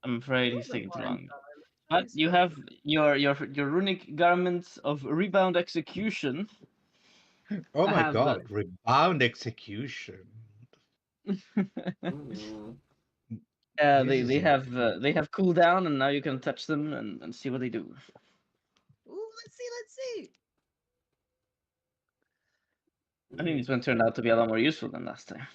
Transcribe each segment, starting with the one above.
I'm afraid he's Wasn't taking too fine long. time. But He's you fine. have your runic garments of rebound execution. Oh I my have god, rebound execution. Ooh. This is they have cooldown, and now you can touch them and see what they do. Ooh, let's see, let's see. I think this one turned out to be a lot more useful than last time.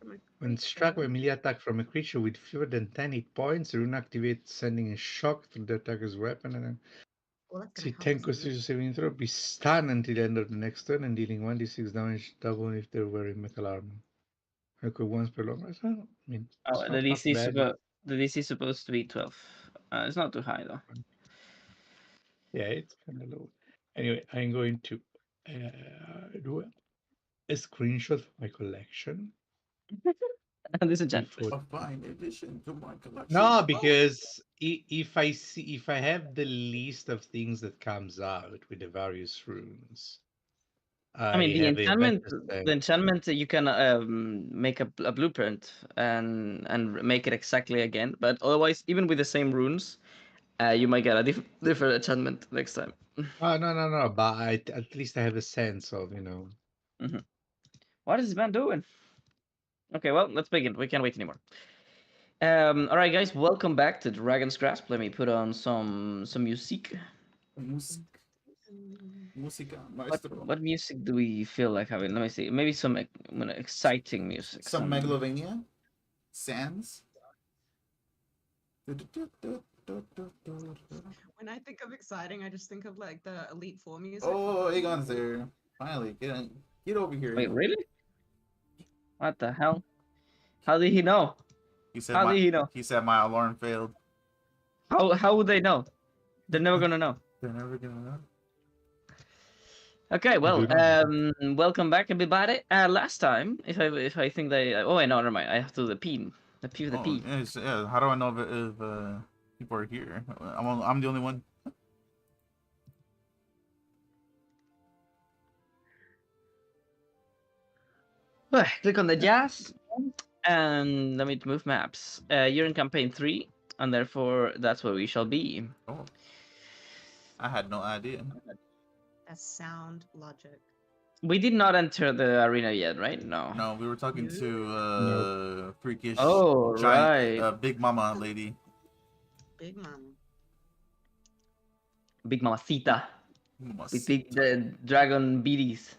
From a when struck by a melee attack from a creature with fewer than 10 hit points, the rune activates, sending a shock through the attacker's weapon, and then Well, that's see gonna help 10 us. isn't it? constitution saving throw, be stunned until the end of the next turn, and dealing 1d6 damage, double if they're wearing metal armor. Okay, once per long rest. I mean, Oh, it's not half bad. the DC is supposed to be 12. It's not too high though. Yeah, it's kind of low. Anyway, I'm going to do a screenshot of my collection And this is gentle. before. A fine addition to my collection. No, Oh, because if I have the list of things that comes out with the various runes, I mean, I have a better the sense. enchantment you can make a blueprint and make it exactly again. But otherwise, even with the same runes, you might get a different enchantment next time. Oh, no, but at least I have a sense of, What is this man doing? Okay, well, let's begin. We can't wait anymore. All right, guys, welcome back to Dragon's Grasp. Let me put on some music. music. Musica, What maestro. what music do we feel like having? Let me see. Maybe some exciting music. Some Megalovania. Sands. Oh, When I think of exciting, I just think of like the Elite Four music. Aegon's there. Finally, get over here. Wait, Aegon. really? What the hell? How did he know? He said How my did he know? he said my alarm failed. How would they know? They're never gonna know. They're never gonna know. Okay, well, do not. welcome back, everybody. Last time, if I think they, oh wait, no, never mind. I have to do the P, the Oh, P. yeah. How do I know if people are here? I'm the only one. Click on the jazz, and let me move maps. You're in campaign 3, and therefore that's where we shall be. Oh, I had no idea. That's sound logic. We did not enter the arena yet, right? No. No, we were talking No. to freakish Oh, giant right. big mama lady. Big mama. Big Mamacita with big Mamacita. dragon beaties.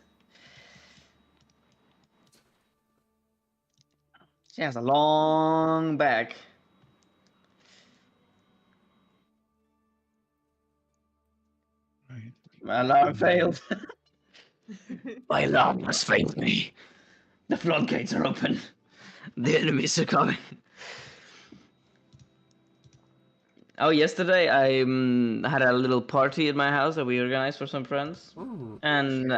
She has a long back. Right. My alarm failed. My alarm has failed me. The floodgates are open. The enemies are coming. Oh, yesterday I had a little party at my house that we organized for some friends, Ooh. and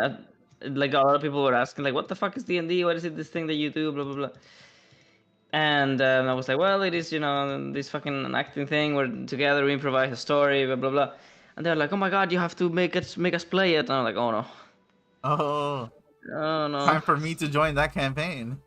like a lot of people were asking, like, "What the fuck is D&D? What is it? This thing that you do? Blah blah blah." And I was like, "Well, it is, this fucking acting thing. We're together, we improvise a story, blah blah blah." And they're like, "Oh my god, you have to make us play it." And I'm like, "Oh no, Oh, oh no." time for me to join that campaign.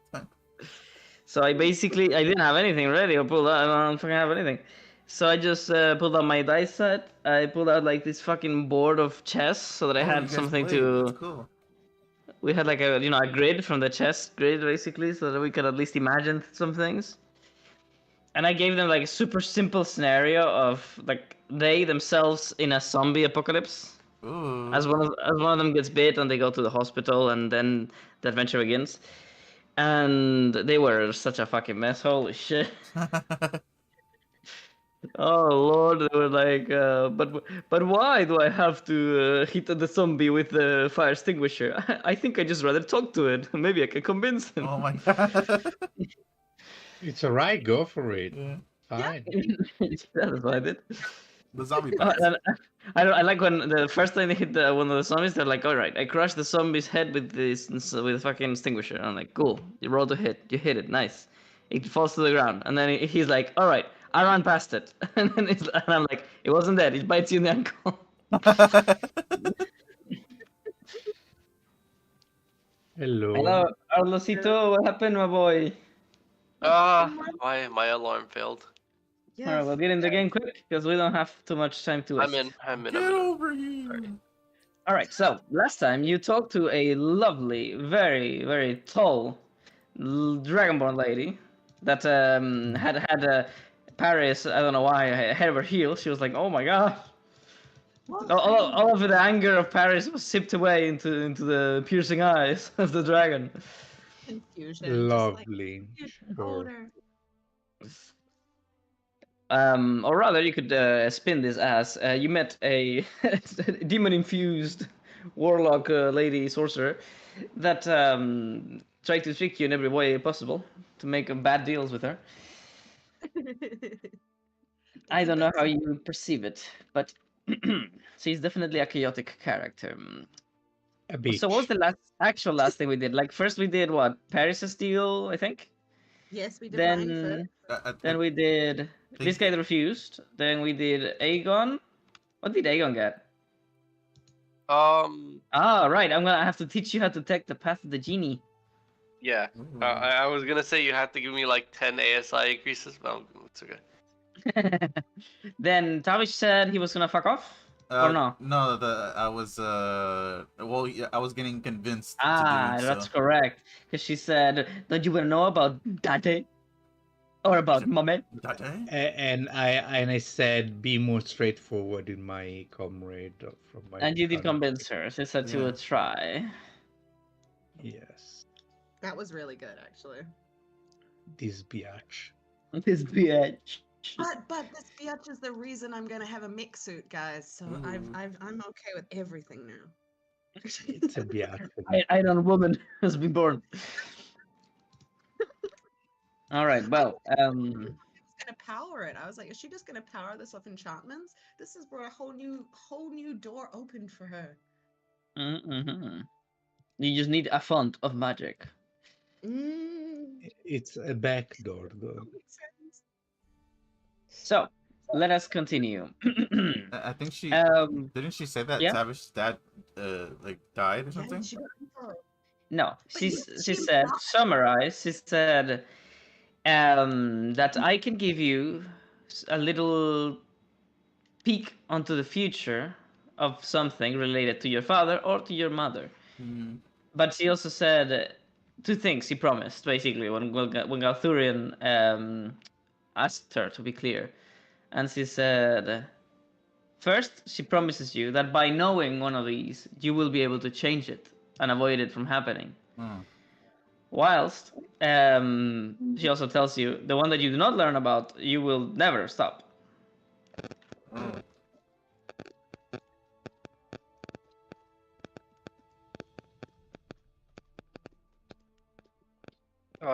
So I didn't have anything ready or pulled out. I don't fucking have anything. So I just pulled out my dice set. I pulled out like this fucking board of chess so that I Oh, you had guys something played. That's to. cool. We had like a grid from the chess grid basically, so that we could at least imagine some things. And I gave them like a super simple scenario of like they themselves in a zombie apocalypse. Ooh. As one of them gets bit and they go to the hospital and then the adventure begins. And they were such a fucking mess. Holy shit. Oh Lord, they were like, but why do I have to hit the zombie with the fire extinguisher? I think I just rather talk to it. Maybe I can convince him. Oh my god. It's all right. Go for it. Yeah. Fine. That's what I did. The zombie Uh, parts. and I like when the first time they hit one of the zombies, they're like, "All right, I crushed the zombie's head with with a fucking extinguisher." And I'm like, "Cool, you rolled a hit, you hit it, nice." It falls to the ground, and then he's like, "All right, I ran past it," and I'm like, "It wasn't dead. It bites you in the ankle." Hello. Hello, Arlosito. What happened, my boy? Ah, my alarm failed. Yeah. All right, we'll get in the game quick because we don't have too much time to waste. I'm in. Get over here. All right, so last time you talked to a lovely, very, very tall dragonborn lady that had Paris. I don't know why ahead of her heels. She was like, "Oh my god!" Well, All of the anger of Paris was sipped away into the piercing eyes of the dragon. confusion. Just like Lovely. you Sure. older. Or rather, you could spin this as you met a demon-infused warlock lady sorcerer that tried to trick you in every way possible to make bad deals with her. I don't know how you perceive it, but she's definitely a chaotic character. A beach. So what was the last thing we did? Like first we did what? Paris' deal, I think. Yes, we did mine first. Then we did this guy that refused. Then we did Aegon. What did Aegon get? Ah, right. I'm gonna have to teach you how to take the path of the genie. Yeah. I was gonna say you have to give me like 10 ASI increases, but it's okay. Then Tavish said he was gonna fuck off. Or no? No, I was well, yeah, I was getting convinced. Ah, to do that's so. correct. Because she said, "Don't you want to know about Date or about Mommy?" And I said, be more straightforward in my comrade from my. And you did country." convince her. She said she would try. Yes. That was really good, actually. This biatch. This bitch. But this biatch is the reason I'm gonna have a mech suit, guys. So I'm okay with everything now. It's a biatch. Iron Woman has been born. All right. Well, Gonna power it. I was like, is she just gonna power this off enchantments? This is where a whole new door opened for her. You just need a font of magic. It's a back door, though. Makes sense. So let us continue. I think she didn't she say that yeah? Savage dad like died or something? No, But she she said died. summarize. She said that I can give you a little peek onto the future of something related to your father or to your mother. But she also said two things. She promised basically when Galthurian asked her to be clear, and she said, first, she promises you that by knowing one of these, you will be able to change it and avoid it from happening. Whilst she also tells you the one that you do not learn about, you will never stop.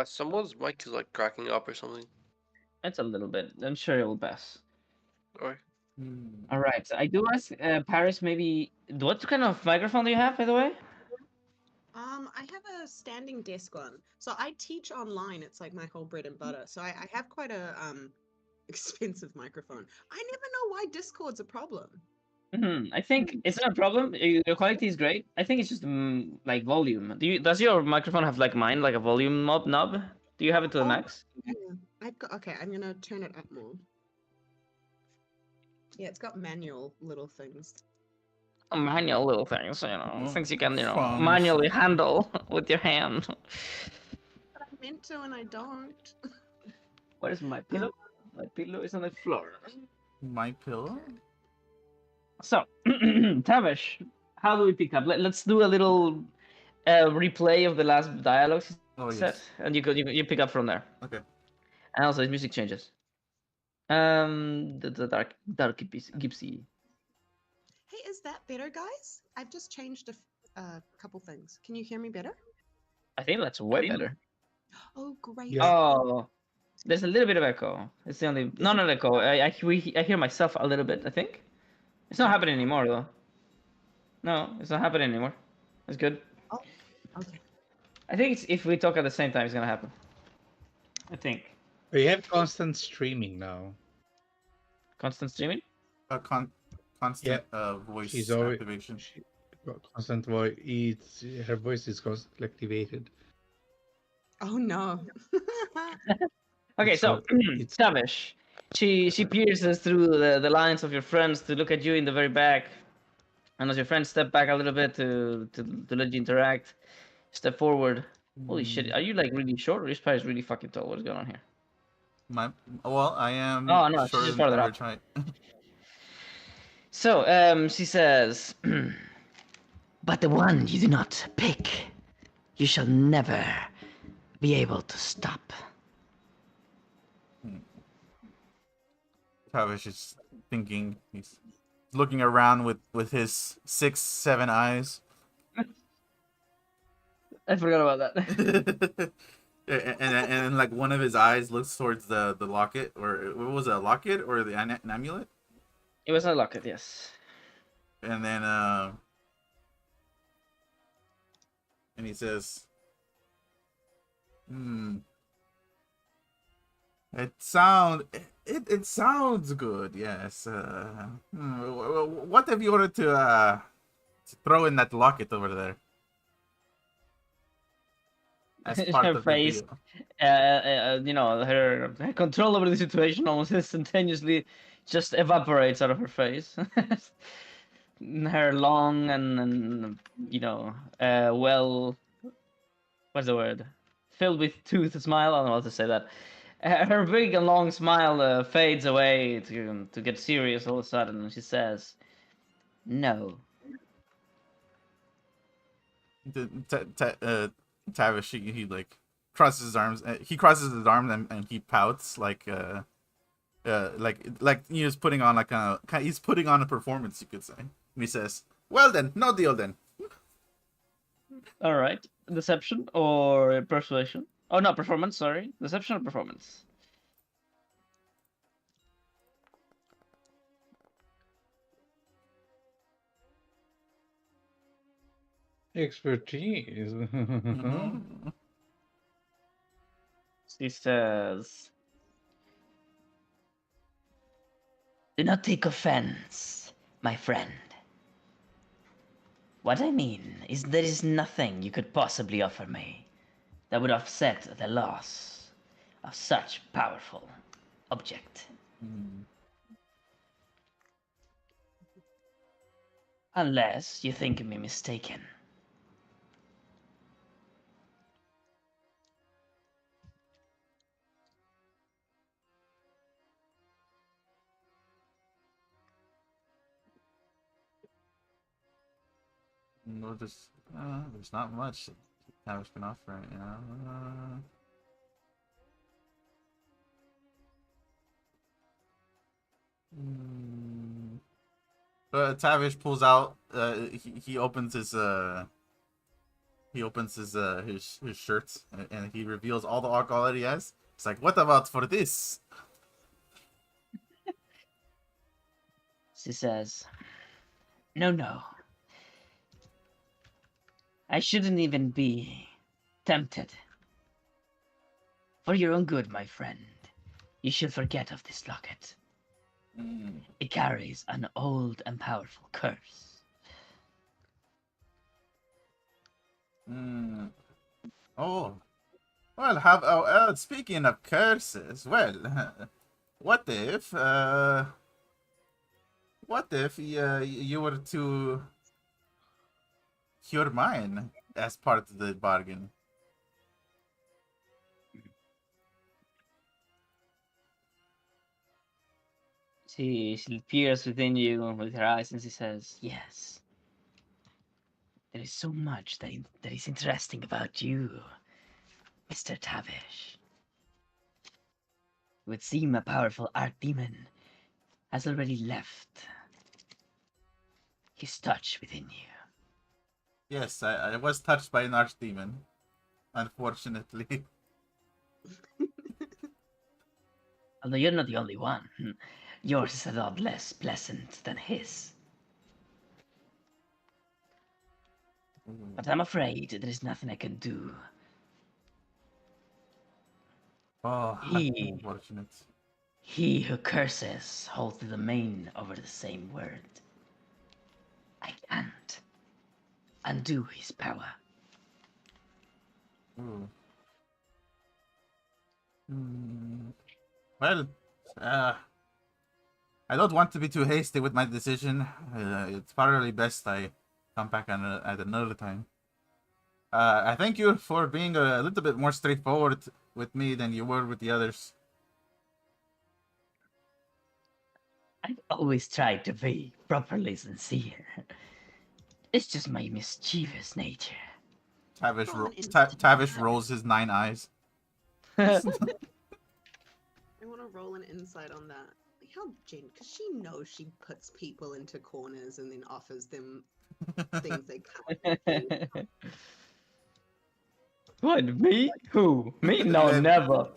Someone's mic is like cracking up or something. It's a little bit. I'm sure it will pass. Or All right. So I do ask Paris, maybe what kind of microphone do you have, by the way? I have a standing desk one. So I teach online. It's like my whole bread and butter. So I have quite a expensive microphone. I never know why Discord's a problem. I think it's not a problem. Your quality is great. I think it's just like volume. Does your microphone have like mine, like a volume knob? Do you have it to the max? I've got okay. I'm gonna turn it up more. Yeah, it's got manual little things. Manual little things, things you can, Fun. manually handle with your hand. But I meant to, and I don't. Where's my pillow? My pillow is on the floor. My pillow? So, Tavish, how do we pick up? Let's do a little replay of the last dialogue set, and you pick up from there. Okay. And also, his music changes. The dark gypsy. Hey, is that better, guys? I've just changed a couple things. Can you hear me better? I think that's way better. Oh, great. Yeah. Oh, there's a little bit of echo. It's the only not echo. I hear myself a little bit. I think it's not happening anymore though. No, it's not happening anymore. It's good. Oh, okay. I think if we talk at the same time, it's gonna happen. I think. We have constant streaming now. Constant streaming? Constant voice She's always, activation. Constant voice. Her voice is constantly activated. Oh no. Okay, so Tavish, She pierces through the lines of your friends to look at you in the very back, and as your friends step back a little bit to let you interact, step forward. Holy shit! Are you like really short, or is Spice really fucking tall? What's going on here? Well, I am Oh no, she's shorter just than farther average up. height. So, she says, "But the one you do not pick, you shall never be able to stop." Travis is thinking. He's looking around with his 6, 7 eyes. I forgot about that. and like one of his eyes looks towards the locket, or what was it, a locket or the an amulet? It was a locket, yes. And then and he says, "Hmm, it sounds good, yes. What have you ordered to throw in that locket over there as part Her of the face, deal?" you know, her control over the situation almost instantaneously just evaporates out of her face. Her long and you know, well, what's the word? Filled with tooth smile. I don't know how to say that. Her big and long smile fades away to get serious all of a sudden, and she says, "No." Tavish, he like crosses his arms. He crosses his arms and he pouts like he's putting on he's putting on a performance, you could say. And he says, "Well then, no deal then." All right, deception or persuasion? Oh, no, performance. Sorry, deception or performance. Expertise. Mm-hmm. She says, "Do not take offense, my friend. What I mean is there is nothing you could possibly offer me that would offset the loss of such powerful object. Unless you think me mistaken." No, there's not much Tavish can offer right now. Tavish pulls out. He opens his shirt and he reveals all the alcohol that he has. It's like, what about for this? She says, "No, no. I shouldn't even be tempted. For your own good, my friend, you should forget of this locket. It carries an old and powerful curse." Oh, well, speaking of curses, well, what if you were to cure mine as part of the bargain? She peers within you with her eyes and she says, "Yes, there is so much that is interesting about you, Mr. Tavish. It would seem a powerful art demon has already left his touch within you." Yes, I was touched by an archdemon, unfortunately. Although you're not the only one. Yours is a lot less pleasant than his. But I'm afraid there is nothing I can do. Oh, that's He unfortunate. He who curses holds the domain over the same word. I can't undo his power. Ooh. Hmm. Well, I don't want to be too hasty with my decision. It's probably best I come back at another time. I thank you for being a little bit more straightforward with me than you were with the others. I've always tried to be properly sincere. It's just my mischievous nature. Tavish rolls his 9 eyes. I want to roll an insight on that. Like how Jen, because she knows she puts people into corners and then offers them things they can't afford. What, me? Who? Me? No, Lev- never.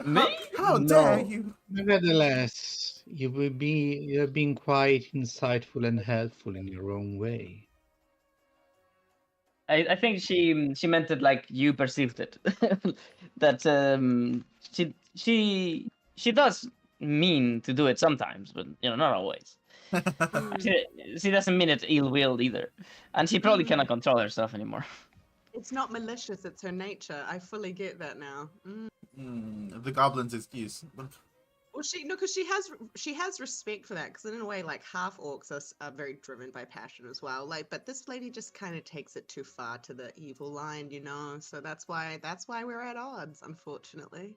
Me? How dare No. you? Nevertheless, you're being quite insightful and helpful in your own way. I think she meant it like you perceived it. That she does mean to do it sometimes, but not always. She doesn't mean it ill will either, and she probably cannot control herself anymore. It's not malicious, it's her nature. I fully get that now. The goblin's excuse. Well, because she has respect for that. Because in a way, like half orcs are very driven by passion as well. Like, but this lady just kind of takes it too far to the evil line, So that's why we're at odds, unfortunately.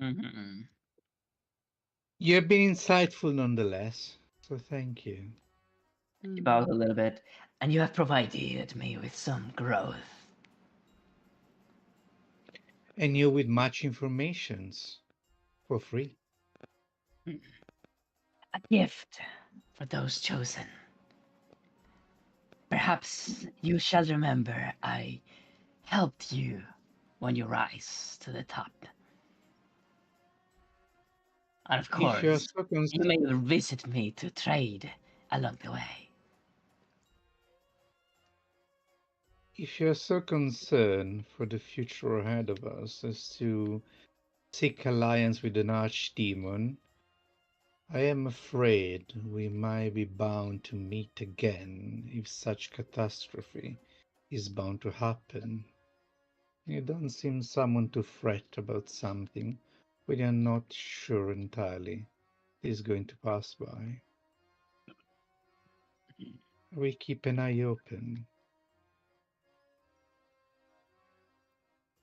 Mm-hmm. You've been insightful nonetheless, so thank you. She bows a little bit, and you have provided me with some growth. And you with much informations for free. A gift for those chosen. Perhaps you shall remember I helped you when you rise to the top. And of If you're course, so you may visit me to trade along the way. If you're so concerned for the future ahead of us as to seek alliance with an archdemon, I am afraid we might be bound to meet again if such catastrophe is bound to happen. You don't seem someone to fret about something when you're not sure entirely is going to pass by. We keep an eye open.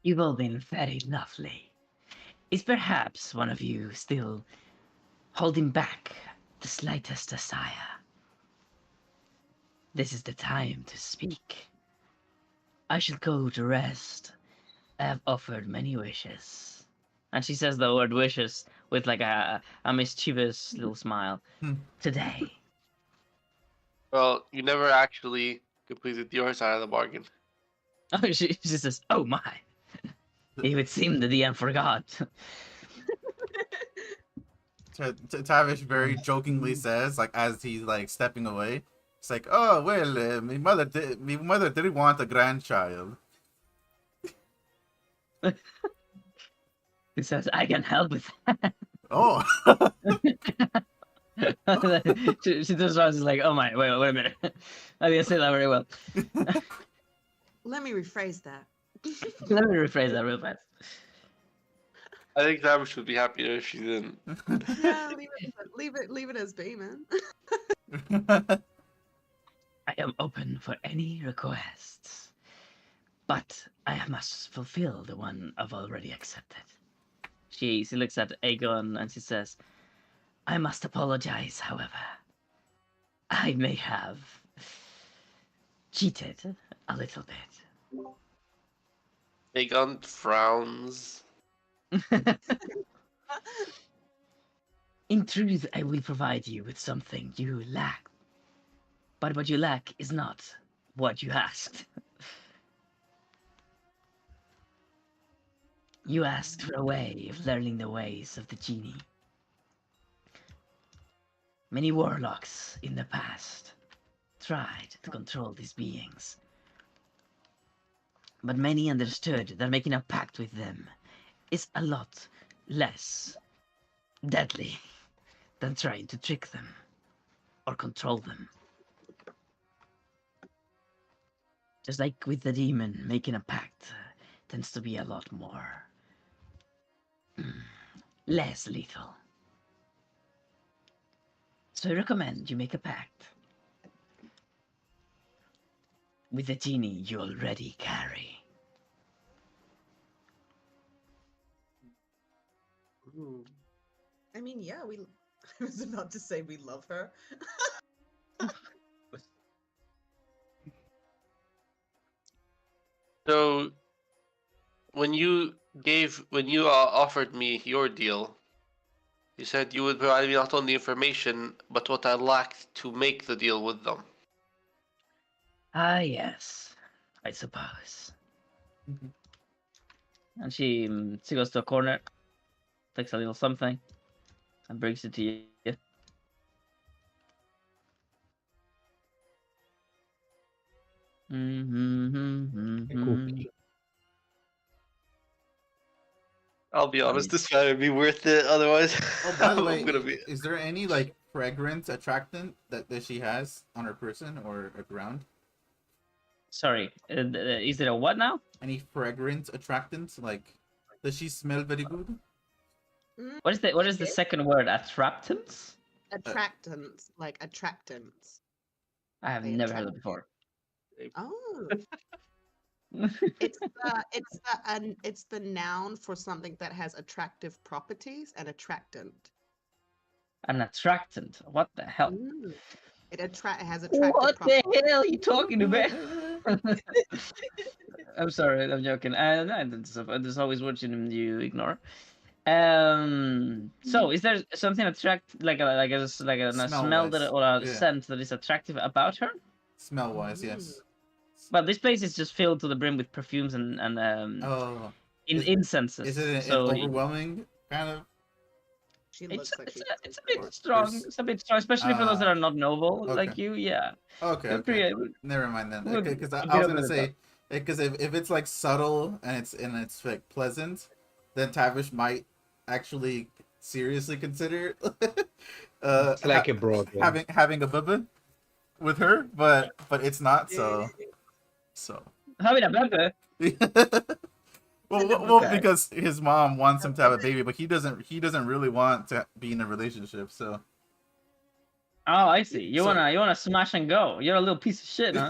You've all been very lovely. Is perhaps one of you still holding back the slightest desire? This is the time to speak. I shall go to rest. I have offered many wishes. And she says the word wishes with like a mischievous little smile. Today. Well, you never actually completed your side of the bargain. Oh, she says, oh my. It would seem the DM forgot. Tavish very jokingly says, like as he's like stepping away, it's like, "Oh well, my mother didn't want a grandchild." He says, I can help with that. Oh, she just was like, oh my, wait a minute. I didn't say that very well. Let me rephrase that. Let me rephrase that real fast. I think Tavish would be happier if she didn't. Yeah, leave it as B, man. I am open for any requests, but I must fulfill the one I've already accepted. She looks at Aegon and she says, I must apologize, however. I may have cheated a little bit. Aegon frowns. In truth, I will provide you with something you lack. But what you lack is not what you asked. You asked for a way of learning the ways of the genie. Many warlocks in the past tried to control these beings. But many understood that making a pact with them is a lot less deadly than trying to trick them or control them. Just like with the demon, making a pact tends to be a lot more less lethal. So I recommend you make a pact with the genie you already carry. Ooh. I mean, yeah, we. I was about to say we love her. So when you offered me your deal, you said you would provide me not only information but what I lacked to make the deal with them. Ah, yes, I suppose. And she goes to a corner, takes a little something, and brings it to you. A cookie. I'll be honest, Nice. this might be worth it. Otherwise, Oh, by the I'm way, gonna be. is there any like fragrance attractant that she has on her person or around? Sorry, is it a what now? Any fragrance attractants? Like, does she smell very good? Mm, What is the yes. second word? Attractants? Attractants, like attractants. I have They never heard attract of you. before. Oh, it's the noun for something that has attractive properties, an attractant. An attractant. What the hell? Mm. It has attractive What properties. the hell are you talking about? I'm sorry, I'm joking. There's always words you ignore. So is there something a Smell smell that wise, or a yeah. scent that is attractive about her? Smell wise, Mm. yes. But this place is just filled to the brim with perfumes and Oh, in is incenses. is it an So overwhelming kind of? She it's looks like she's it's a full bit of strong. There's It's a bit strong, especially for those that are not noble okay, like you. Yeah, okay, you're okay. pretty Never mind then. would Okay, because I, a I bit was over gonna the top. say because if it's like subtle and it's like pleasant, then Tavish might actually seriously consider It's like a brother. having a bubba with her, but it's not so. Having a baby. Well, Okay. because his mom wants him to have a baby, but he doesn't really want to be in a relationship. So Oh, I see. You so wanna smash and go. You're a little piece of shit, huh?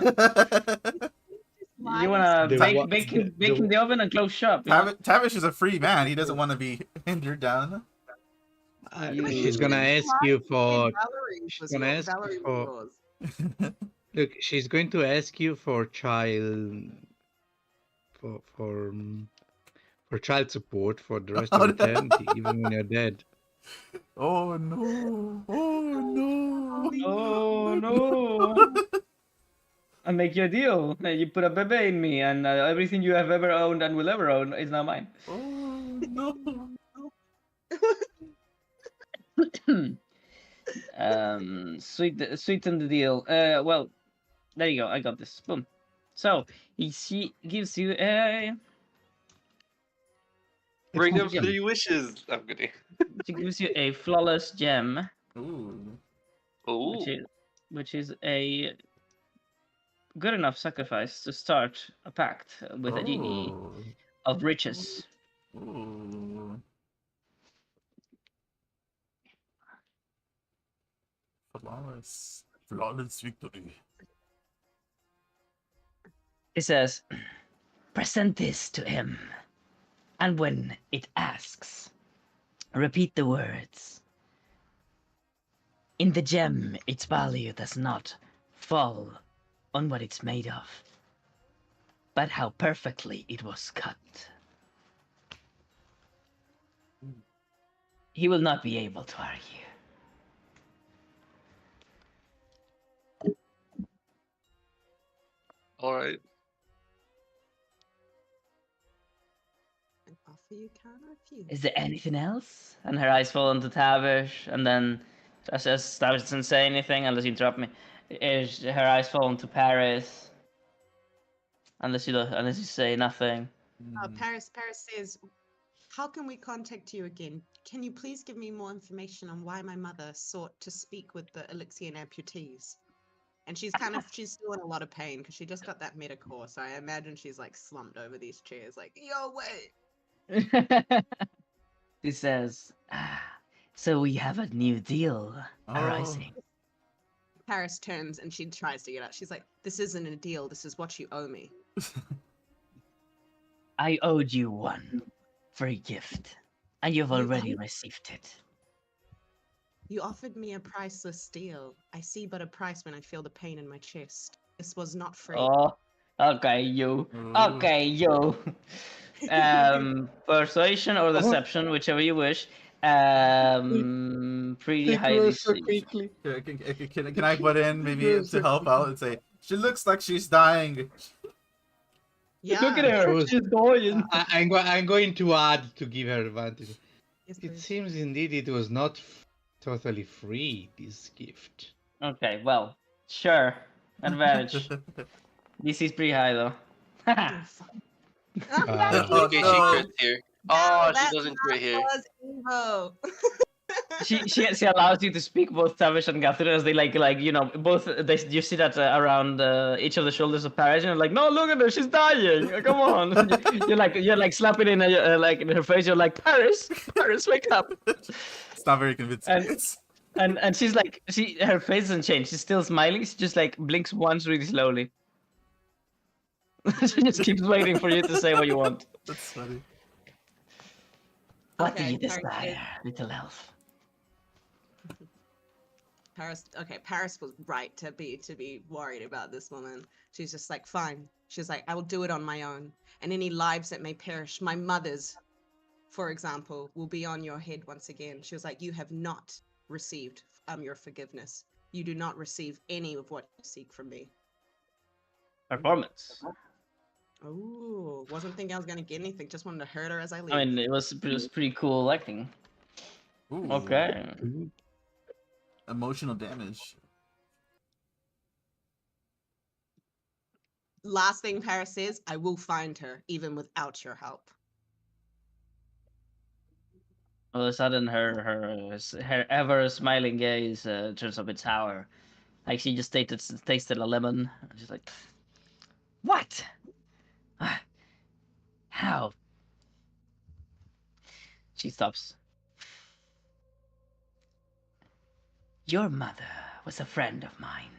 You Lies. wanna The bake what? bake in, bake in the oven and close shop, you know? Tavish is a free man. He doesn't want to be hindered down. She's gonna You ask you for. Valerie She's was gonna your ask you Valerie was for. yours. Look, she's going to ask you for child for for um, for child support for the rest of eternity, even when you're dead. Oh no! Oh no! Oh no! I make you a deal. You put a baby in me, and everything you have ever owned and will ever own is now mine. Oh no! Sweeten the deal. Well, there you go. I got this. Boom. So she gives you a. Ring of Gem. 3 wishes. I'm kidding. She gives you a flawless gem, Ooh. Oh, which is a good enough sacrifice to start a pact with a genie Oh. of riches. Ooh. Flawless victory. He says, "Present this to him, and when it asks, repeat the words. In the gem, its value does not fall on what it's made of, but how perfectly it was cut. He will not be able to argue." all right. An offer you can't refuse. Is there anything else? And her eyes fall onto Tavish, and then as Tavish doesn't say anything unless you interrupt me, her eyes fall onto Paris, unless you say nothing. Paris says, "How can we contact you again? Can you please give me more information on why my mother sought to speak with the Elixian amputees?" And she's still in a lot of pain because she just got that metacore, so I imagine she's like slumped over these chairs, like, "Yo, wait." He says, so we have a new deal Oh, arising. Paris turns and she tries to get up. She's like, "This isn't a deal. This is what you owe me." I owed you one for a gift, and you've You already received it. You offered me a priceless deal. I see but a price when I feel the pain in my chest. This was not free. Oh, okay, you. Ooh. Okay, you. Persuasion or deception, whichever you wish. Pretty Take high her so DC. quickly. Can I butt in maybe Yes, to help out and say she looks like she's dying? Yeah. Look at her, First- she's going. I'm going to add to give her advantage. Yes, It please. seems indeed it was not totally free, this gift. Okay, well, sure. Advantage. DC is pretty high though. Oh, fuck. Oh, Uh, no, Okay, no. she crit here. no, Oh, she that doesn't crit here. was Evo. she allows you to speak both Tavish and Gathrin as they both you see that around each of the shoulders of Paris and you're like, no, look at her, she's dying, come on. you're like slapping in like in her face, you're like, Paris, wake up. It's not very convincing. And she's like, her face doesn't change, she's still smiling, she just like blinks once really slowly. She just keeps waiting for you to say what you want. That's funny. What do Okay, you Paris desire, little elf? Paris was right to be worried about this woman. She's just like, fine. She's like, I will do it on my own. And any lives that may perish, my mother's, for example, will be on your head once again. She was like, you have not received your forgiveness. You do not receive any of what you seek from me. Performance. Oh, wasn't thinking I was gonna get anything. Just wanted to hurt her as I leave. I mean, it was pretty cool acting. Ooh, Okay. emotional damage. Last thing Paris says, I will find her, even without your help. All of a sudden, her ever smiling gaze turns a bit sour. Like she just tasted a lemon. She's like, "What? Ah, how?" She stops. Your mother was a friend of mine.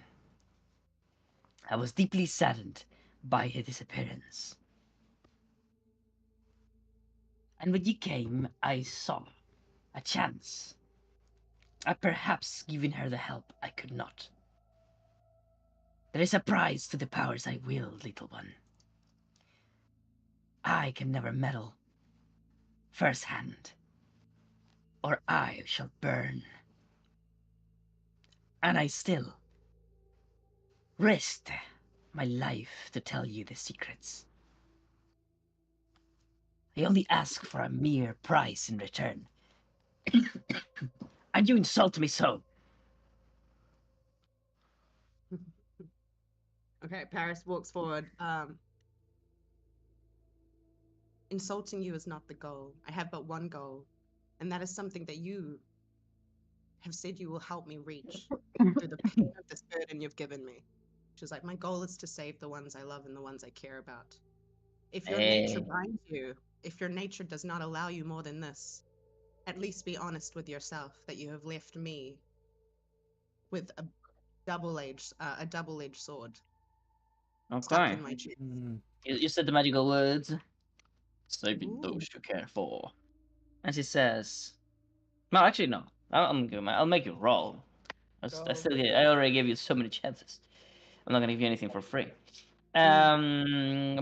I was deeply saddened by her disappearance. And when you came, I saw a chance at perhaps giving her the help I could not. There is a price to the powers I wield, little one. I can never meddle firsthand, or I shall burn. And I still risked my life to tell you the secrets. I only ask for a mere price in return. And you insult me so. Okay, Paris walks forward. Insulting you is not the goal. I have but one goal, and that is something that you have said you will help me reach through the pain of this burden you've given me. She's like, my goal is to save the ones I love and the ones I care about. If your nature binds you, if your nature does not allow you more than this, at least be honest with yourself that you have left me with a double-edged sword stuck Okay. in my chest. You said the magical words. Saving Ooh. those you care for. And she says, "No, actually, no. I'll make you roll. I already gave you so many chances. I'm not gonna give you anything for free. It's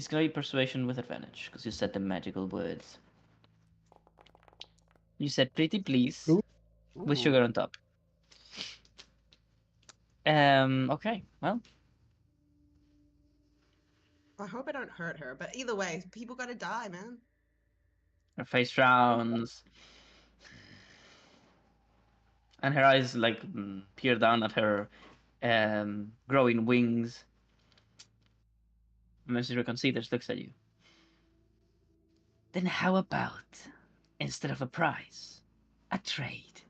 gonna be persuasion with advantage because you said the magical words. You said pretty please with sugar on top. Okay, well, I hope I don't hurt her, but either way, people gotta die, man. her face frowns, and her eyes like peer down at her growing wings. And Mrs. Reconsiders looks at you. Then how about, instead of a prize, a trade?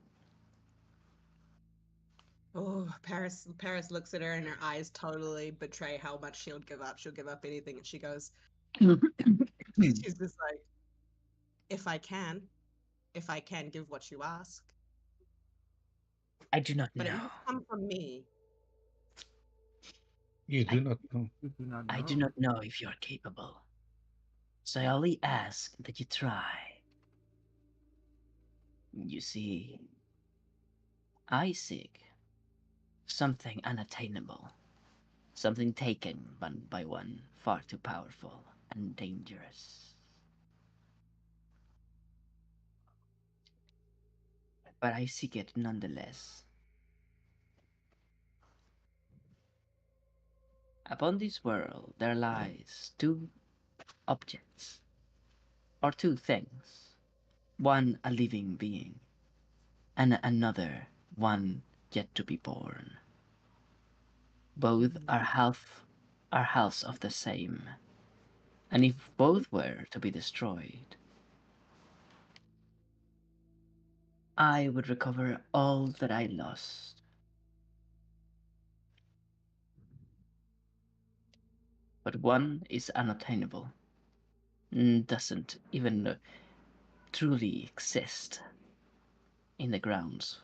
Oh, Paris looks at her and her eyes totally betray how much she'll give up. She'll give up anything, and she goes, she's just like, if I can, if I can give what you ask. I do not But it know. must come from me. You I, do not know. You do not I do know. not know if you're capable. So I only ask that you try. You see, I seek something unattainable, something taken by one far too powerful and dangerous. But I seek it nonetheless. Upon this world there lies two objects, or two things. One a living being, and another one yet to be born. Both Mm. are halves of the same, and if both were to be destroyed, I would recover all that I lost. But one is unattainable, doesn't even truly exist in the grounds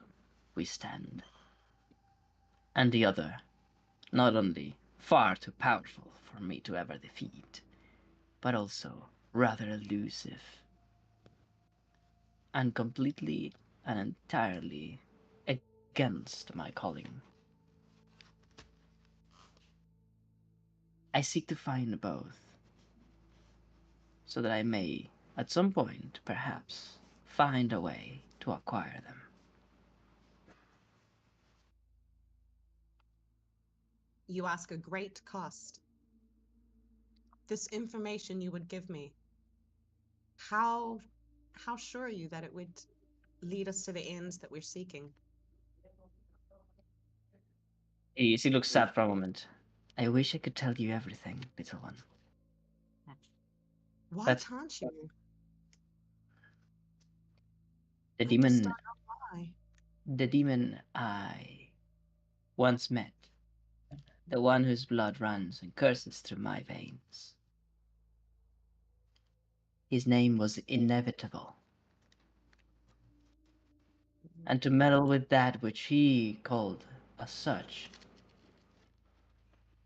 we stand. And the other, not only far too powerful for me to ever defeat, but also rather elusive and completely and entirely against my calling. I seek to find both, so that I may, at some point, perhaps, find a way to acquire them. You ask a great cost. This information you would give me, how how sure are you that it would lead us to the ends that we're seeking? She looks sad for a moment. I wish I could tell you everything, little one. Why But can't you? the Let the demon, star lie. the demon I once met, the one whose blood runs and curses through my veins, his name was Inevitable. And to meddle with that which he called as such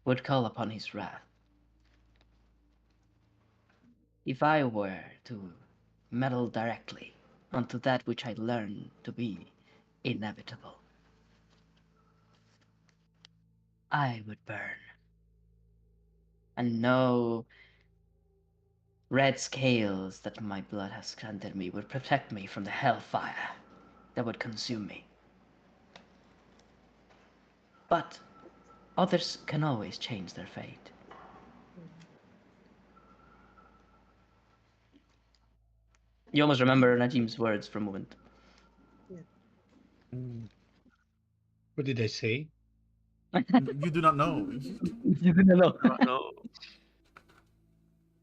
would call upon his wrath. If I were to meddle directly onto that which I learned to be inevitable, I would burn, and no red scales that my blood has granted me would protect me from the hellfire that would consume me. But others can always change their fate. You almost remember Najim's words for a moment. Yeah. Mm. What did I say? You do not know. You didn't know. No, no.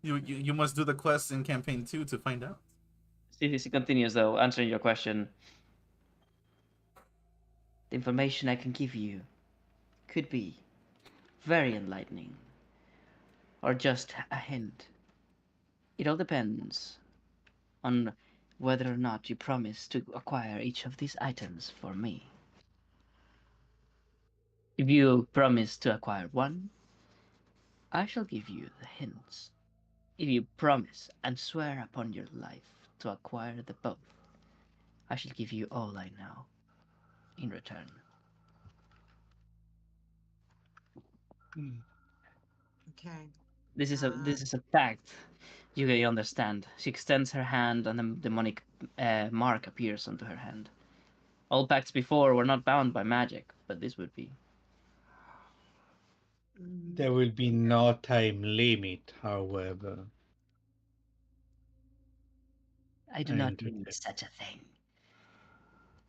You must do the quest in campaign 2 to find out. She continues, though, answering your question. The information I can give you could be very enlightening, or just a hint. It all depends on whether or not you promise to acquire each of these items for me. If you promise to acquire one, I shall give you the hints. If you promise and swear upon your life to acquire the both, I shall give you all I know in return. Mm. Okay. This is a pact. You can understand. She extends her hand, and the demonic mark appears onto her hand. All pacts before were not bound by magic, but this would be. There will be no time limit, however. I do I not mean interject. such a thing.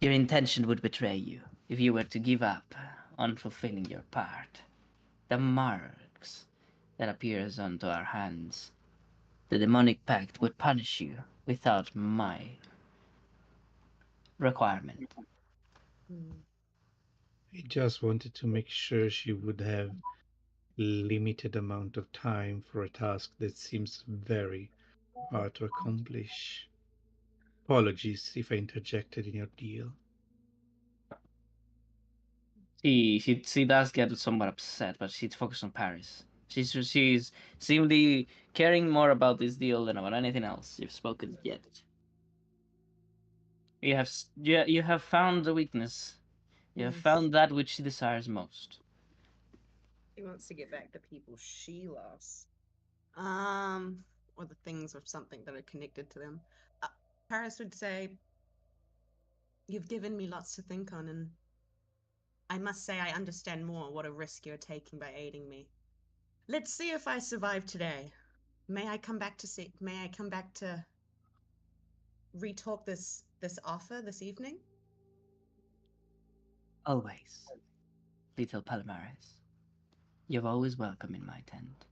Your intention would betray you if you were to give up on fulfilling your part. The marks that appears onto our hands, the demonic pact would punish you without my requirement. Mm. I just wanted to make sure she would have limited amount of time for a task that seems very hard to accomplish. Apologies if I interjected in your deal. She does get somewhat upset, but she's focused on Paris. She's seemingly caring more about this deal than about anything else you've spoken yet. You have found the weakness. You have Yes. found that which she desires most. She wants to get back the people she lost. Or the things or something that are connected to them. Paris would say, "You've given me lots to think on, and I must say I understand more what a risk you're taking by aiding me. Let's see if I survive today. May I come back to retalk this offer this evening?" Always, little Palomares. You're always welcome in my tent.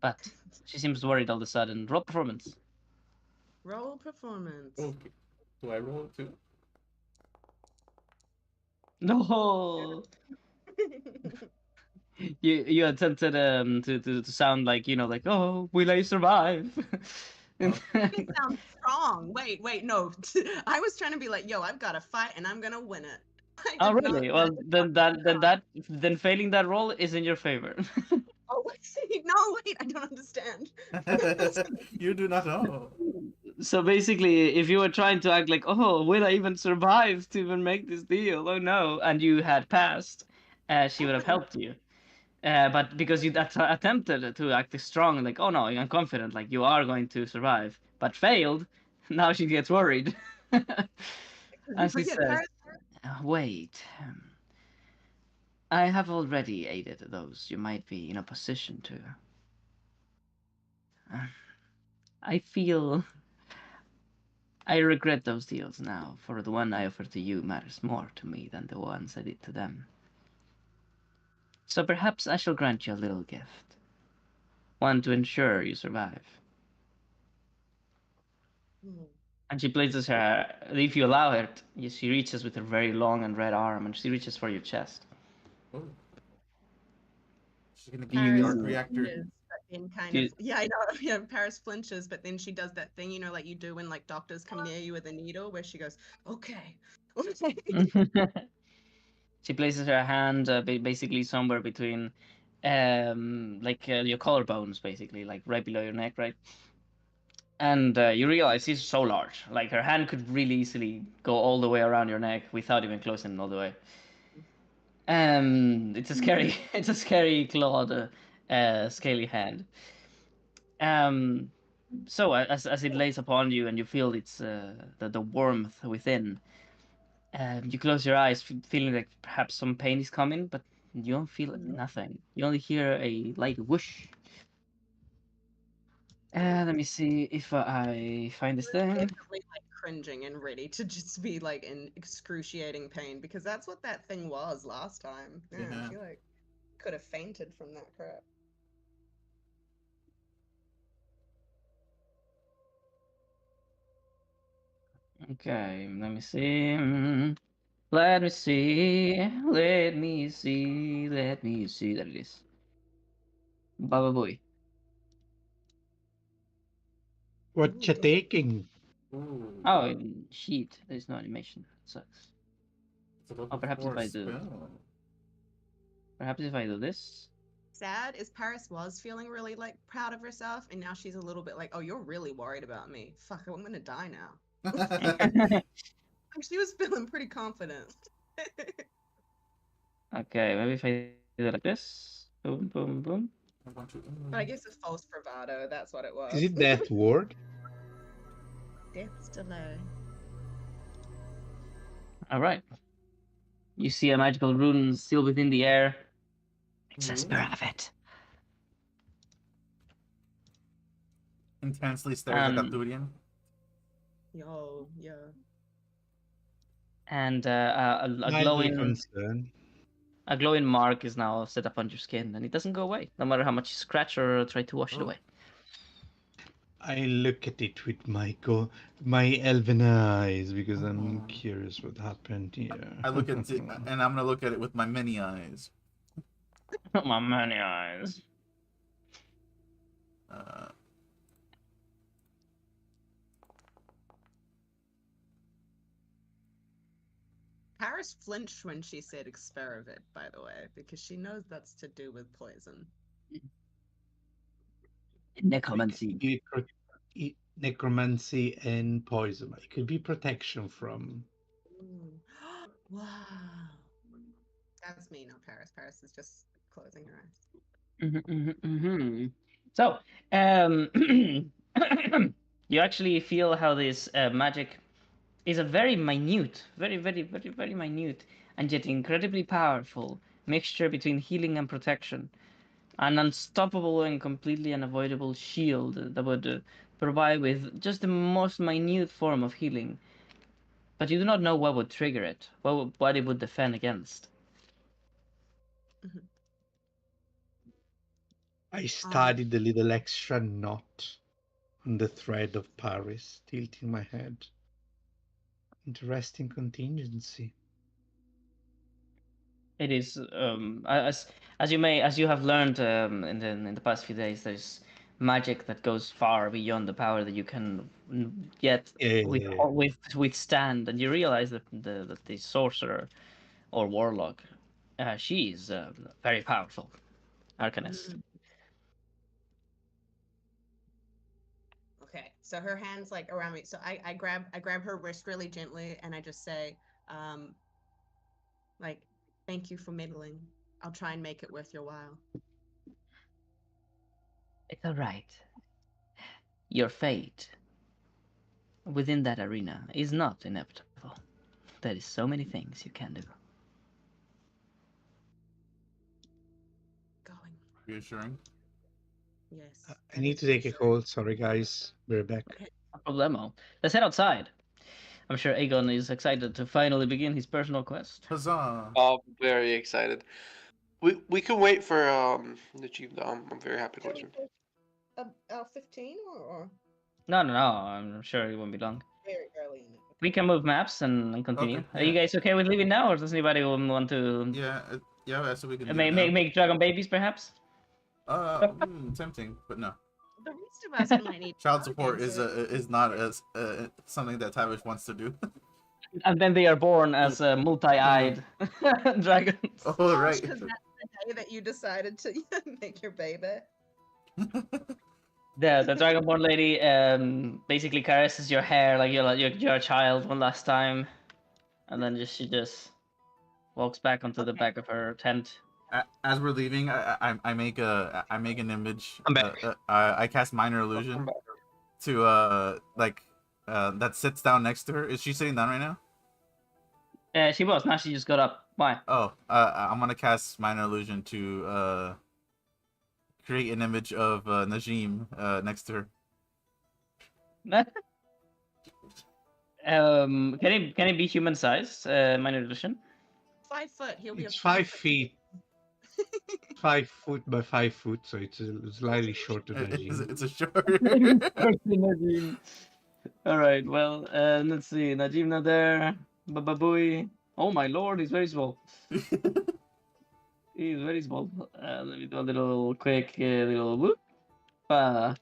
But she seems worried all of a sudden. Roll performance. Roll performance. Okay. Do I roll too? No. You attempted to sound like like, oh, will I survive? Oh. It sounds strong. Wait, no. I was trying to be like, yo, I've got to fight and I'm gonna win it. I Oh did not. really? Well, then failing that roll is in your favor. Oh wait, no, wait, I don't understand. You do not know. So basically, if you were trying to act like, oh, will I even survive to even make this deal? Oh no, and you had passed, she would have helped you. But because you attempted to act strong, like, oh no, I'm confident, like you are going to survive, but failed, now she gets worried. You And she forget says, Paris. wait, I have already aided those you might be in a position to. Uh, I feel I regret those deals now, for the one I offered to you matters more to me than the ones I did to them. So perhaps I shall grant you a little gift. One to ensure you survive. Hmm. And she places her, if you allow her, she reaches with her very long and red arm and she reaches for your chest. Oh. She's gonna Do give me the arc you, reactor. Flinches, but then kind do of you yeah, I know. Yeah, Paris flinches, but then she does that thing, like you do when like doctors come near you with a needle, where she goes, "Okay." she places her hand basically somewhere between, like your collarbones, basically, like right below your neck, right? And you realize she's so large. Like her hand could really easily go all the way around your neck without even closing all the way. It's a scary, it's a scary clawed, scaly hand. Um, so as it lays upon you and you feel its the warmth within, you close your eyes, feeling like perhaps some pain is coming, but you don't feel nothing. You only hear a light whoosh. Let me see if I find this thing. Definitely like cringing and ready to just be like in excruciating pain because that's what that thing was last time. Yeah, Yeah. she like could have fainted from that crap. Okay, let me see. Let me see. Let me see. Let me see. There it is. Baba boy. What you Ooh. taking? Ooh. Oh, sheet. There's no animation. Sucks. It's a Oh, level perhaps 4 if I do. spell. Perhaps if I do this. Sad is Paris was feeling really like proud of herself, and now she's a little bit like, "Oh, you're really worried about me. Fuck, I'm gonna die now." She was feeling pretty confident. Okay, maybe if I do it like this. Boom, boom, boom. I want to. But I guess a false bravado, that's what it Is was. it that word? Death's delay. All right. You see a magical rune still within the air. It says Ooh. Bravet. Intensely stares at Um, Arthurian. Yo, yeah. and a Mildly glowing concerned. a glowing mark is now set up on your skin, and it doesn't go away, no matter how much you scratch or try to wash it Oh. away. I look at it with my elven eyes because I'm Oh. curious what happened here. I look at it, and I'm gonna look at it with my many eyes. My many eyes. Uh, Paris flinched when she said experiment, by the way, because she knows that's to do with poison. Necromancy. Necromancy and poison. It could be protection from. Ooh. Wow. That's me, not Paris. Paris is just closing her eyes. So, you actually feel how this magic is a very minute, very minute, and yet incredibly powerful mixture between healing and protection. An unstoppable and completely unavoidable shield that would provide with just the most minute form of healing. But you do not know what would trigger it, what it would defend against. I studied the little extra knot on the thread of Paris, tilting my head. Interesting contingency. It is as you have learned in the past few days. There's magic that goes far beyond the power that you can yet withstand, and you realize that the sorcerer or warlock, she is very powerful arcanist. Okay, so her hands like around me. So I grab her wrist really gently and I just say, like, thank you for meddling. I'll try and make it worth your while. It's all right. Your fate within that arena is not inevitable. There is so many things you can do. Going. Reassuring. Yes. I need to take a call. Sorry, guys. We're back. No problemo. Let's head outside. I'm sure Aegon is excited to finally begin his personal quest. Huzzah! I'm very excited. We can wait for Najib though. I'm very happy to wait. 15 or No. I'm sure it won't be long. very early in it. We can move maps and continue. Okay, Are you yeah. guys okay with leaving now, or does anybody want to Yeah, so we can make dragon babies, perhaps? tempting, but no. The rest of us might need Child support is not as something that Tavish wants to do. And then they are born as multi-eyed dragons. Oh, right. Because that's the day that you decided to make your baby. The dragonborn lady basically caresses your hair like you're a child one last time, and then she just walks back onto the back of her tent. As we're leaving, I make an image. I'm back. I cast minor illusion to that sits down next to her. Is she sitting down right now? She was. Now she just got up. Why? Oh, I'm gonna cast minor illusion to create an image of Najim next to her. Can it be human sized? Minor illusion. 5 foot. He'll be. It's 5 feet. 5 foot by 5 foot, so it's slightly shorter than Jean. It's a short. Najim. All right. Well, let's see. Najim not there. Bababui. Oh my lord, he's very small. He's very small. Let me do a little quick little whoop. Oh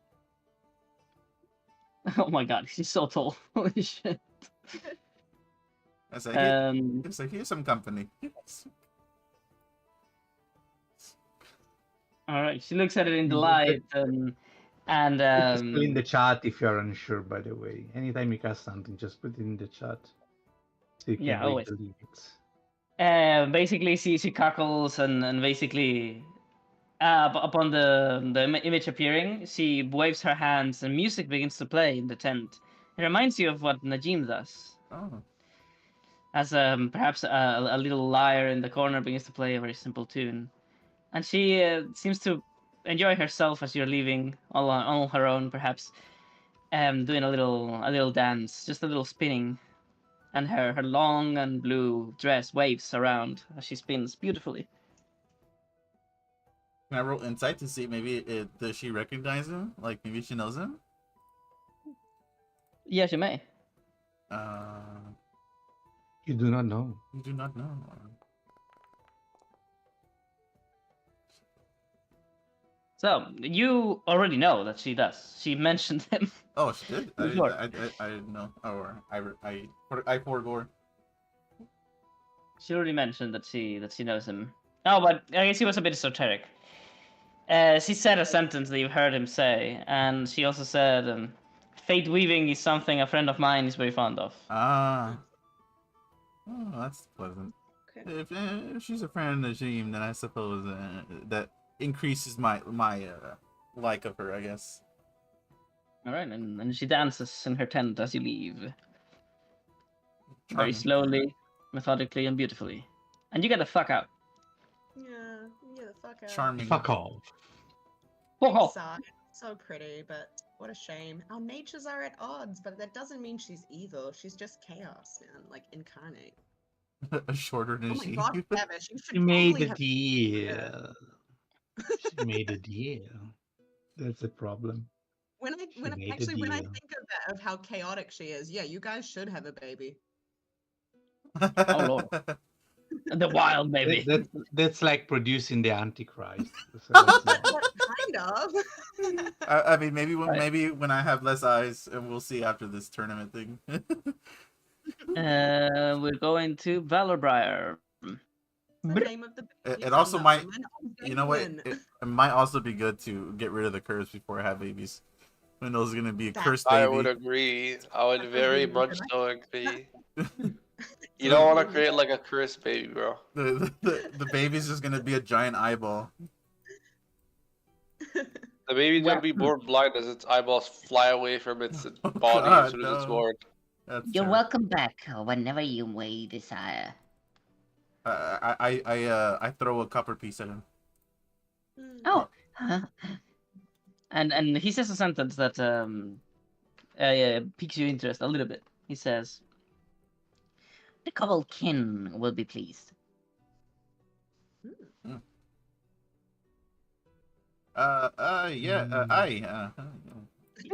my god, he's so tall. Holy shit. It's like here's some company. All right, she looks at it in the light and Just put in the chat if you're unsure. By the way, anytime you cast something, just put it in the chat. So you can read always. the limits. Basically, she cackles and basically, upon the image appearing, she waves her hands and music begins to play in the tent. It reminds you of what Najim does. Oh. As perhaps a little lyre in the corner begins to play a very simple tune, and she seems to enjoy herself as you're leaving all on her own, perhaps, doing a little dance, just a little spinning. And her long and blue dress waves around as she spins beautifully. Can I roll insight to see maybe does she recognize him? Like maybe she knows him? Yes, you may. You do not know. You do not know. So you already know that she does. She mentioned him. Oh, she did. I Sure. didn't know. Or I forgot. She already mentioned that she knows him. Oh, but I guess he was a bit esoteric. She said a sentence that you heard him say, and she also said, "Fate weaving is something a friend of mine is very fond of." Ah. Oh, that's pleasant. Okay. If she's a friend of Najim, then I suppose that increases my like of her, I guess. All right, and she dances in her tent as you leave, very Charming. slowly, methodically, and beautifully. And you get the fuck out. Yeah, the fuck out. Charming. Fuck off. Fuck off. Inside. So pretty, but what a shame. Our natures are at odds, but that doesn't mean she's evil. She's just chaos, man. Like incarnate. Shorter than Oh my she. god, Tavish, you should She made totally a have. deal. She made a deal. That's a problem. When I She made a think of deal. that, of how chaotic she is, yeah, you guys should have a baby. Oh lord, the wild baby. That's like producing the Antichrist. So it's not. Kind of. I mean, maybe Right. maybe when I have less eyes, and we'll see after this tournament thing. We're going to Valorbriar. The name of the baby. It also might, Woman of you know what? Damon. It might also be good to get rid of the curse before I have babies. Who knows? It's gonna be a That- cursed baby. I would agree. I would That's very really much good. so agree. You don't want to create like a cursed baby, bro. The baby's just gonna be a giant eyeball. The baby's gonna be born blind as its eyeballs fly away from its body as soon as it's no. born. That's You're terrible. welcome back whenever you may desire. I throw a copper piece at him. Hmm. Oh, and he says a sentence that piques your interest a little bit. He says, "The Cobble Kin will be pleased."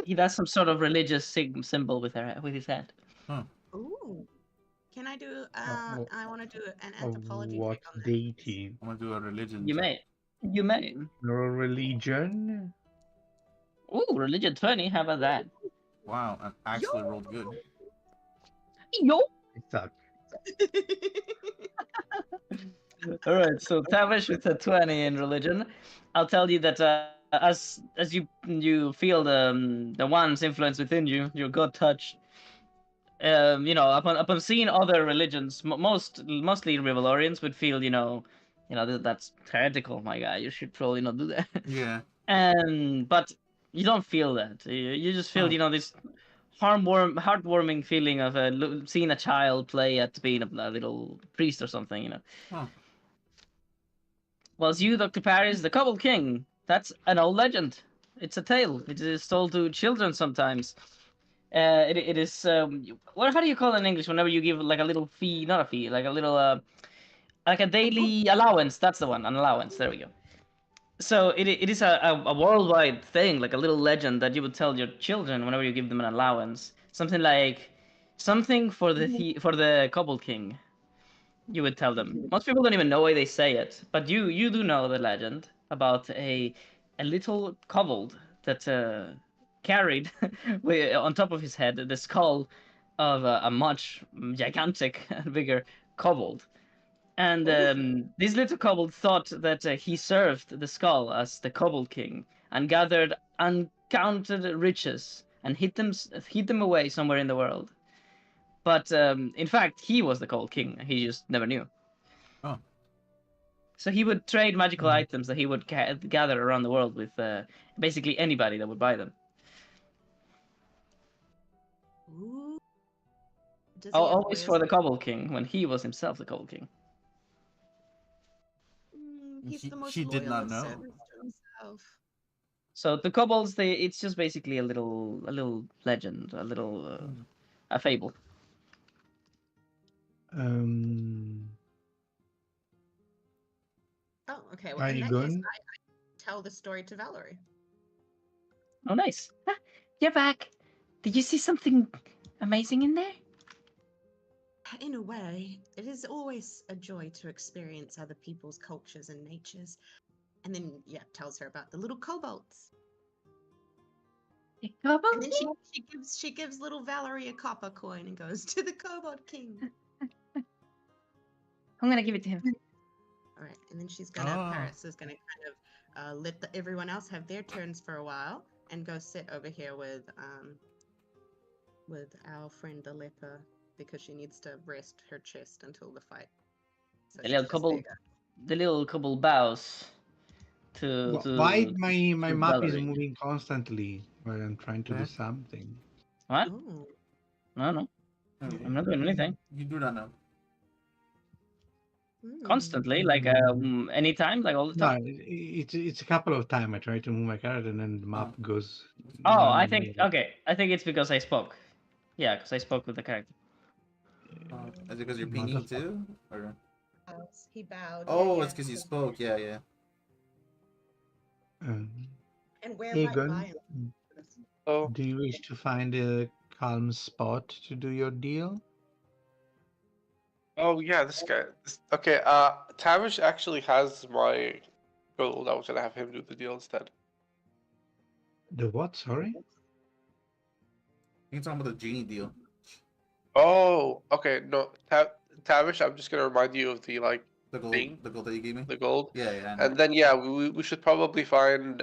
He does some sort of religious symbol with his head. Ooh. Can I do? Oh, I want to do an Of anthropology what check on that. deity? I'm gonna do a religion. You check. may. You may. Your religion? Ooh, religion 20. How about that? Wow, I actually rolled good. Yo. It sucks. All right. So Tavish with a 20 in religion. I'll tell you that as you feel the one's influence within you, your God touch. Upon seeing other religions, mostly Rivalorians would feel, that's heretical, my guy. You should probably not do that. Yeah. But you don't feel that. You just feel, Huh. this heartwarming feeling of seeing a child play at being a little priest or something. Huh. Whilst you, Dr. Paris, the Cobble King, that's an old legend. It's a tale. It is told to children sometimes. It is how do you call it in English whenever you give like a little fee, not a fee, like a little like a daily allowance. That's the one, an allowance. There we go. So it is a worldwide thing, like a little legend that you would tell your children whenever you give them an allowance. Something like something for the Cobble King. You would tell them. Most people don't even know why they say it, but you do know the legend about a little kobold that carried on top of his head the skull of a much gigantic and bigger kobold. And this little kobold thought that he served the skull as the Kobold King and gathered uncounted riches and hid them away somewhere in the world. But in fact, he was the Kobold King. He just never knew. Oh. So he would trade magical items that he would gather around the world with basically anybody that would buy them. Ooh. Does he Always always for the Kobold King when he was himself the Kobold King. He's the most She did loyal not of know. servants to himself. So the kobolds, it's just basically a little legend, a fable. Oh, okay. Well, Are in you that case, going? I tell the story to Valerie. Oh, nice. You're back. Did you see something amazing in there? In a way, it is always a joy to experience other people's cultures and natures. And then, tells her about the little kobolds. A kobold? And then she gives little Valerie a copper coin and goes to the Kobold King. I'm gonna give it to him. All right, and then she's gonna. Oh. Paris is gonna kind of let everyone else have their turns for a while and go sit over here with our friend the leper because she needs to rest her chest until the fight. So The she's little just couple, there. the little couple bows to Why my to map is Valerie. moving constantly while I'm trying to do Yeah. something? What? Oh, No, Okay. I'm not doing anything. You do not know. Constantly, like anytime, like all the No, time. it's a couple of times I try to move my character and then the map goes. Oh, I think okay. I think it's because I spoke. Yeah, because I spoke with the character. Is it because you're pinging Motherfucker. too? Or... he bowed. Oh, yeah, it's because you spoke. Yeah, yeah. Um, And we're right by Egon, him. Oh, do you wish to find a calm spot to do your deal? oh yeah, this guy. Okay, Tavish actually has my gold. I was gonna have him do the deal instead. The what? Sorry. You're talking about the genie deal. Oh, okay. No, Tavish. I'm just gonna remind you of the like The gold, thing, the gold that you gave me. the gold, Yeah, yeah. I know. and then yeah, we should probably find.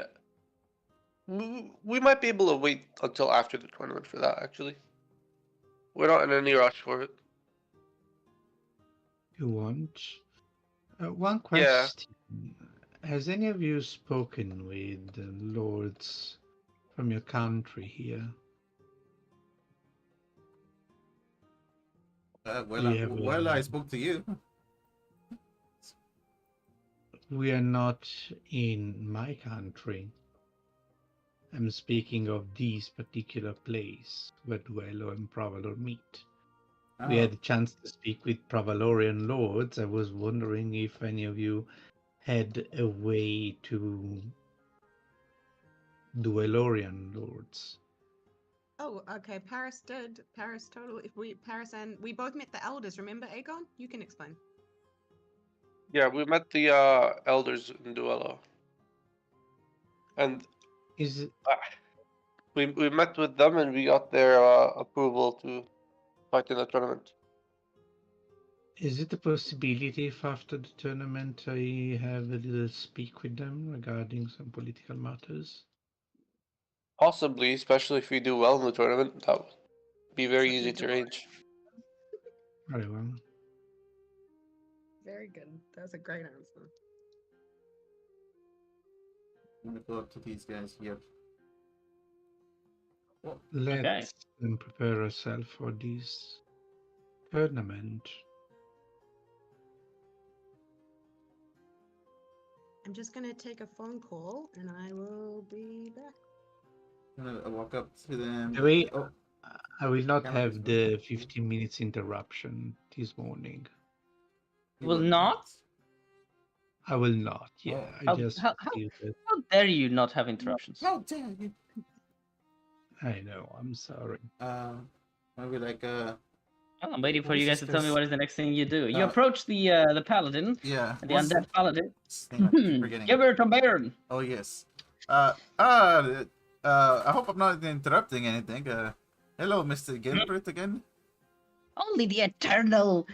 We might be able to wait until after the tournament for that. Actually, we're not in any rush for it. You want? One Yeah. question. Has any of you spoken with the lords from your country here? Well, Do you have I spoke to you. We are not in my country. I'm speaking of this particular place where Duello and Provalor meet. We Oh. had a chance to speak with Provalorian lords. I was wondering if any of you had a way to Duelorian lords. Oh, okay. Paris did. Paris totally. Paris and we both met the elders. Remember, Aegon? You can explain. Yeah, we met the elders in Duello, and Is it, we met with them and we got their approval to fight in the tournament. is it a possibility if after the tournament I have a little speak with them regarding some political matters? Possibly, especially if we do well in the tournament, that would be very Slip easy your to door. arrange. Very well. Very good. That's a great answer. I'm gonna go up to these guys. Yep. Let's prepare ourselves for this tournament. I'm just gonna take a phone call and I will be back. I'm gonna walk up to them. Oh, I will not Camera have please, the 15 minutes interruption this morning. You Will not. I will not. Yeah, Oh. I just feel that. How dare you not have interruptions? How dare you? I know. I'm sorry. Maybe like I'm waiting for What you was guys this to tell me guy's- what is the next thing you do. You Uh, approach the paladin, yeah. the what's undead paladin. his name? I keep forgetting. Give her to Baron. Oh yes. I hope I'm not interrupting anything. Hello, Mr. Gilbert again. Only the eternal.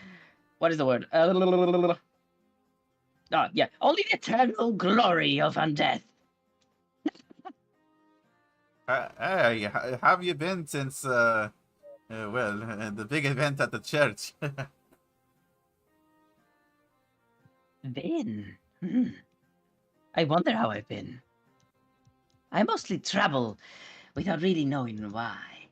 What is the word? Yeah. Only the eternal glory of undeath. Hey, have you been since the big event at the church? Been? I wonder how I've been. I mostly travel without really knowing why.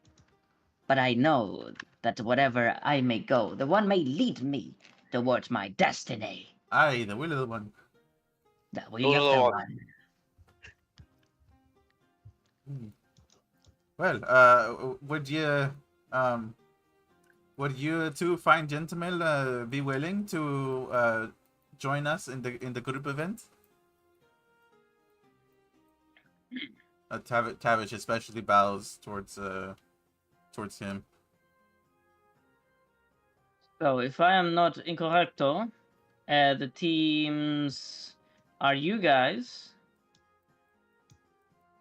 But I know that wherever I may go, the one may lead me towards my destiny. Aye, the little one. The wee of the one. Well, would you two fine gentlemen be willing to join us in the group event? Tavish especially bows towards him. So, if I am not incorrecto, the teams are you guys,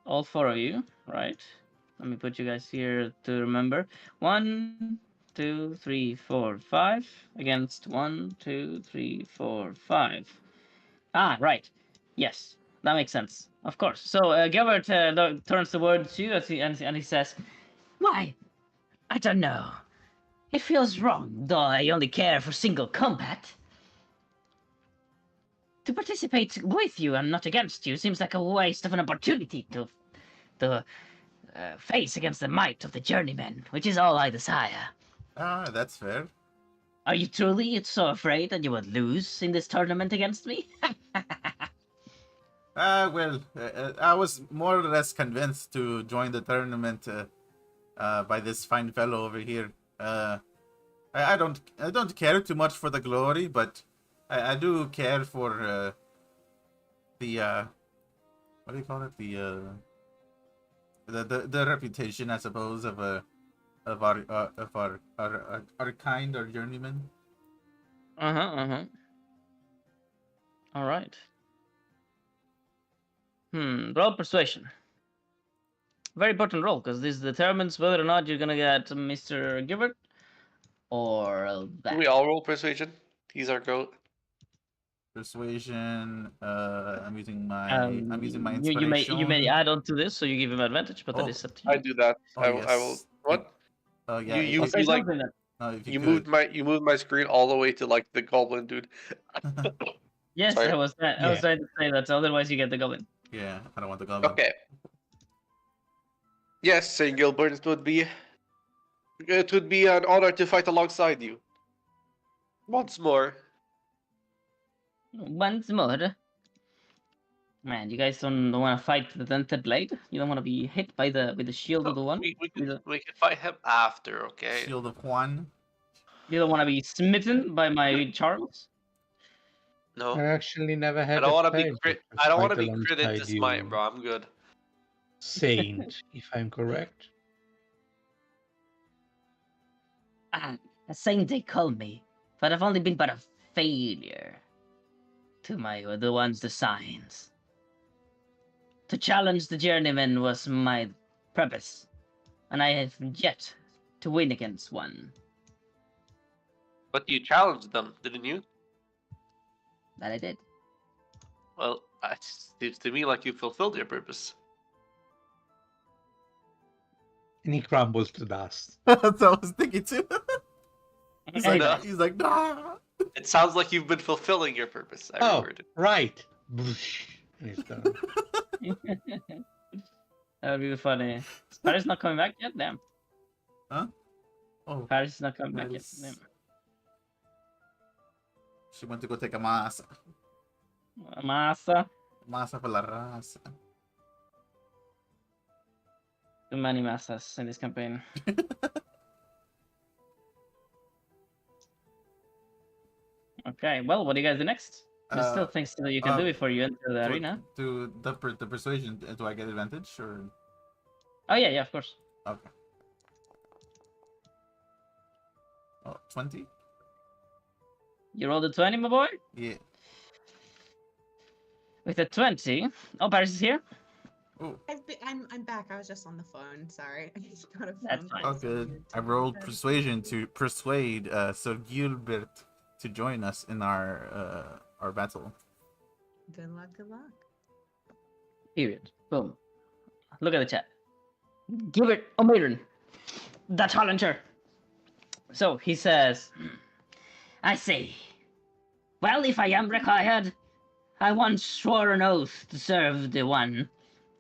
all four of you, right? Let me put you guys here to remember. 1, 2, 3, 4, 5 against 1, 2, 3, 4, 5. Ah, right. Yes, that makes sense. Of course. So Gilbert turns towards you and he says, "Why, I don't know. It feels wrong, though I only care for single combat. To participate with you and not against you seems like a waste of an opportunity to face against the might of the journeymen, which is all I desire. Ah, that's fair. Are you truly so afraid that you would lose in this tournament against me?" I was more or less convinced to join the tournament by this fine fellow over here. I don't care too much for the glory, but I do care for the what do you call it? The reputation, I suppose, of our kind, our journeyman. All right. Roll persuasion. Very important roll, because this determines whether or not you're gonna get Mr. Gilbert or that. Can we all roll persuasion? He's our goat. Persuasion. I'm using my You inspiration. may add on to this, so you give him advantage, but that Oh, is up to you. I do that. Oh, I will. yes. What? Oh yeah. You Say like something then. if you you could. moved my screen all the way to like the goblin dude. Yes, Sorry. I was trying to say that. So otherwise, you get the goblin. Yeah, I don't want the goblin. Okay. Yes, Saint Gilbert, it would be an honor to fight alongside you. Once more. Once more. Man, you guys don't want to fight the dented blade. You don't want to be hit by the shield of the one. We can fight him after, okay? Shield of Juan. You don't want to be smitten by my charms. No. I actually never had I don't a want to be pleasure I don't fight want to be critted alongside to smite, you, bro. I'm good. Saint, if I'm correct. Ah, a saint they call me, but I've only been but a failure to the one's designs. To challenge the journeyman was my purpose, and I have yet to win against one. But you challenged them, didn't you? That I did. Well, it seems to me like you fulfilled your purpose. And he crumbles to dust. That's what I was thinking too. He's like, No. he's like, nah. It sounds like you've been fulfilling your purpose. Every Oh, word. right. Boosh. And he's done. That would be funny. Is Paris not coming back yet? Damn. Huh? Oh, Paris is not coming back yet. Paris. Damn. She went to go take a masa. Masa. Masa for la raza. Too many masas in this campaign. Okay, well, what do you guys do next? There's still things that you can do before you enter the arena. To the persuasion, do I get advantage or? Oh yeah, of course. Okay. Oh, 20? You rolled a 20, my boy? Yeah. With a 20. Oh, Paris is here? Oh, I'm back. I was just on the phone. Sorry. I just got a phone That's fine. call, oh so good. needed I to rolled answer. persuasion to persuade Sir Gilbert to join us in our battle. Good luck. Good luck. Period. Boom. Look at the chat. Gilbert O'Maron, the challenger. So he says, I see. Well, if I am required, I once swore an oath to serve the one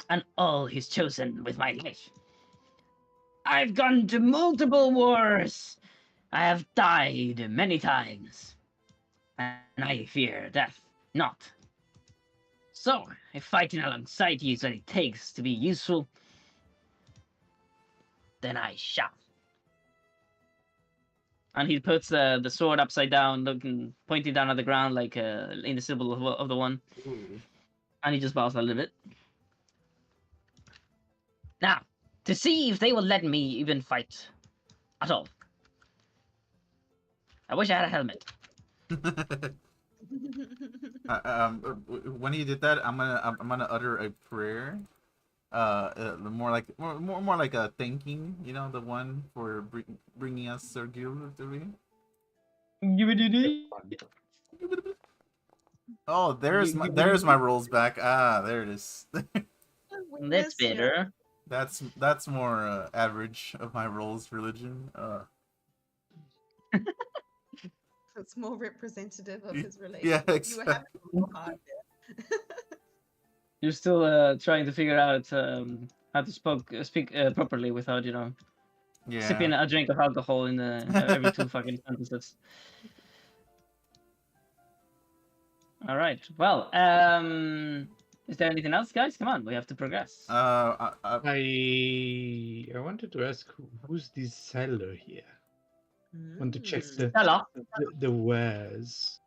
and all he's chosen with my life. I've gone to multiple wars. I have died many times. And I fear death not. So, if fighting alongside you is what it takes to be useful, then I shall. And he puts the sword upside down, looking, pointing down at the ground like in the symbol of the one. Ooh. And he just bows a little bit. Now, to see if they will let me even fight at all. I wish I had a helmet. When he did that, I'm gonna utter a prayer. more like more like a thanking, you know, the one for bringing us our guild to me. Oh, there's my rolls back. Ah, there it is. We That's miss ya. better. That's more average of my rolls religion. It's more representative of Y- his yeah, relationship. You were having exactly. a little hard there. You're still trying to figure out how to speak properly without, Yeah. sipping a drink of alcohol in every two fucking sentences. All right. Well, is there anything else, guys? Come on, we have to progress. I wanted to ask who's this seller here? Want to check Seller. the wares.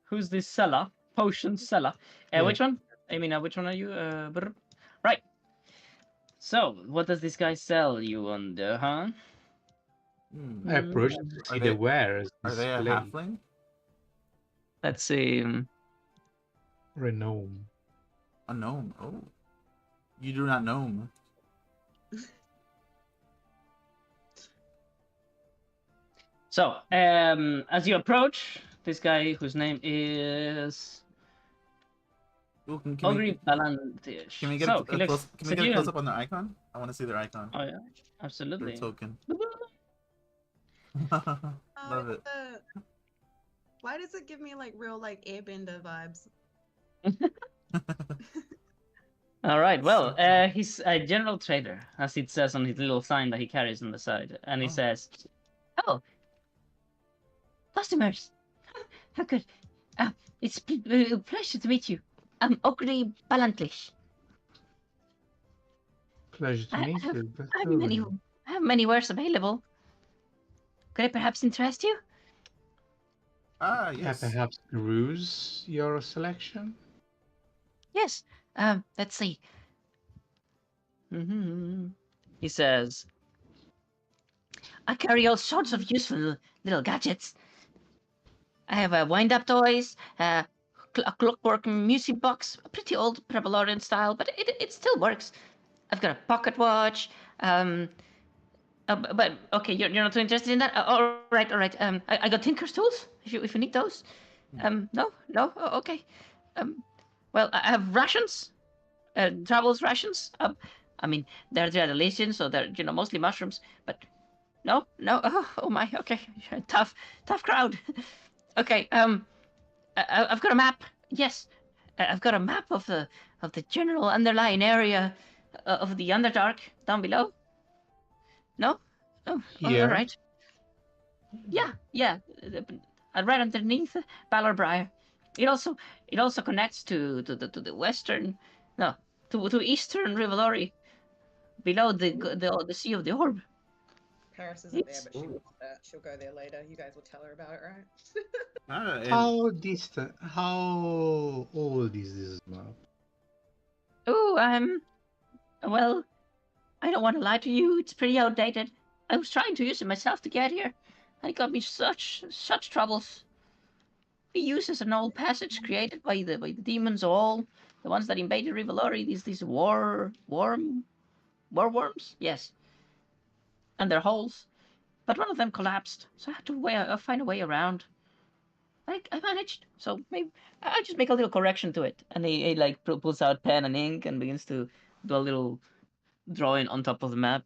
Who's this seller? Potion seller. Yeah. Which one? I mean, which one are you? Right. So, what does this guy sell you on the, huh? I approached to see the wares Are they a displayed. halfling? Let's see. Or a gnome. A gnome. Oh, you do not gnome. So, as you approach, this guy whose name is Ooh, can Ogri Balantish. Can we get So, a close? Can we get a you. close up on their icon? I want to see their icon. Oh yeah, Their absolutely. token. Oh, Love it. Why does it give me like real like airbender vibes? All right. Well, So cool. he's a general trader, as it says on his little sign that he carries on the side, and he Oh. says, "Oh, customers, how good. It's a pleasure to meet you. I'm Ogri Balantlish. Pleasure to meet you. I have many wares available. Could I perhaps interest you? Ah, yes. Perhaps peruse your selection? Yes. Let's see. He says, I carry all sorts of useful little gadgets. I have wind-up toys, a clockwork music box, a pretty old Prevalorian style, but it still works. I've got a pocket watch. But okay, you're not too interested in that. All right. I got Tinker's tools if you need those. No. Oh, okay. Well, I have rations, travels rations. I mean, they're delicious, so they're mostly mushrooms. But no. Oh my. Okay, tough crowd. Okay. I've got a map. Yes, I've got a map of the general underlying area of the Underdark down below. No. Oh, Here? all right. Yeah. Right underneath Balorbriar. It also connects to the western, no, to eastern Rivalori, below the Sea of the Orb. Paris isn't there, but she'll go there later. You guys will tell her about it, right? How distant? How old is this map? Oh, well, I don't want to lie to you. It's pretty outdated. I was trying to use it myself to get here, and it got me such troubles. We use as an old passage created by the demons all, the ones that invaded Rivalori, these warworms, yes, and their holes. But one of them collapsed, so I had to find a way around. I managed, so maybe I just make a little correction to it, and he like pulls out pen and ink and begins to do a little drawing on top of the map.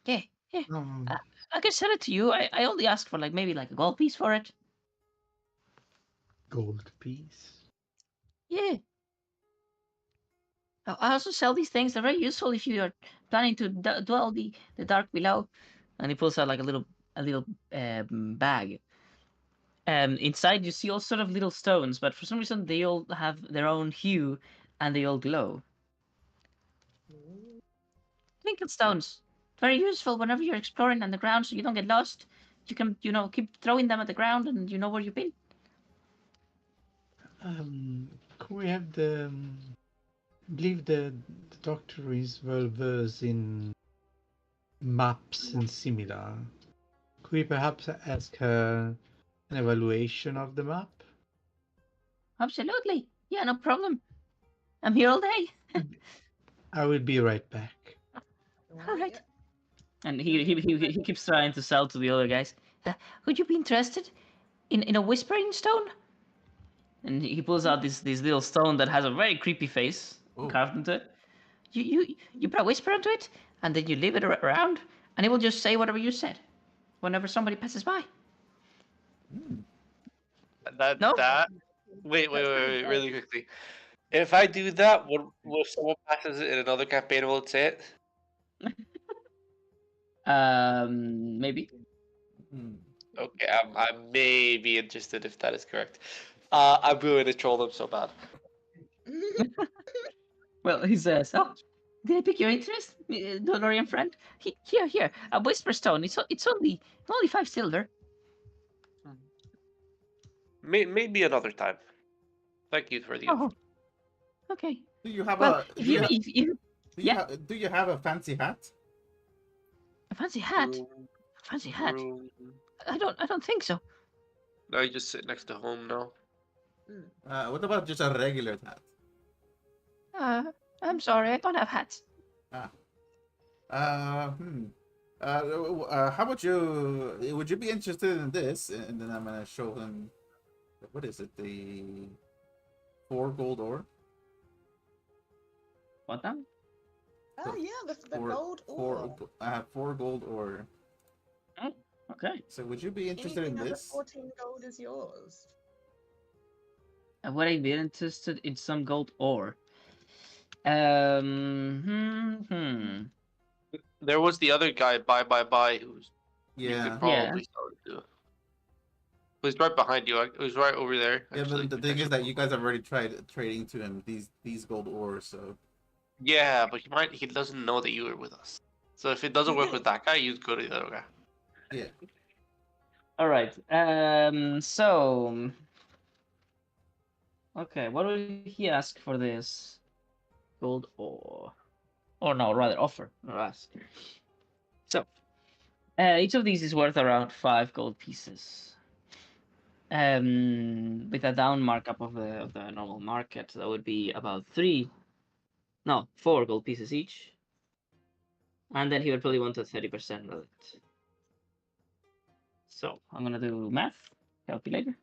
Yeah. I can sell it to you. I only ask for maybe a gold piece for it. Gold piece? Yeah. I also sell these things. They're very useful if you are planning to dwell the dark below. And he pulls out a little bag. Inside you see all sort of little stones, but for some reason they all have their own hue and they all glow. Twinkle stones. Very useful whenever you're exploring underground, so you don't get lost. You can, keep throwing them at the ground, and you know where you've been. Could we have I believe the doctor is well versed in maps and similar. Could we perhaps ask her an evaluation of the map? Absolutely. Yeah, no problem. I'm here all day. I will be right back. All right. Yeah. And he keeps trying to sell to the other guys. Would you be interested in a whispering stone? And he pulls out this little stone that has a very creepy face Oh. carved into it. You put a whisper into it, and then you leave it around, and it will just say whatever you said whenever somebody passes by. That No? that. Wait, really quickly. If I do that, will someone passes it in another campaign? Will it say it? Maybe. Hmm. Okay, I may be interested if that is correct. I'm going to troll them so bad. Well, he says, "Oh, did I pique your interest, Dolorian friend? Here, a whisper stone. It's only 5 silver." Maybe another time. Thank you for the offer. Oh, okay. Do you have Well, a if do you, you ha- if you yeah, do you have a fancy hat? a fancy hat, Room, fancy hat. room. I don't think so. No, you just sit next to home now. What about just a regular hat? I'm sorry, I don't have hats. Ah. Hmm. How about you? Would you be interested in this? And then I'm gonna show him. What is it? The 4 gold ore. What now? Oh yeah, the Four- gold ore. 4 gold ore. Oh, okay. So would you be interested Anything in under this? 14 gold is yours. Would I be interested in some gold ore? There was the other guy, bye, who's you Yeah. could probably sell it to. It was right behind you. It was right over there. Yeah, Actually, but the thing is that you guys have already tried trading to him these gold ores, so Yeah, but he doesn't know that you were with us. So if it doesn't work with that guy, you go to the other guy. yeah. All right. So. Okay, what will he ask for this gold ore? Or no, rather offer or ask. So, each of these is worth around 5 gold pieces. With a down markup of the normal market, that would be about 4 gold pieces each. And then he would probably want a 30% of it. So I'm gonna do math calculator.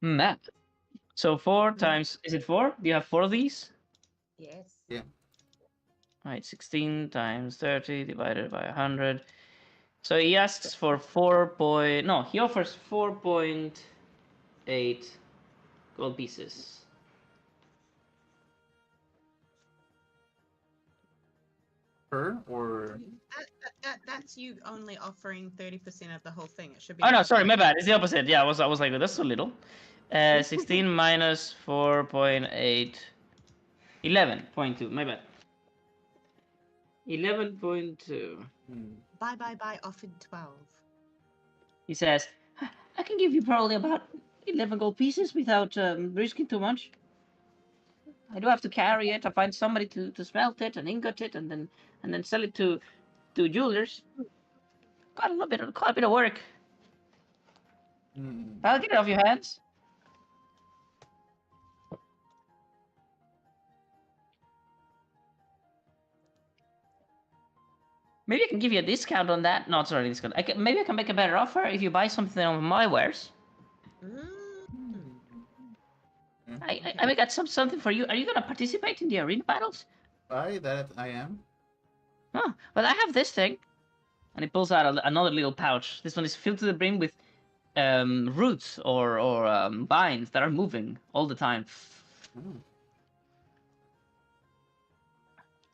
Math. So 4 times, is it 4? Do you have 4 of these? Yes. Yeah. Right, 16 times 30 divided by 100. So he asks for 4 point. No, he offers 4.8 gold pieces. Per or That's you only offering 30% of the whole thing. It should be. Oh no, sorry, my bad. It's the opposite. Yeah, I was like, that's so little. 16 minus 4.8, 11.2. My bad. 11.2. Buy offered 12. He says, I can give you probably about 11 gold pieces without risking too much. I do have to carry it. I find somebody to smelt it and ingot it, and then sell it to jewelers. Quite a bit of work. I'll get it off your hands. Maybe I can give you a discount on that. No, sorry, discount. Maybe I can make a better offer if you buy something of my wares. I may got something for you. Are you gonna participate in the arena battles? that I am. Oh, well, I have this thing. And he pulls out another little pouch. This one is filled to the brim with roots or vines that are moving all the time.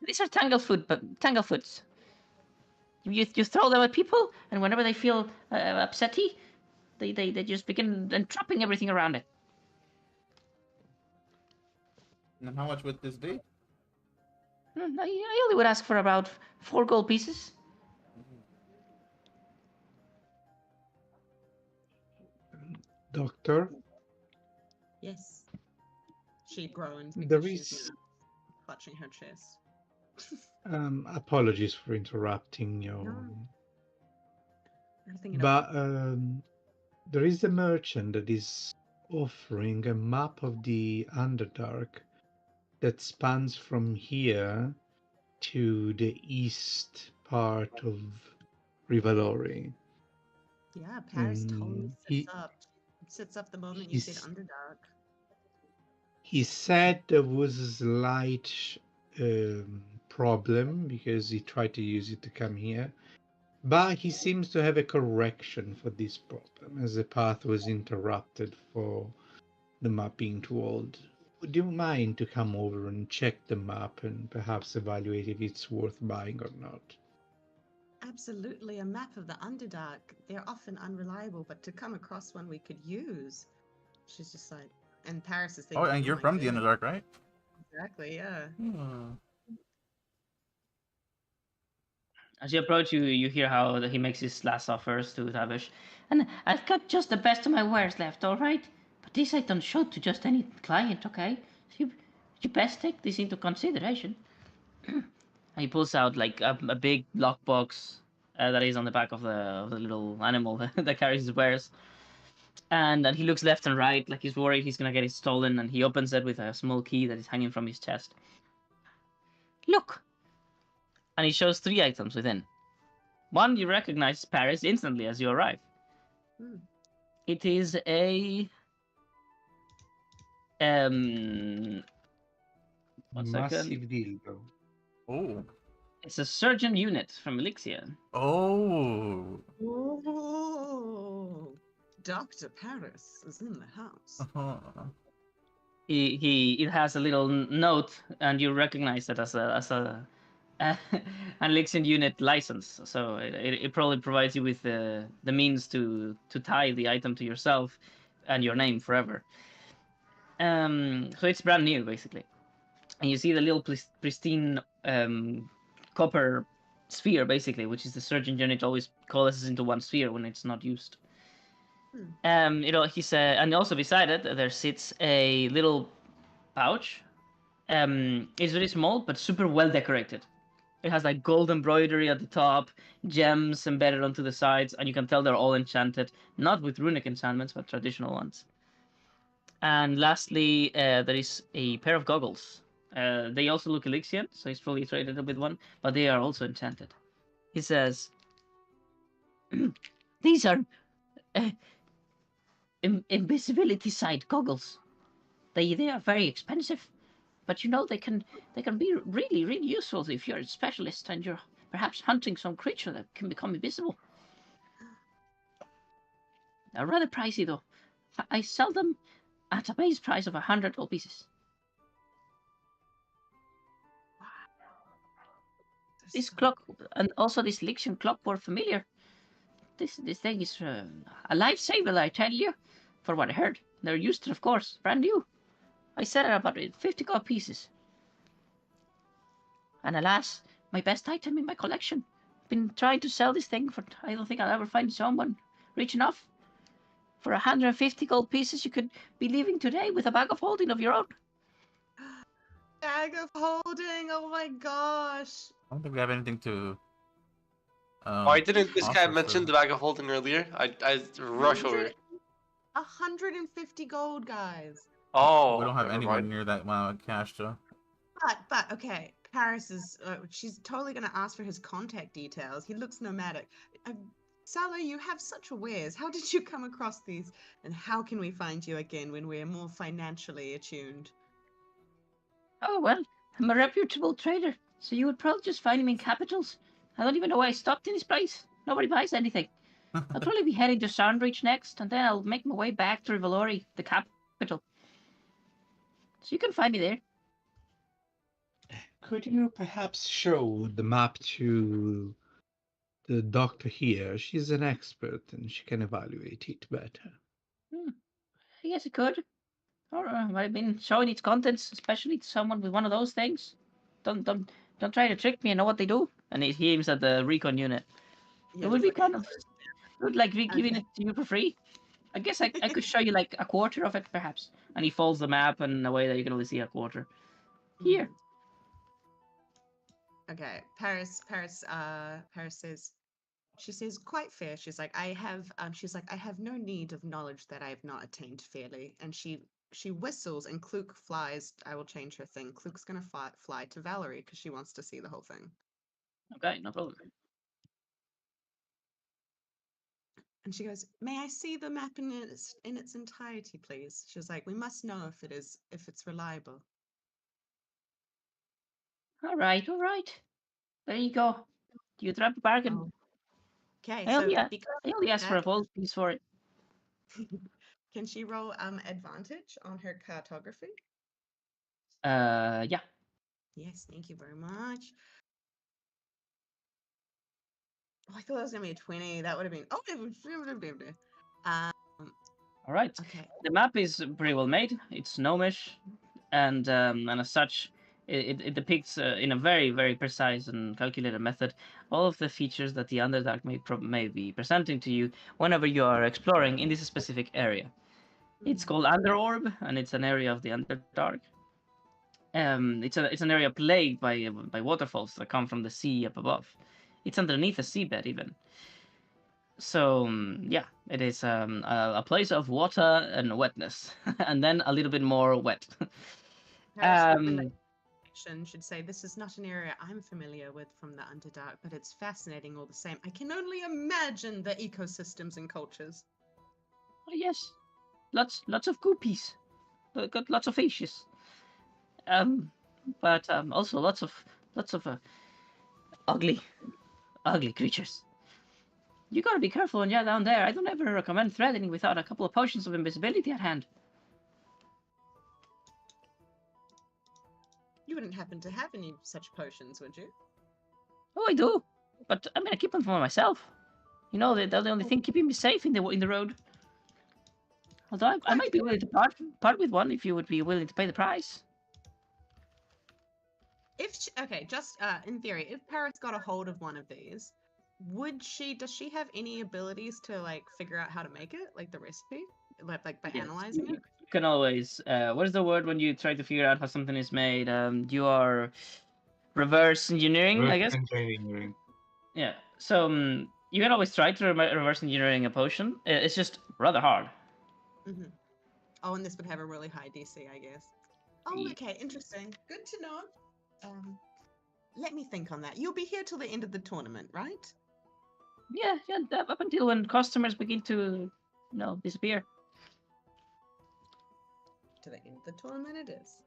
These are tanglefoots. You throw them at people, and whenever they feel upsetty, they just begin entrapping everything around it. And how much would this be? I only would ask for about 4 gold pieces. Doctor, Yes. She groans there because she's is. clutching her chest. Apologies for interrupting you. I'm thinking But there is a merchant that is offering a map of the Underdark that spans from here to the east part of Rivalori. Yeah, Paris totally And he sits up the moment you said he's, Underdark. he said there was a slight problem because he tried to use it to come here, but he seems to have a correction for this problem as the path was interrupted for the map being too old. Would you mind to come over and check the map and perhaps evaluate if it's worth buying or not? Absolutely, a map of the Underdark. They're often unreliable, but to come across one we could use. She's just like, and Paris is Oh, thinking, and oh you're my from the goodness. Underdark, right? Exactly, yeah. Hmm. As you approach, you hear how he makes his last offers to Tavish. And I've got just the best of my wares left, all right? But this I don't show to just any client, okay? So you best take this into consideration. And he pulls out like a big lockbox that is on the back of the little animal that carries his wares. And then he looks left and right like he's worried he's gonna get it stolen. And he opens it with a small key that is hanging from his chest. Look! And he shows 3 items within. One you recognize Paris instantly as you arrive. Hmm. It is a um 1 second. Massive dildo. Oh. It's a surgeon unit from Elixir. Oh. Oh, Dr. Paris is in the house. It has a little note, and you recognize it as a an Elixir unit license. So it probably provides you with the means to tie the item to yourself and your name forever. So it's brand new basically. And you see the little pristine copper sphere, basically, which is the surgeon unit always coalesces into one sphere when it's not used. He's and also beside it there sits a little pouch. It's very small but super well decorated. It has like gold embroidery at the top, gems embedded onto the sides, and you can tell they're all enchanted, not with runic enchantments, but traditional ones. And lastly, there is a pair of goggles. They also look Elixian, so he's probably traded with one, but they are also enchanted. He says, "These are invisibility side goggles. They are very expensive, but you know they can be really useful if you're a specialist and you're perhaps hunting some creature that can become invisible. They're rather pricey though. I sell them at a base price of 100 gold pieces. This clock and also this Lixian clock were familiar. This thing is a lifesaver, I tell you. For what I heard, they're used to, of course, brand new. I sell it about 50 gold pieces. And alas, my best item in my collection. Been trying to sell this thing for I don't think I'll ever find someone rich enough. For 150 gold pieces, you could be leaving today with a bag of holding of your own. Bag of holding, oh my gosh. I don't think we have anything to. Why didn't this guy offer mention for- the bag of holding earlier? I rush over. 150 gold, guys. Oh, We don't have never anyone mind. near that amount of cash, though. But okay, Paris is. She's totally gonna ask for his contact details. He looks nomadic. Sala, you have such wares. How did you come across these? And how can we find you again when we're more financially attuned? Oh, well, I'm a reputable trader, so you would probably just find me in capitals. I don't even know why I stopped in this place. Nobody buys anything. I'll probably be heading to Soundreach next, and then I'll make my way back to Rivalori, the capital. So you can find me there. Could you perhaps show the map to the doctor here? She's an expert and she can evaluate it better. I guess I could. Or I've been showing its contents, especially to someone with one of those things. Don't try to trick me. I know what they do. And he aims at the recon unit. Yeah, It would just be like kind of good, like giving Okay. it to you for free. I guess I could show you like a quarter of it, perhaps. And he folds the map in a way that you can only see a quarter. Here. Okay, Paris says, She says, quite fair. She's like, I have no need of knowledge that I have not attained fairly. And she whistles, and Kluk flies. I will change her thing. Kluk's gonna fly to Valerie because she wants to see the whole thing. Okay, no problem. And she goes, "May I see the map in its entirety, please?" She was like, "We must know if it's reliable." All right, all right. There you go. You drop a bargain. Oh. Okay, I only, so I only asked for a full piece for it. can she roll advantage on her cartography? Yeah. Yes, thank you very much. Oh, I thought that was gonna be a 20. That would have been All right. okay. The map is pretty well made. It's gnomish, and as such, it depicts in a very precise and calculated method all of the features that the Underdark may be presenting to you whenever you are exploring in this specific area. It's called Underorb, and it's an area of the Underdark. It's an area plagued by waterfalls that come from the sea up above. It's underneath the seabed even. So yeah, it is a place of water and wetness, and then a little bit more wet. Should say this is not an area I'm familiar with from the Underdark, but it's fascinating all the same. I can only imagine the ecosystems and cultures. Oh, yes, lots of goopies, got lots of fishes. But also lots of ugly creatures. You gotta be careful when you're down there. I don't ever recommend threatening without a couple of potions of invisibility at hand. You wouldn't happen to have any such potions, would you? Oh, I do, but I'm gonna keep them for myself. You know, they're the only thing keeping me safe in the road. Although I might be willing to part with one if you would be willing to pay the price. Okay, just in theory, if Paris got a hold of one of these, does she have any abilities to like figure out how to make it, like the recipe, like by Yes, analyzing it? you can always. What is the word when you try to figure out how something is made? You are reverse engineering, I guess. Engineering. Yeah. So you can always try to reverse engineering a potion. It's just rather hard. Mm-hmm. Oh, and this would have a really high DC, I guess. Oh, okay, interesting. Good to know. Let me think on that. You'll be here till the end of the tournament, right? Yeah, up until when customers begin to, disappear. To the end of the tournament, it is.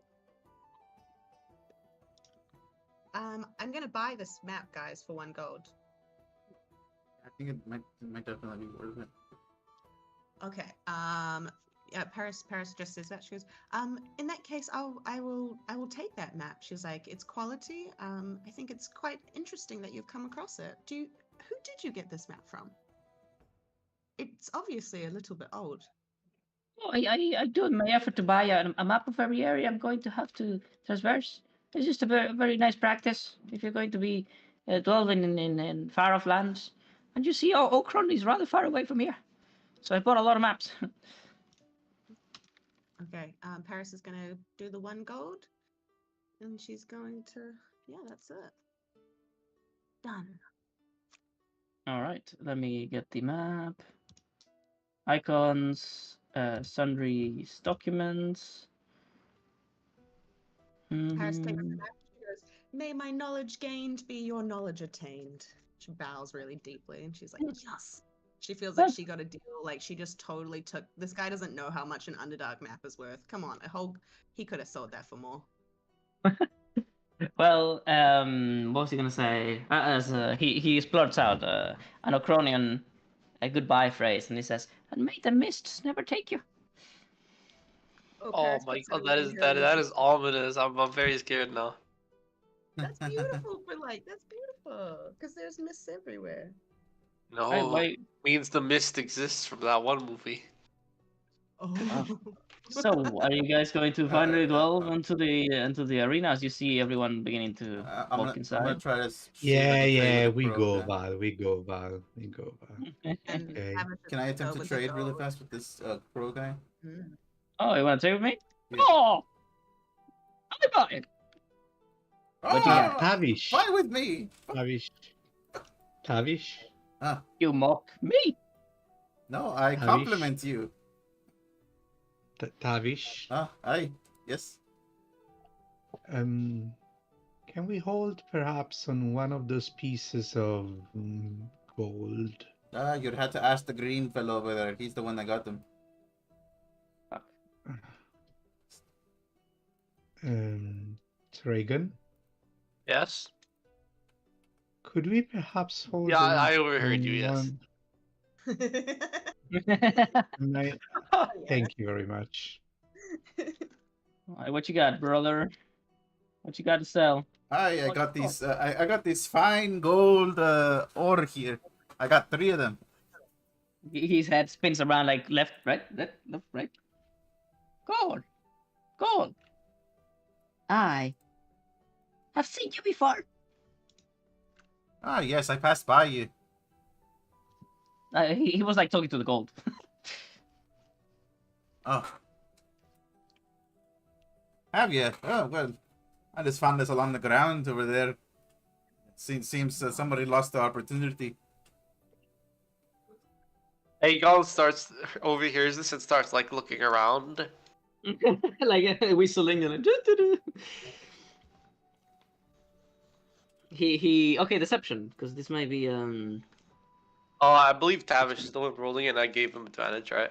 I'm gonna buy this map, guys, for 1 gold. I think it might definitely be worth it. Okay. Yeah, Paris just says that. She goes, in that case, I will take that map. She's like, it's quality. I think it's quite interesting that you've come across it. Who did you get this map from? It's obviously a little bit old. Oh, I do my effort to buy a map of every area I'm going to have to traverse. It's just a very nice practice if you're going to be dwelling in far off lands. And you see, Okron is rather far away from here. So I bought a lot of maps. Okay, Paris is gonna do the 1 gold, and she's going to, yeah, that's it. Done. All right, let me get the map. Icons, sundry documents. Paris takes the Mhm. map. She goes, "May my knowledge gained be your knowledge attained." She bows really deeply, and she's like, "Yes." She feels like Well, she got a deal. Like she just totally took. This guy doesn't know how much an Underdark map is worth. Come on, he could have sold that for more. well, what was he gonna say? As he splurts out an Ocronian a goodbye phrase, and he says, "And may the mists never take you." Oh, Oh Paris my puts it god, away that in is her that original. is ominous. I'm very scared now. That's beautiful, but like that's beautiful because there's mists everywhere. No, Why? means the mist exists from that one movie. Uh, Oh. so, are you guys going to finally dwell into the arena as you see everyone beginning to I'm walk gonna inside? try to see if I Yeah, can trade with yeah, the we pro go, guy. Val. We go, Val. We go, Val. And Okay. have it Can I attempt go to with the trade really gold. fast with this pro guy? Mm. Oh, you want to trade with me? Yeah. Oh, I buy it. What you got? Oh, Tavish. fly with me. Tavish. Tavish. Ah, You mock me. no, I Tavish. compliment you. Tavish, Ah, aye, yes. can we hold perhaps on one of those pieces of gold? Ah, you'd have to ask the green fellow over there. He's the one that got them. Reagan, Yes. could we perhaps hold Yeah, on I overheard on you. Yes. one? I- Yeah. Thank you very much. Alright, what you got, brother? What you got to sell? I got these. I got this fine gold ore here. I got 3 of them. His head spins around like left, right, left, right. Gold, gold. I have seen you before. Ah, yes, I passed by you. He was like talking to the gold. Oh. Have you? Oh, well. I just found this along the ground over there. Seems somebody lost the opportunity. Aegon starts overhears this and starts like looking around. Like whistling and he okay, deception, because this might be Oh, I believe Tavish is the one rolling it, and I gave him advantage, right?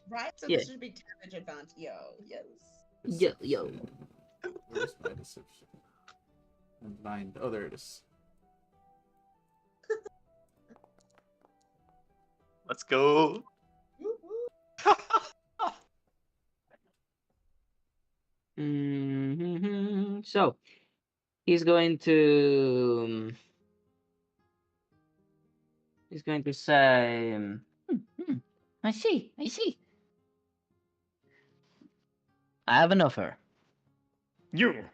Right? So Yeah. this should be damage advantage. Yo, yes. Yo. Where's my deception? I'm blind. Oh, there it is. Let's go. Woo woo. So he's going to say I see. I have an offer. You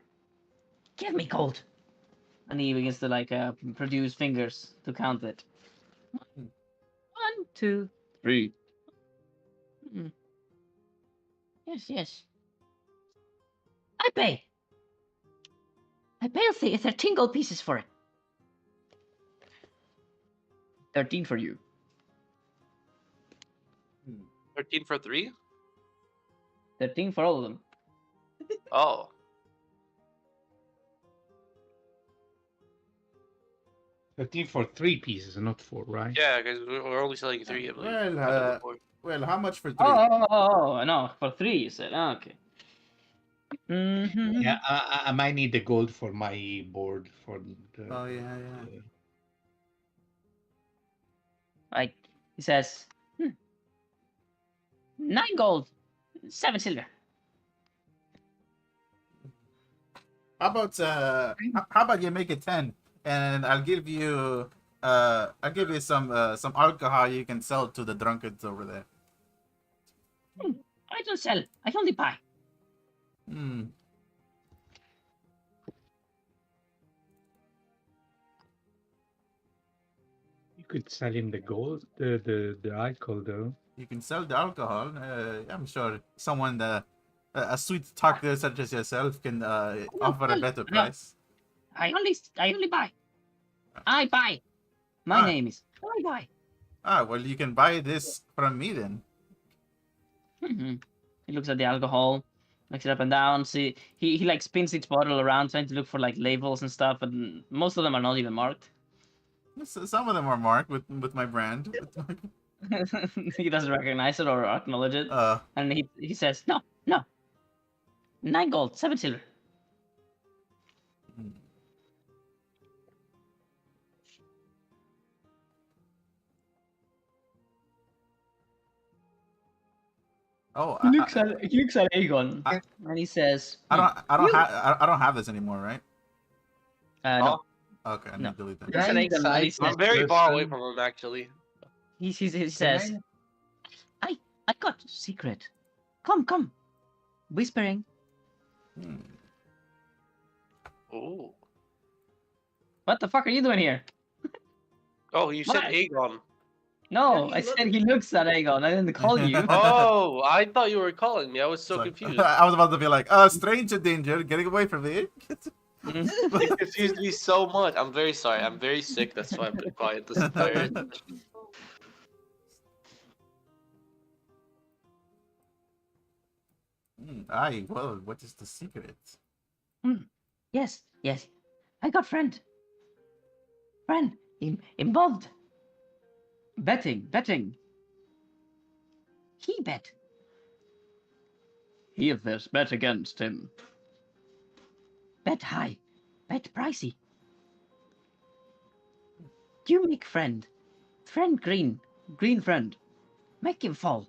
give me gold. And he begins to like produce fingers to count it. 1, 2, 3. Yes. I pay 13 gold pieces for it. 13 for you. 13 for 3? 13 for all of them. Oh. 13 for 3 pieces, not 4, right? Yeah, because we're only selling 3, I believe. I thought it was 4. Well, how much for 3? Oh, no, for 3 you said. Oh, okay. Yeah, I might need the gold for my board for the. Oh, yeah. Like he says, 9 gold, 7 silver. How about you make it 10, and I'll give you some alcohol you can sell to the drunkards over there. I don't sell. I only buy. You could sell him the gold, the alcohol though. You can sell the alcohol. I'm sure someone a sweet talker such as yourself can offer a better price. I only buy. I buy. My name is I buy. Ah, well, you can buy this from me then. He looks at the alcohol, looks it up and down. See, he like spins each bottle around, trying to look for like labels and stuff, but most of them are not even marked. Some of them are marked with my brand. He doesn't recognize it or acknowledge it, and he says, no, 9 gold, 7 silver. Oh, He looks at Aegon, and he says, I don't have this anymore, right? no. Okay, I need to delete that. He looks at Aegon, and he says, I'm very far away from him, actually. he says, I got secret. Come. Whispering. Oh. What the fuck are you doing here? Oh, you said What? Aegon. No, Yeah, I he said he looks at Aegon. I didn't call you. Oh, I thought you were calling me. I was so Like, confused. I was about to be like, stranger danger, getting away from me. They confused me so much. I'm very sorry. I'm very sick. That's why I've been quiet this entire. Aye, well, what is the secret? Yes, yes. I got friend. Friend. Involved. Betting. He bet. He of this bet against him. Bet high. Bet pricey. You make friend. Friend green. Green friend. Make him fall.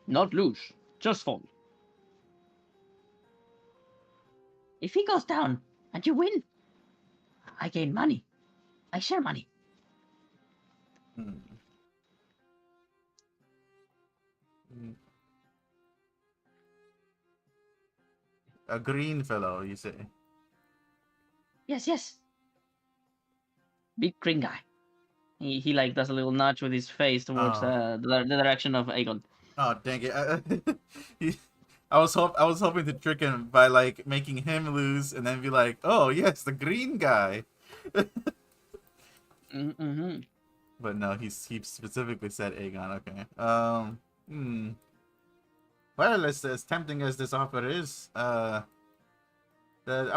Not lose. Just fall. If he goes down and you win, I gain money. I share money. Hmm. Hmm. A green fellow, you say? Yes. Big green guy. He like does a little nudge with his face towards the direction of Aegon. Oh dang it! I was hoping to trick him by like making him lose and then be like, oh yes, the green guy. Mm-hmm. But no, he specifically said Aegon. Okay. Well, as tempting as this offer is, I'm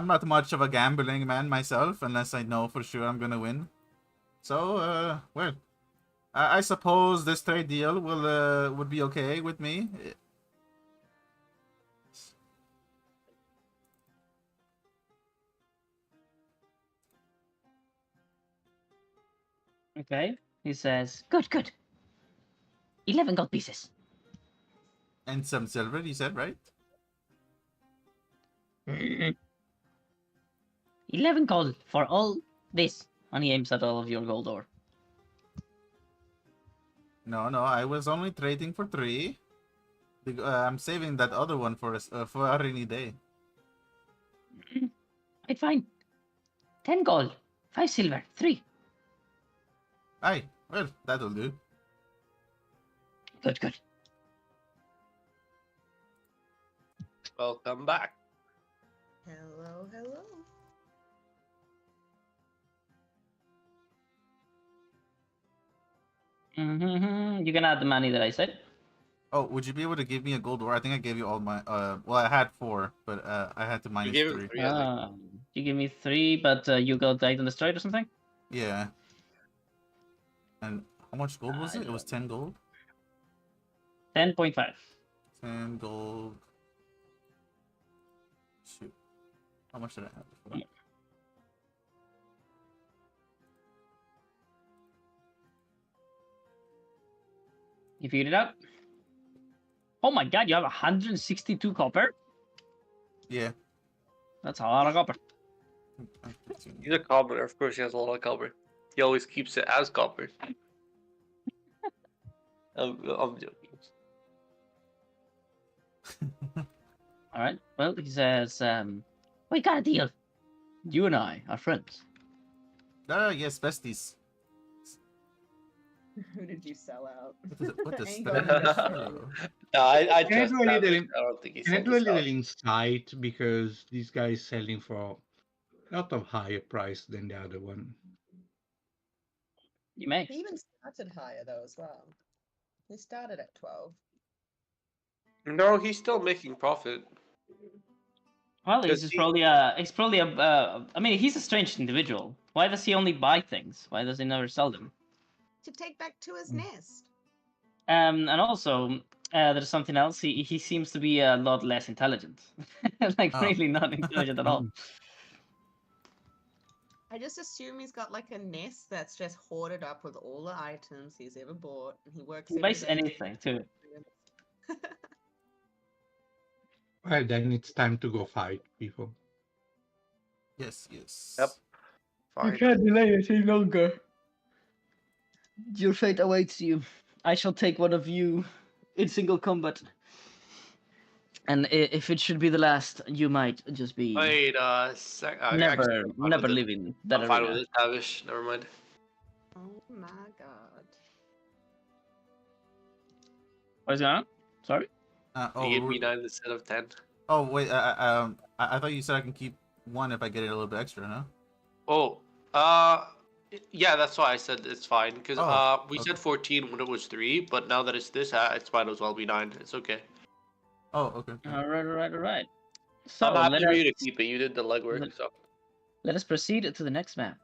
not much of a gambling man myself, unless I know for sure I'm gonna win. So, well, I suppose this trade deal would be okay with me. Okay. He says, good. 11 gold pieces. And some silver, you said, right? 11 gold for all this. And he aims at all of your gold ore. No, I was only trading for 3. I'm saving that other one for a rainy day. Right, fine. 10 gold, 5 silver, 3. Aye, well, that'll do. Good. Welcome back. Hello. You can add the money that I said. Oh, would you be able to give me a gold ore? I think I gave you all my. Well, I had 4, but I had to You minus gave him 3. 3, I think. You give me 3, but you got died and destroyed or something? Yeah. And how much gold was it? It was 10 gold. 10.5. 10 gold. Shoot. How much did I have before? You figured it out? Oh my god, you have 162 copper? Yeah. That's a lot of copper. He's a commoner. Of course, he has a lot of copper. He always keeps it as copper. I'm joking. Alright, well, he says, we got a deal. You and I are friends. Yes, besties. Who did you sell out? What is Aegon. No, I Can I trust do a that. little, I don't think he's can I sold do a this out. little insight because this guy is selling for a lot of higher price than the other one. You may. He even started higher though as well. He started at 12. No, he's still making profit. Well, Does he's he- probably I mean, he's a strange individual. Why does he only buy things? Why does he never sell them? To take back to his Mm. nest. And also, there's something else. He seems to be a lot less intelligent. Like, Oh. really not intelligent at all. I just assume he's got like a nest that's just hoarded up with all the items he's ever bought, and he works. He every buys day. anything, too. Well, then it's time to go fight people. Yes. Yep. Fine. delay it any longer. Your fate awaits you. I shall take one of you in single combat. And if it should be the last, you might just be Wait a sec. never actually, I'm fine with it. leaving that I'm fine arena. with it, Tavish. Never mind. Oh my god. What is going on? Sorry? Oh, He gave me 9 instead of 10. Oh wait, I thought you said I can keep one if I get it a little bit extra, huh? Oh, yeah, that's why I said it's fine because Oh, we okay. said 14 when it was 3, but now that it's this, it's might as well be 9. It's okay. Oh, okay. All right, all right, all right. I'm So happy for you to keep it. You did the legwork, so. let us proceed to the next map.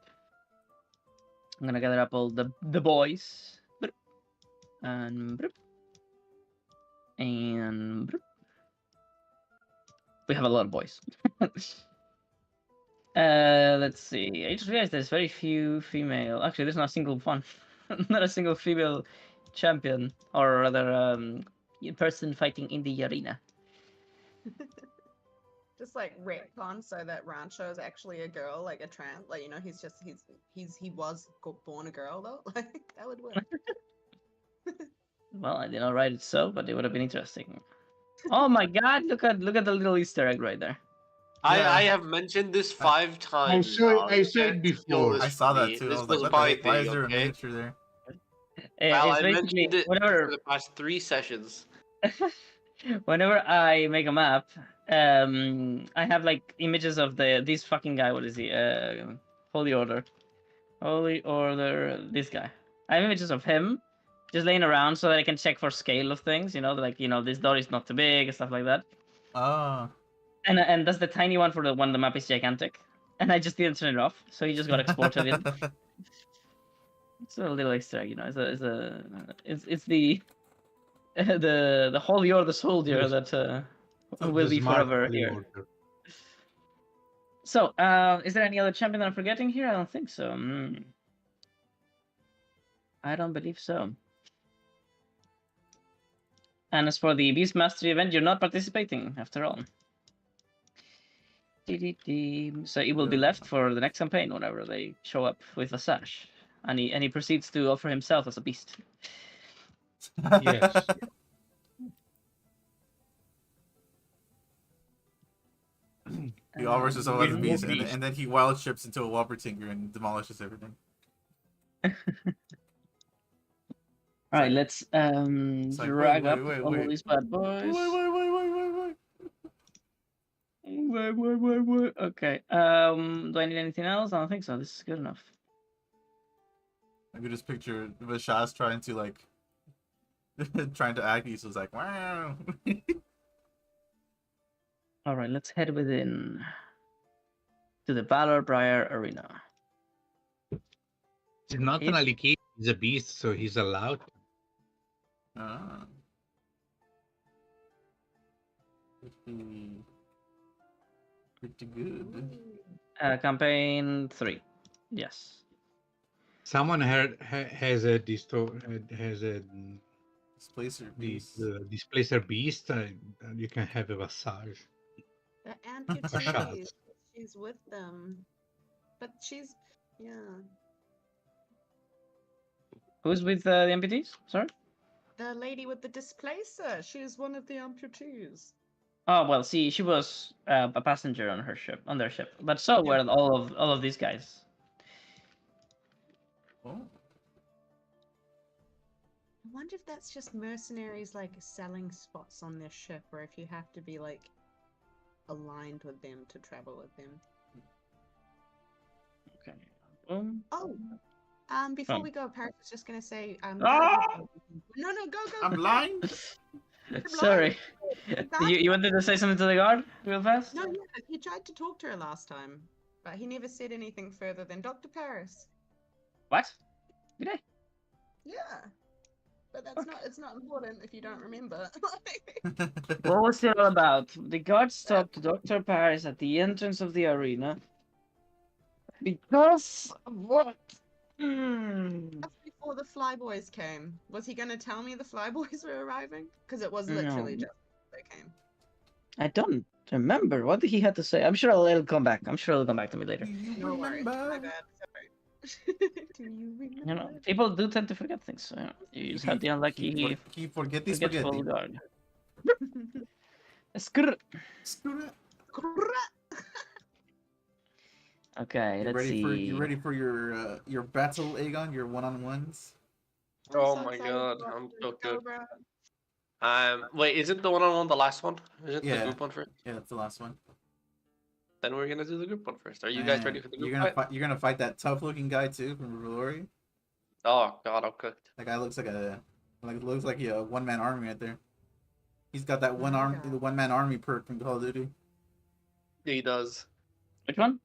I'm gonna gather up all the boys. And we have a lot of boys. Let's see. I just realized there's very few female. Actually, there's not a single one. Not a single female champion, or rather, person fighting in the arena. Just like retcon so that Rancho is actually a girl, like a trans. Like, you know, he was born a girl though. Like that would work. Well, I did not write it so, but it would have been interesting. Oh my God! Look at the little Easter egg right there. I Yeah. have mentioned this 5 times saw it- now. I You saw it can't steal before. this I from saw that me. too. I This was like, was what the my heck? Why thing, is there a okay? miniature there? Well, It's I basically mentioned it for whenever the past 3 sessions. whenever I make a map, I have like images of this fucking guy. What is he? Holy Order. Holy Order. This guy. I have images of him just laying around so that I can check for scale of things. You know, like this door is not too big and stuff like that. Oh. And that's the tiny one for the one the map is gigantic. And I just didn't turn it off, so he just got exported in. It's a little Easter egg, it's the the Holy Order soldier Yes. that Of will the be smart forever holy here. order. So, is there any other champion that I'm forgetting here? I don't think so. I don't believe so. And as for the Beastmaster event, you're not participating after all. So it will be left for the next campaign whenever they show up with a sash. And he proceeds to offer himself as a beast. Yes. He offers his own as a With beast, beast. and then he wild ships into a Whopper Tinker and demolishes everything. All right, let's like, drag up wait, all wait. these bad boys. Wait. Okay. Do I need anything else? I don't think so. This is good enough. I could just picture Vashaz trying to like trying to act. He's just like, wow. All right, let's head within to the Valor Briar Arena. He's not an alligator, he's a beast, so he's allowed. Ah. Pretty good. Campaign 3. Yes. Someone has a Displacer beast. displacer beast. You can have a massage. The amputees. She's with them, but she's Who's with the amputees? Sorry. the lady with the displacer. She's one of the amputees. Oh well, see, she was a passenger on their ship, but so were all of these guys. Oh. I wonder if that's just mercenaries like selling spots on their ship, or if you have to be like aligned with them to travel with them. Okay. Before we go, Paris was just gonna say, Ah! No, go. I'm blind. Sorry. You wanted to say something to the guard real fast? No, he tried to talk to her last time, but he never said anything further than Dr. Paris. What? Did I? Yeah, but it's not important if you don't remember. What was it all about? The guards stopped Dr. Paris at the entrance of the arena. Because what? Just before the flyboys came, was he gonna tell me the flyboys were arriving? Because it was literally No. just they came. I don't remember. What did he have to say? I'm sure it'll come back. I'm sure it'll come back to me later. No worries, my bad. Sorry. Do you remember? People do tend to forget things. So you just have the unlucky Keep forgetting forgetful spaghetti. guard. Skrr. Okay, let's see. You ready for your battle, Aegon? Your one-on-ones? Oh so my excited god, for I'm us so to go, good. bro. Wait, is it the one the last one? Is it the Yeah. group one first? Yeah, that's the last one. Then we're gonna do the group one first. Are you guys ready for the You're group gonna fight? fight. You're gonna fight that tough-looking guy too from Valori. Oh god, I'm cooked. That guy looks like a one-man army right there. He's got that Okay. the one-man army perk from Call of Duty. He does. Which one?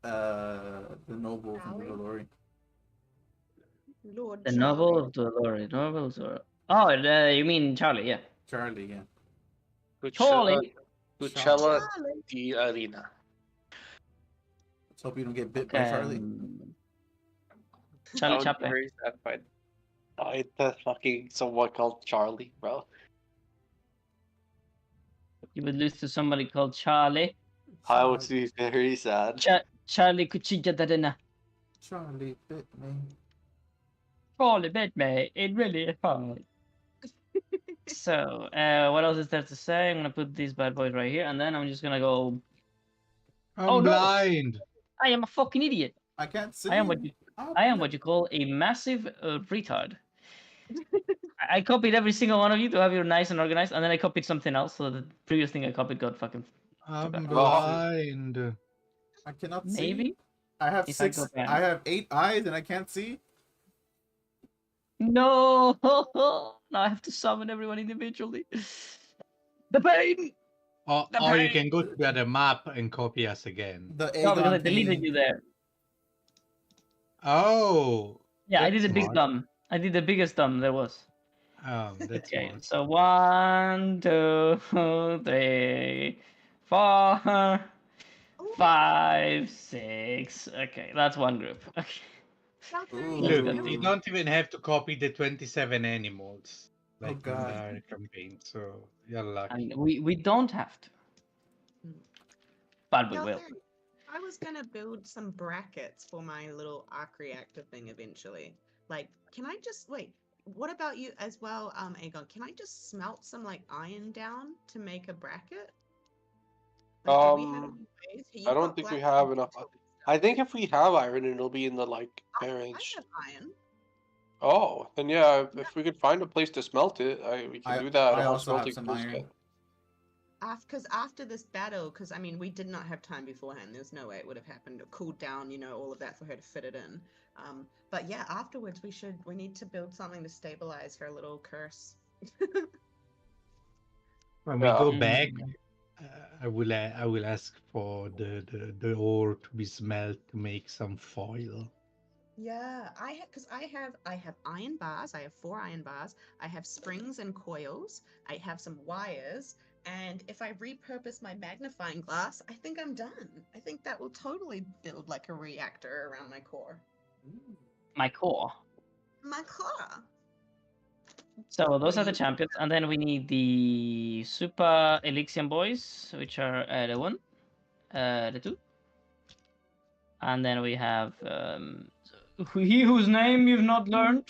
The noble from Charlie? Valori. Lord The Charlie. novel of Dolores. Novel of Dolores. Oh, you mean Charlie? Yeah. Charlie, yeah. Charlie. Coachella Charlie. the Arena. Let's hope you don't get bit by Charlie. That Charlie would be Chaplin. very sad if I died to fucking someone called Charlie, bro. You would lose to somebody called Charlie. I would be very sad. Charlie Cuchilla Darina. Charlie bit me. Charlie bit me. It really is hard. So, what else is there to say? I'm gonna put these bad boys right here, and then I'm just gonna go. I'm Oh, no. blind. I am a fucking idiot. I can't see. I am what you call a massive retard. I copied every single one of you to have you nice and organized, and then I copied something else, so the previous thing I copied got fucking. I'm Okay. blind. I cannot see. Maybe. I have If I 6. go back. I have 8 eyes and I can't see. No! Now I have to summon everyone individually. The pain! Or The you pain! can go to the other map and copy us again. The No, because I Aegon deleted pain. you there. Oh. Yeah, I did That's the big smart. thumb. I did the biggest thumb there was. That's Okay, smart. so 1, 2, 3, 4, 5, 6. Okay, that's one group. Okay. Ooh. Look, Let's you go. don't even have to copy the 27 animals like in God. the campaign, so you're lucky. And we don't have to. But we Now, will. Harry, I was gonna build some brackets for my little arc reactor thing eventually. Like, can I just wait? What about you as well, Aegon? Can I just smelt some like iron down to make a bracket? Like, do we have any ways? I You've don't got think we black have and enough. metal and I stuff. think if we have iron, it'll be in the like I marriage. have iron. Oh, then yeah, if we could find a place to smelt it, we can do that. I How also have smelting some tools iron. get. Because after this battle, because I mean, we did not have time beforehand. There's no way it would have happened or cooled down, all of that for her to fit it in. But yeah, afterwards we need to build something to stabilize her little curse. When we Yeah. go back, I will ask for the ore to be smelt to make some foil. Yeah, I have iron bars. I have 4 iron bars. I have springs and coils. I have some wires. And if I repurpose my magnifying glass, I think I'm done. I think that will totally build like a reactor around my core. My core. My core. So those are the Wait. champions, and then we need the Super Elixion boys, which are the 1, the 2, and then we have he whose name you've not learned,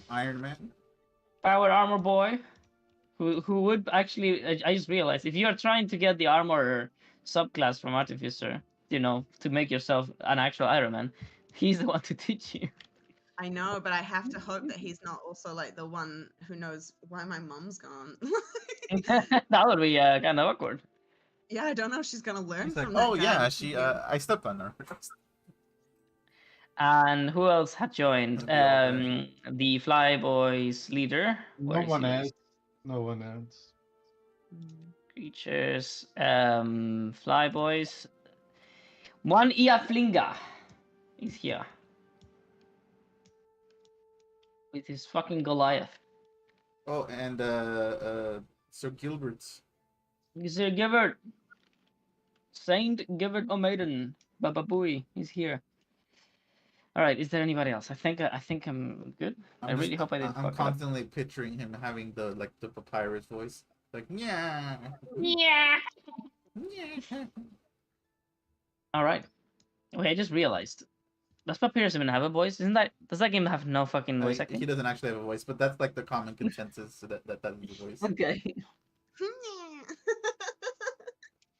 Iron Man. Power Armor Boy, who would actually I just realized if you are trying to get the armor subclass from Artificer, to make yourself an actual Iron Man, he's the one to teach you. I know, but I have to hope that he's not also like the one who knows why my mom's gone. That would be kind of awkward. Yeah, I don't know if she's gonna learn He's like, from that oh guy. yeah, she. I stepped on her. And who else had joined? That'd be all The Flyboys leader. No Where is one he? else. No one else. Creatures. Flyboys. One Iaflinga is here. With his fucking Goliath. Oh, and Sir Gilbert's. Sir Givert. Saint Givert O'Maiden. Baba Booey. He's here. Alright, is there anybody else? I think I'm good. I really hope I didn't I'm fuck up. constantly picturing him having the papyrus voice, like yeah. Yeah. Yeah. Alright. Wait, I just realized. Does Papyrus even have a voice? Does that game have no fucking voice acting? He doesn't actually have a voice, but that's like the common consensus that is the voice. Okay.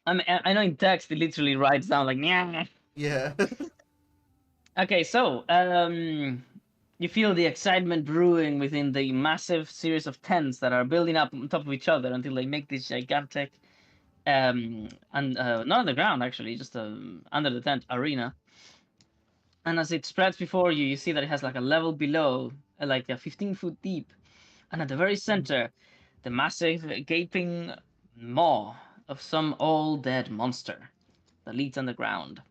I mean, I know in text it literally writes down like yeah. Yeah. Okay, so yeah, You feel the excitement brewing within the massive series of tents that are building up on top of each other until they make this gigantic, and not on the ground actually, just under the tent arena. And as it spreads before you, you see that it has like a level below, like a 15 foot deep, and at the very center, the massive gaping maw of some old dead monster that leads underground.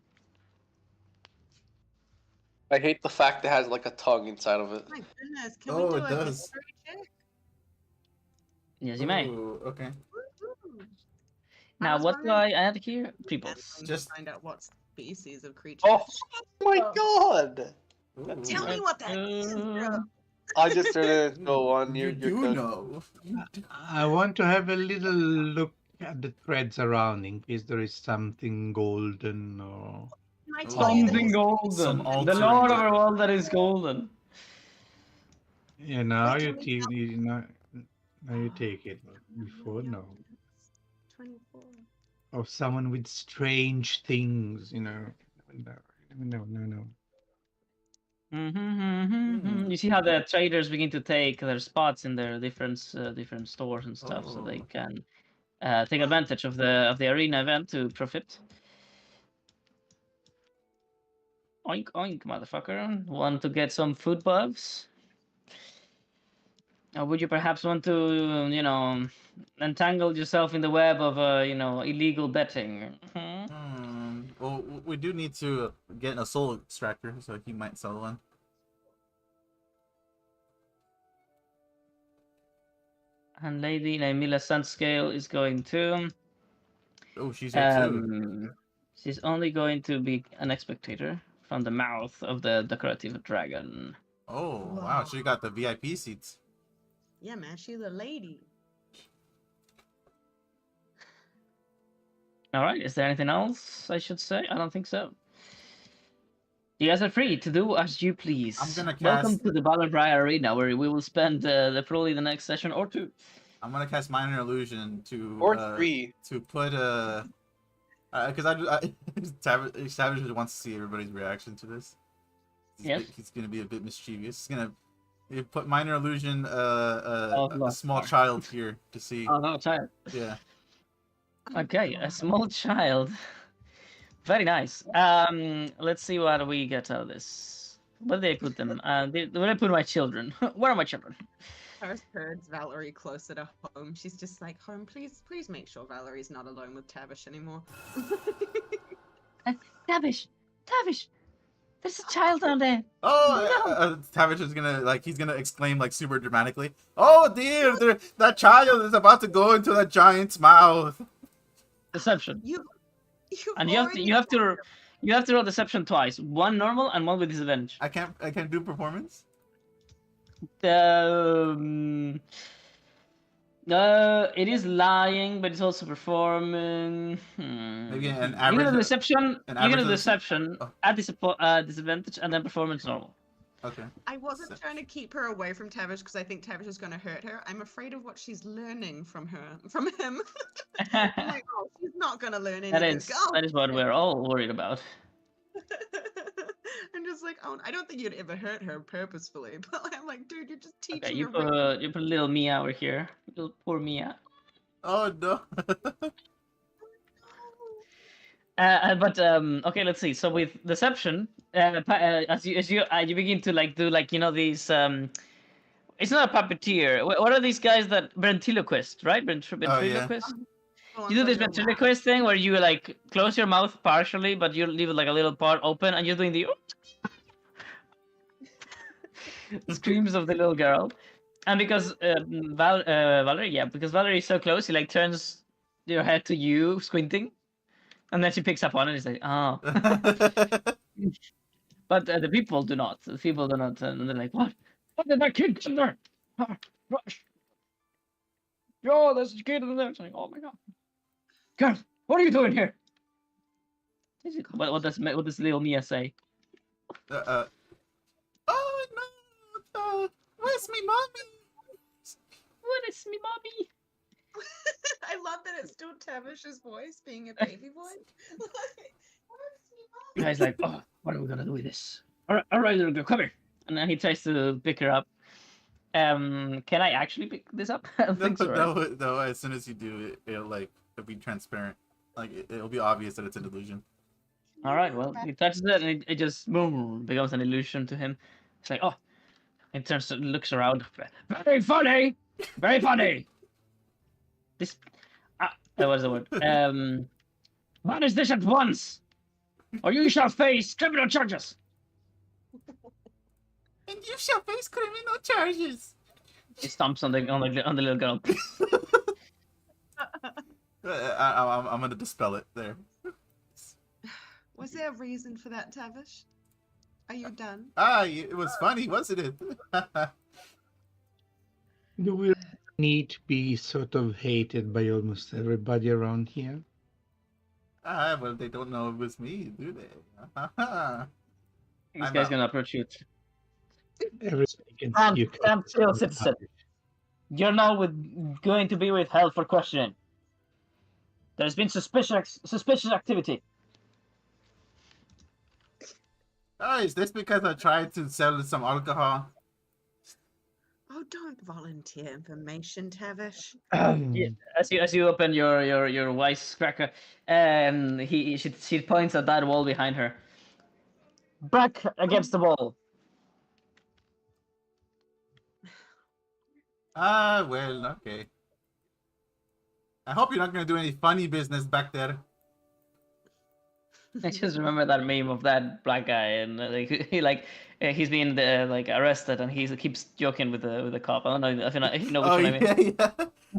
I hate the fact it has like a tongue inside of it. My goodness, can Oh, we do it a does. history check? Yes, you may. Ooh, okay. Woo-hoo. Now, was what do wondering- I add here? And Peoples. going Just- to find out what species of creature. Oh my god! Ooh. Tell me what that is, bro. I just turned it into a one. You You're do good. know. I want to have a little look at the threads around in case there is something golden or. Can I tell you that Something it's- golden. Some The altering Lord of it. our world that is golden. Yeah, now Wait, you can we tell- now you take it. Before, no. 24. Of someone with strange things, No. You see how the traders begin to take their spots in their different stores and stuff, so they Oh. can take advantage of the arena event to profit. Oink oink, motherfucker! Want to get some food buffs? Or would you perhaps want to, entangle yourself in the web of, illegal betting? Well, we do need to get a soul extractor, so he might sell one. And Lady Naimila Sunscale is going to. Oh, she's here too. She's only going to be an spectator from the mouth of the decorative dragon. Oh, wow, she got the VIP seats. Yeah, man, she's a lady. All right, is there anything else I should say? I don't think so. You guys are free to do as you please. I'm gonna Welcome cast- to the Valor Arena, where we will spend probably the next session or two. I'm gonna cast minor illusion to Or 3. to put because Savage wants to see everybody's reaction to this. Yes. He's gonna be a bit mischievous. He's gonna put minor illusion Oh, a small child here to see. Oh no, child. Yeah. Okay, a small child. Very nice. Let's see what we get out of this. Where did I put them? Where did I put my children? Where are my children? First herds Valerie closer to home. She's just like, home, please make sure Valerie's not alone with Tavish anymore. Tavish, there's a child down there. Oh, Tavish is he's gonna exclaim super dramatically. Oh dear, that child is about to go into that giant's mouth. Deception. You've And you have to roll deception twice. One normal and one with disadvantage. I can't do performance. It is lying, but it's also performing. Maybe an You average. get a deception. an You get a average deception Oh. at disadvantage, and then performance normal. Okay. I wasn't trying to keep her away from Tavish because I think Tavish is going to hurt her. I'm afraid of what she's learning from him. I'm like, oh, she's not going to learn anything. That is what we're all worried about. I'm just like, oh, I don't think you'd ever hurt her purposefully, but I'm like, dude, you're just teaching Okay, you her. put little Mia over here. Little poor Mia. Oh no. Okay, let's see. So with deception, as you begin to do these it's not a puppeteer. What are these guys that ventriloquist, right? Ventriloquist. Oh, You do I'm this so ventriloquist thing where you close your mouth partially, but you leave a little part open, and you're doing the screams of the little girl. And because Valerie, because Valerie is so close, he turns your head to you, squinting, and then she picks up on it. And is like, oh. But the people do not. The people do not, and they're like, what? What did that kid in there? Rush! Yo, there's a kid in there. It's like, oh my god. Girl, what are you doing here? What does little Mia say? Oh no! Where's me mommy? What is me, mommy? I love that it's still Tavish's voice being a baby voice. The guy's like, oh, what are we gonna do with this? All right, little girl, come here. and then he tries to pick her up. Can I actually pick this up? I don't think so, right? No, as soon as you do it, it'll be transparent. Like it'll be obvious that it's an illusion. All right, well, he touches it, and it just boom becomes an illusion to him. It's like, oh, he turns, looks around. Very funny, very funny. This, what is the word? Banish this at once, or you shall face criminal charges. And you shall face criminal charges. He stomps on the little girl. I'm gonna dispel it there. Was there a reason for that, Tavish? Are you done? It was funny, wasn't it? Do we need to be sort of hated by almost everybody around here? Well, they don't know it was me, do they? This guy's gonna approach you. Everybody can Stand see you. still, citizen. You're now going to be withheld for questioning. There's been suspicious activity. Oh, is this because I tried to sell some alcohol? Oh, don't volunteer information, Tavish. Yeah, as you open your wisecracker, she points at that wall behind her. Back against the wall. Well, okay. I hope you're not gonna do any funny business back there. I just remember that meme of that black guy, and he's being arrested, and he keeps joking with the cop. I don't know if you know which Oh one I mean. yeah.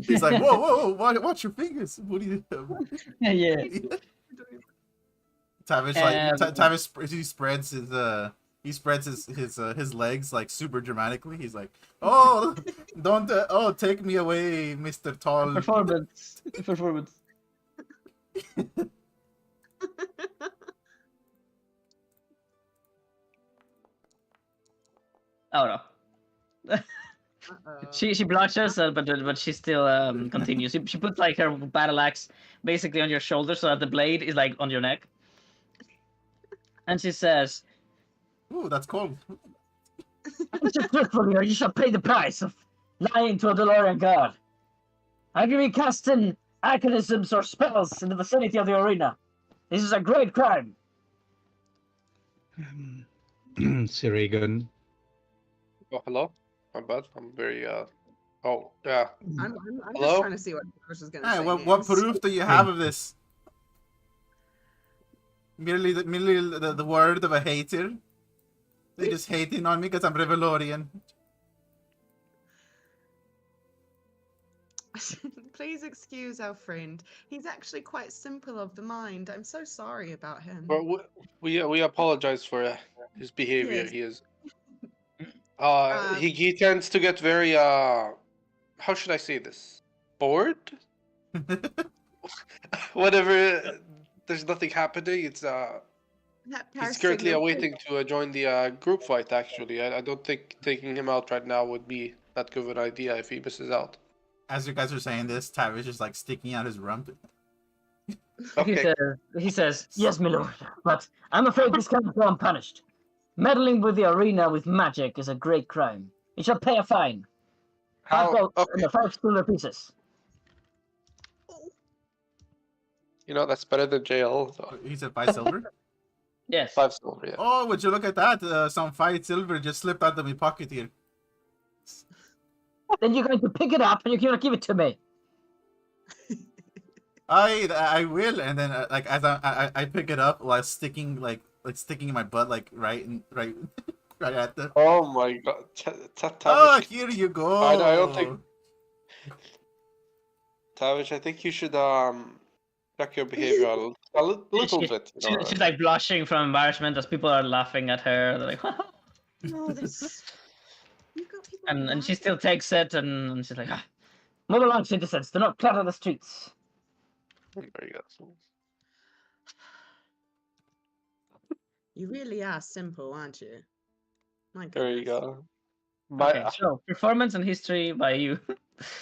He's like, whoa, watch your fingers. What do you? Yeah. Tavish Tavish he spreads his legs like super dramatically. He's like, oh, don't take me away, Mr. Tall. Performance. Oh no. She blushes, but she still continues. She puts like her battle axe basically on your shoulder, so that the blade is like on your neck. And she says, "Ooh, that's cold." "Answer truthfully, or you shall pay the price of lying to a DeLorean guard. Have you been casting arcanisms or spells in the vicinity of the arena? This is a great crime." Sir Egan. Oh, hello. My bad. I'm very Oh yeah. I'm Hello? just trying to see what Tavish is gonna Hey, say. what next. proof do you have of this? Merely the word of a hater? They just hating on me because I'm Revelorian. Please excuse our friend. He's actually quite simple of the mind. I'm so sorry about him. Well, we apologize for his behavior. Yes. He is. He tends to get very how should I say this? Bored? Whenever there's nothing happening, it's he's currently awaiting to join the group fight. Actually, I don't think taking him out right now would be that good of an idea if he misses out. As you guys are saying this, Tavish is like sticking out his rump. Okay. He says, "Yes, my lord, but I'm afraid this cannot go unpunished. Meddling with the arena with magic is a great crime. You shall pay a fine. How? And the 5 silver pieces." You know that's better than jail. So. He said 5 silver. Yes. 5 silver. Yeah. Oh, would you look at that? Some 5 silver just slipped out of my pocket here. Then you're going to pick it up and you're going to give it to me. I will, and then like as I pick it up while sticking like sticking in my butt right at the. Oh my god. Oh, here you go. I don't think. Tavish, I think you should check your behavior a little bit. You know, She's like blushing from embarrassment as people are laughing at her. They're like, No, this. You've got people and she still takes it and she's like, move along, citizens. Do not clutter the streets. There you go. You really are simple, aren't you? My There you goodness. go. Okay, so performance and history by you.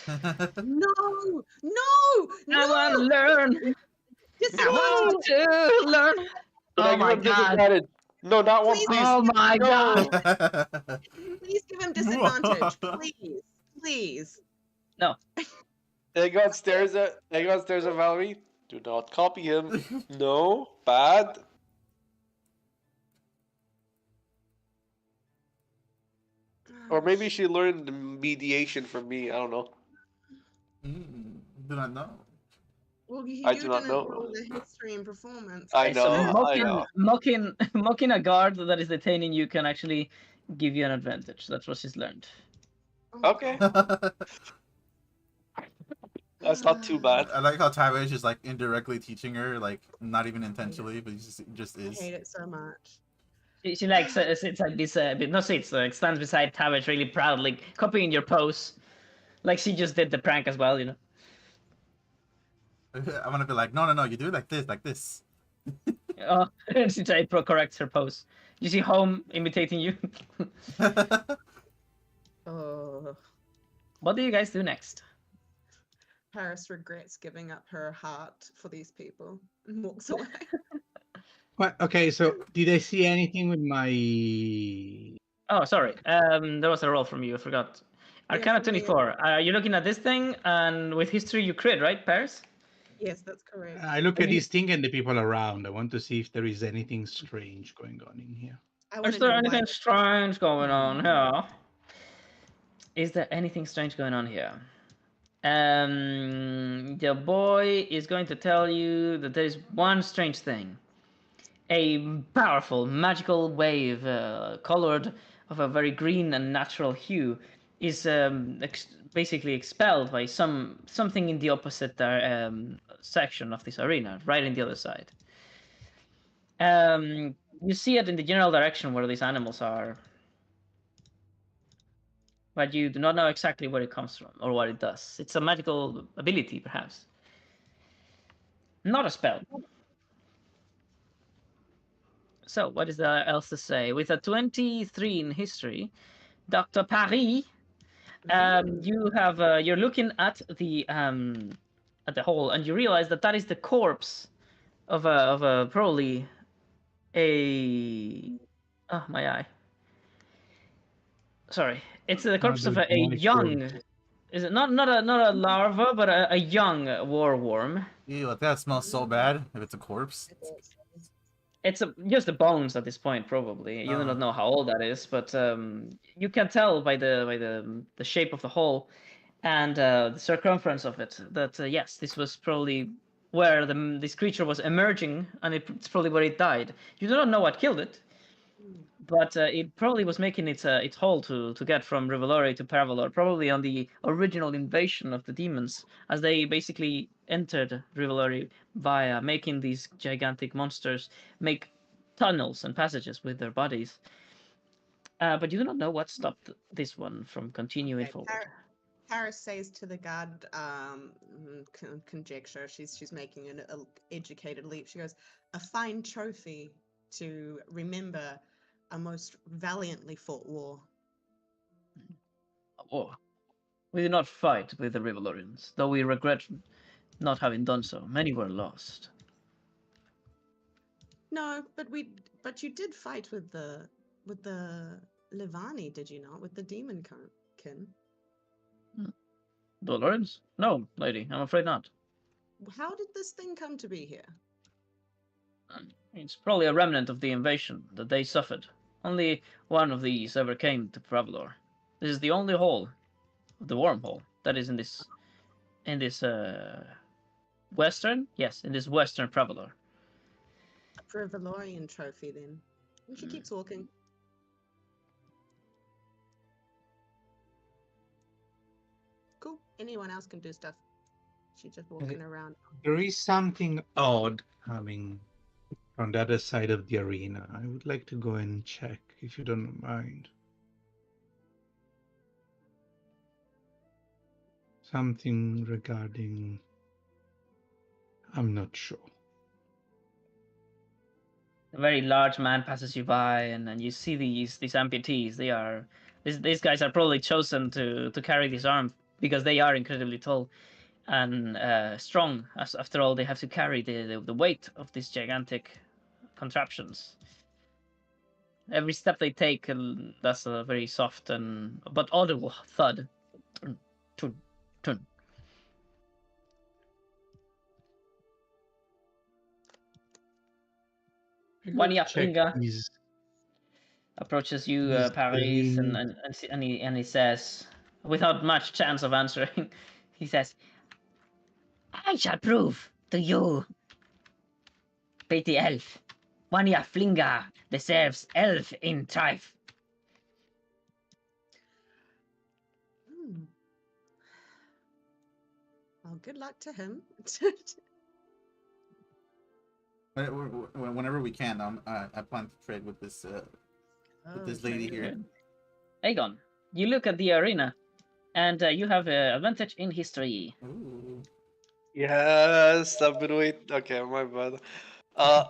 No! I want to learn. Just I want to learn. Did I Oh my give him god. disadvantage? No, not one, Please, please. Oh my No. god! please give him disadvantage. Please. No. Aegon stares at Valerie. Do not copy him. No, bad. Or maybe she learned mediation from me. I don't know. Do not know. Well, I you do not didn't know. roll the history and performance. I Okay, so know. I know. mocking a guard that is detaining you can actually give you an advantage. That's what she's learned. Oh, Okay. God. That's not too bad. I like how Tyrese is like indirectly teaching her, like not even intentionally, but he just I is. hate it so much. She like sits like this, not sits, like stands beside Tavish really proudly, copying your pose, like she just did the prank as well, you know. I'm gonna be like, no, you do it like this. Oh, and she corrects her pose. You see Home imitating you. Oh, What do you guys do next? Paris regrets giving up her heart for these people and walks away. What? Okay, so did I see anything with my? Oh, sorry. There was a roll from you. I forgot. Yeah, Arcana for me, 24. You're looking at this thing, and with history you crit, right, Paris? Yes, that's correct. I look And at this thing and the people around. I want to see if there is anything strange going on in here. I want Is to there know anything why. strange going on here? Is there anything strange going on here? The boy is going to tell you that there is one strange thing. A powerful magical wave, colored of a very green and natural hue, is basically expelled by something in the opposite section of this arena, right in the other side. You see it in the general direction where these animals are, but you do not know exactly where it comes from or what it does. It's a magical ability, perhaps. Not a spell. So, what is there else to say? With a 23 in history, Dr. Paris, you have you're looking at the hole, and you realize that that is the corpse of a probably a oh my eye. Sorry, it's the corpse of a young. Is it not a larva, but a young war worm? Ew, that smells so bad. If it's a corpse. It's just the bones at this point, probably. You do not know how old that is, but you can tell by the shape of the hole and the circumference of it that yes, this was probably where this creature was emerging, and it's probably where it died. You do not know what killed it, but it probably was making its hole to get from Rivalore to Paravalor, probably on the original invasion of the demons, as they basically entered Rivalore via making these gigantic monsters make tunnels and passages with their bodies. But you do not know what stopped this one from continuing forward. Paris says to the guard, conjecture. She's making an educated leap. She goes, "A fine trophy to remember a most valiantly fought war." War. We did not fight with the Rivalorians, though we regret not having done so. Many were lost. No, but you did fight with the Levani, did you not? With the demon kin. The Lawrence? No, lady, I'm afraid not. How did this thing come to be here? It's probably a remnant of the invasion that they suffered. Only one of these ever came to Pravalor. This is the only hole of the wormhole that is in this western? Yes, in this western Pravalor. For a Valorian trophy, then. And she keeps walking. Cool. Anyone else can do stuff. She's just walking around. There is something odd coming from the other side of the arena. I would like to go and check, if you don't mind. Something regarding... I'm not sure. A very large man passes you by, and you see these amputees. These guys are probably chosen to carry this arm because they are incredibly tall and strong. As after all, they have to carry the weight of these gigantic contraptions. Every step they take, that's a very soft but audible thud. Tun, tun. I One go check finger his approaches you, his Paris, ring. and he says, without much chance of answering, he says, "I shall prove to you, petty elf, one flinger deserves elf in trife." Hmm. Well, good luck to him. Whenever we can, I plan to trade with this lady trade. here. Aegon, you look at the arena, and you have an advantage in history. Ooh. Yes, I've been waiting. Okay, my bad. Uh,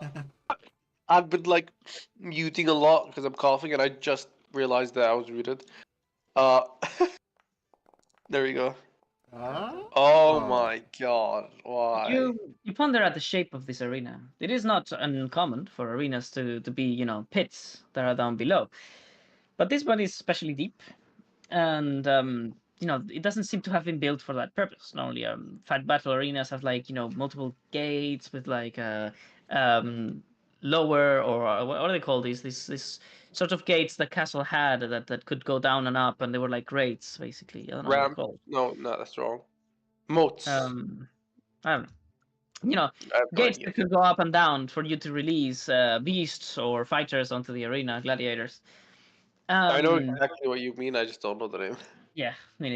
I've been like muting a lot because I'm coughing, and I just realized that I was muted. Uh, there we go. Oh my god, why? You ponder at the shape of this arena. It is not uncommon for arenas to be, pits that are down below. But this one is especially deep, and it doesn't seem to have been built for that purpose. Normally, fight battle arenas have like multiple gates with like lower or what do they call these? This sort of gates that castle had that could go down and up, and they were like grates basically. I don't know what they're Ramp? called. No, that's wrong. Moats. I don't know. I have no Gates idea. that could go up and down for you to release beasts or fighters onto the arena, gladiators. I know exactly what you mean. I just don't know the name. Yeah, me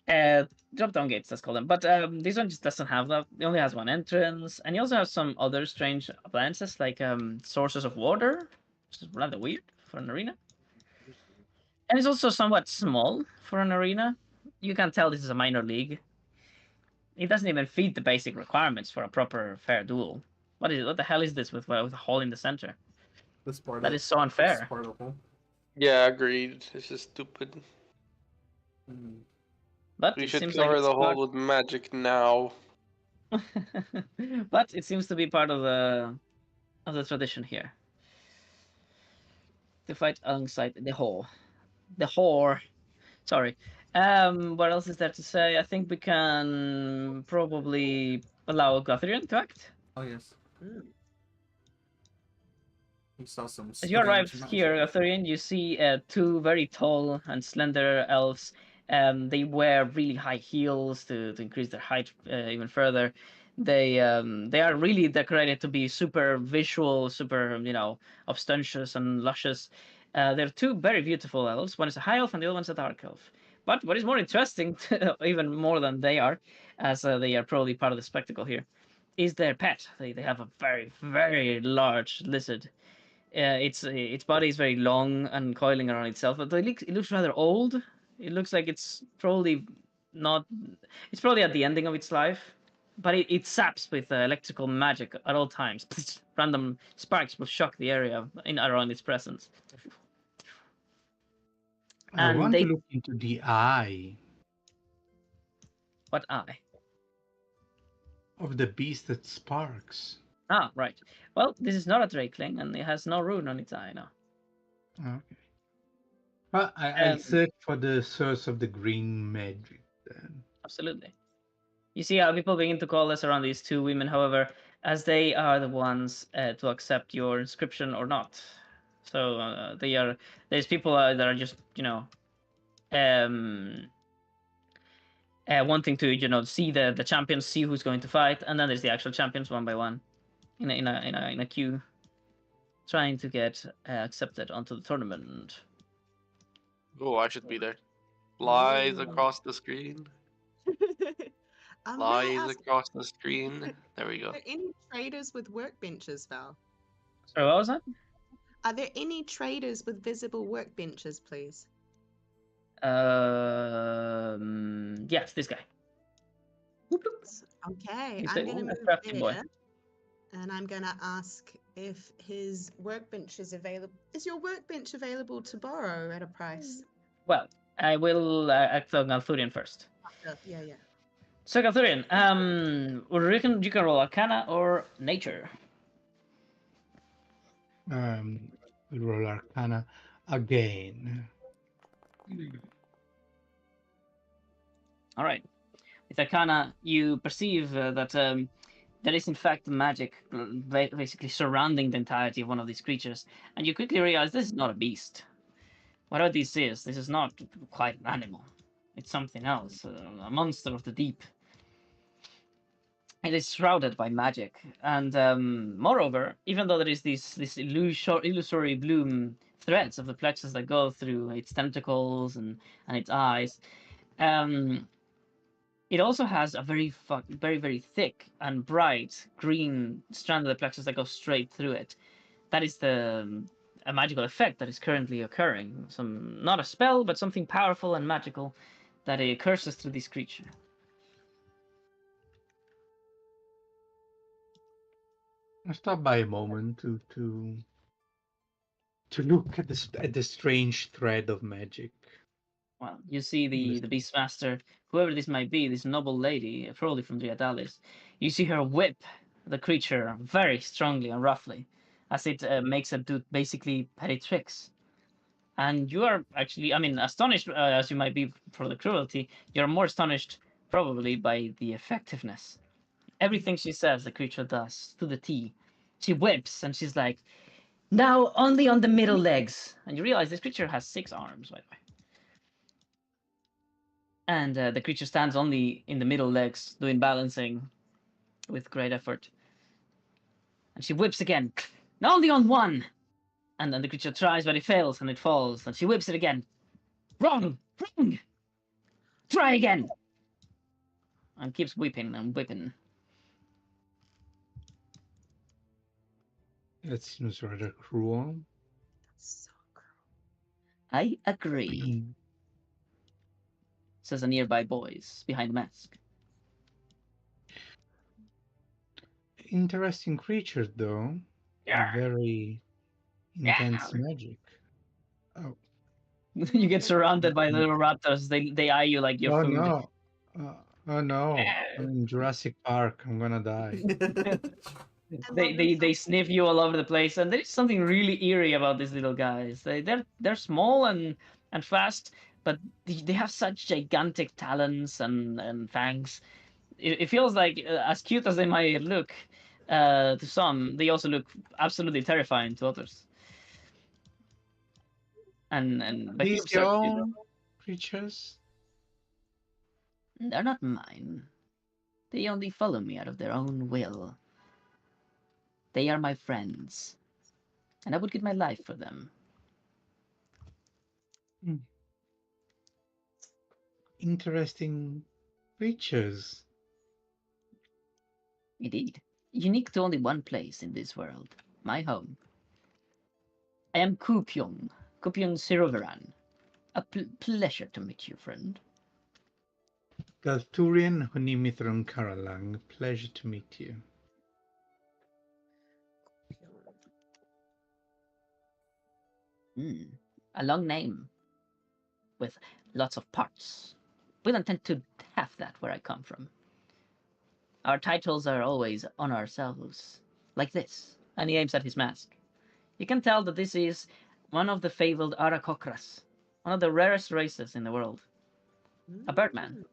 neither. Drop down gates, let's call them. But this one just doesn't have that. It only has one entrance, and you also have some other strange appliances like sources of water, which is rather weird for an arena. And it's also somewhat small for an arena. You can tell this is a minor league. It doesn't even feed the basic requirements for a proper fair duel. What is it? What the hell is this with a hole in the center? This part That is so unfair. part of the whole. Yeah, agreed. This is stupid. But We it should seems like cover it's the part... hole with magic now. But it seems to be part of the tradition here to fight alongside the whore. The whore. Sorry. What else is there to say? I think we can probably allow Gothrion to act. Oh yes. Mm. We saw some As you arrive strange here, magic. Gothrion, you see two very tall and slender elves. They wear really high heels to increase their height even further. They are really decorated to be super visual, super ostentatious and luscious. They're two very beautiful elves. One is a high elf and the other one's a dark elf. But what is more interesting, even more than they are, as they are probably part of the spectacle here, is their pet. They have a very, very large lizard. Its body is very long and coiling around itself, but it looks rather old. It looks like it's probably not. It's probably at the ending of its life, but it saps with electrical magic at all times. Random sparks will shock the area in around its presence. I And want to they look into the eye what eye? of the beast that sparks. Ah, right. Well, this is not a drakeling, and it has no rune on its eye now. Okay. Well, I'll Um, search for the source of the green magic then. Absolutely. You see how people begin to coalesce around these two women, however, as they are the ones to accept your inscription or not. So there's people that are just um, wanting to see the champions, see who's going to fight, and then there's the actual champions one by one in a queue, trying to get accepted onto the tournament. Oh, I should be there. Lies across the screen. Lies across the screen. There we go. Are there any traders with workbenches, Val? Sorry, what was that? Are there any traders with visible workbenches, please? Yes, this guy. Okay, He's I'm a going to move crafty boy. there, and I'm going to ask if his workbench is available. Is your workbench available to borrow at a price? Well, I will act on Galthurian first. Yeah. So Galthurian, you can roll Arcana or Nature. We'll roll Arcana again. All right. With Arcana, you perceive that there is in fact magic basically surrounding the entirety of one of these creatures, and you quickly realize this is not a beast. Whatever this is not quite an animal. It's something else, a monster of the deep. It is shrouded by magic, and moreover, even though there is this illusory bloom threads of the plexus that go through its tentacles and its eyes, um, it also has a very thick and bright green strand of the plexus that goes straight through it. That is a magical effect that is currently occurring. Not a spell, but something powerful and magical that it curses through this creature. I stop by a moment to look at the strange thread of magic. Well, you see the Beastmaster, whoever this might be, this noble lady, probably from Driadalis. You see her whip the creature very strongly and roughly, as it makes it do basically petty tricks. And you are actually, I mean, astonished as you might be for the cruelty, you're more astonished probably by the effectiveness. Everything she says, the creature does to the T. She whips and she's like, now only on the middle legs. And you realize this creature has 6 arms, by the way. And the creature stands only in the middle legs, doing balancing with great effort. And she whips again, now only on one. And then the creature tries, but it fails and it falls. And she whips it again. Wrong! Wrong! Try again! And keeps whipping and whipping. That seems rather cruel. That's so cruel. I agree, says a nearby voice behind the mask. Interesting creature, though. Yeah. Very intense magic. Oh. You get surrounded by little raptors. They eye you like your Oh food. no. Oh no. I'm in Jurassic Park. I'm gonna die. They sniff you all over the place, and there is something really eerie about these little guys. They're small and fast, but they have such gigantic talons and fangs. It feels like as cute as they might look to some, they also look absolutely terrifying to others. But he These your observes you. own creatures? They're not mine. They only follow me out of their own will. They are my friends, and I would give my life for them. Interesting creatures. Indeed. Unique to only one place in this world, my home. I am Kupyong Sirovaran. A pleasure to meet you, friend. Galturian Honimithron Karalang. Pleasure to meet you. A long name with lots of parts. We don't tend to have that where I come from. Our titles are always on ourselves, like this. And he aims at his mask. You can tell that this is one of the fabled Arakokras, one of the rarest races in the world. A birdman.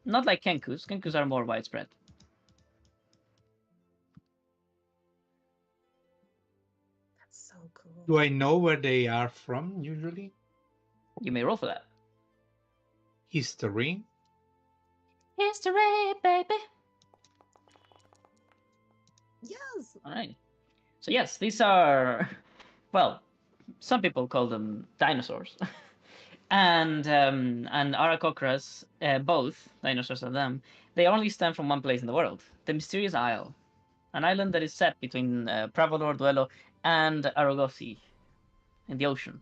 Not like Kenkus. Kenkus are more widespread. That's so cool. Do I know where they are from, usually? You may roll for that. History. History, baby. Yes. All right. So yes, these are, well, some people call them dinosaurs, and Arakokras, both dinosaurs and them, they only stem from one place in the world, the Mysterious Isle, an island that is set between Pravalor, Duelo, and Aragosi, in the ocean.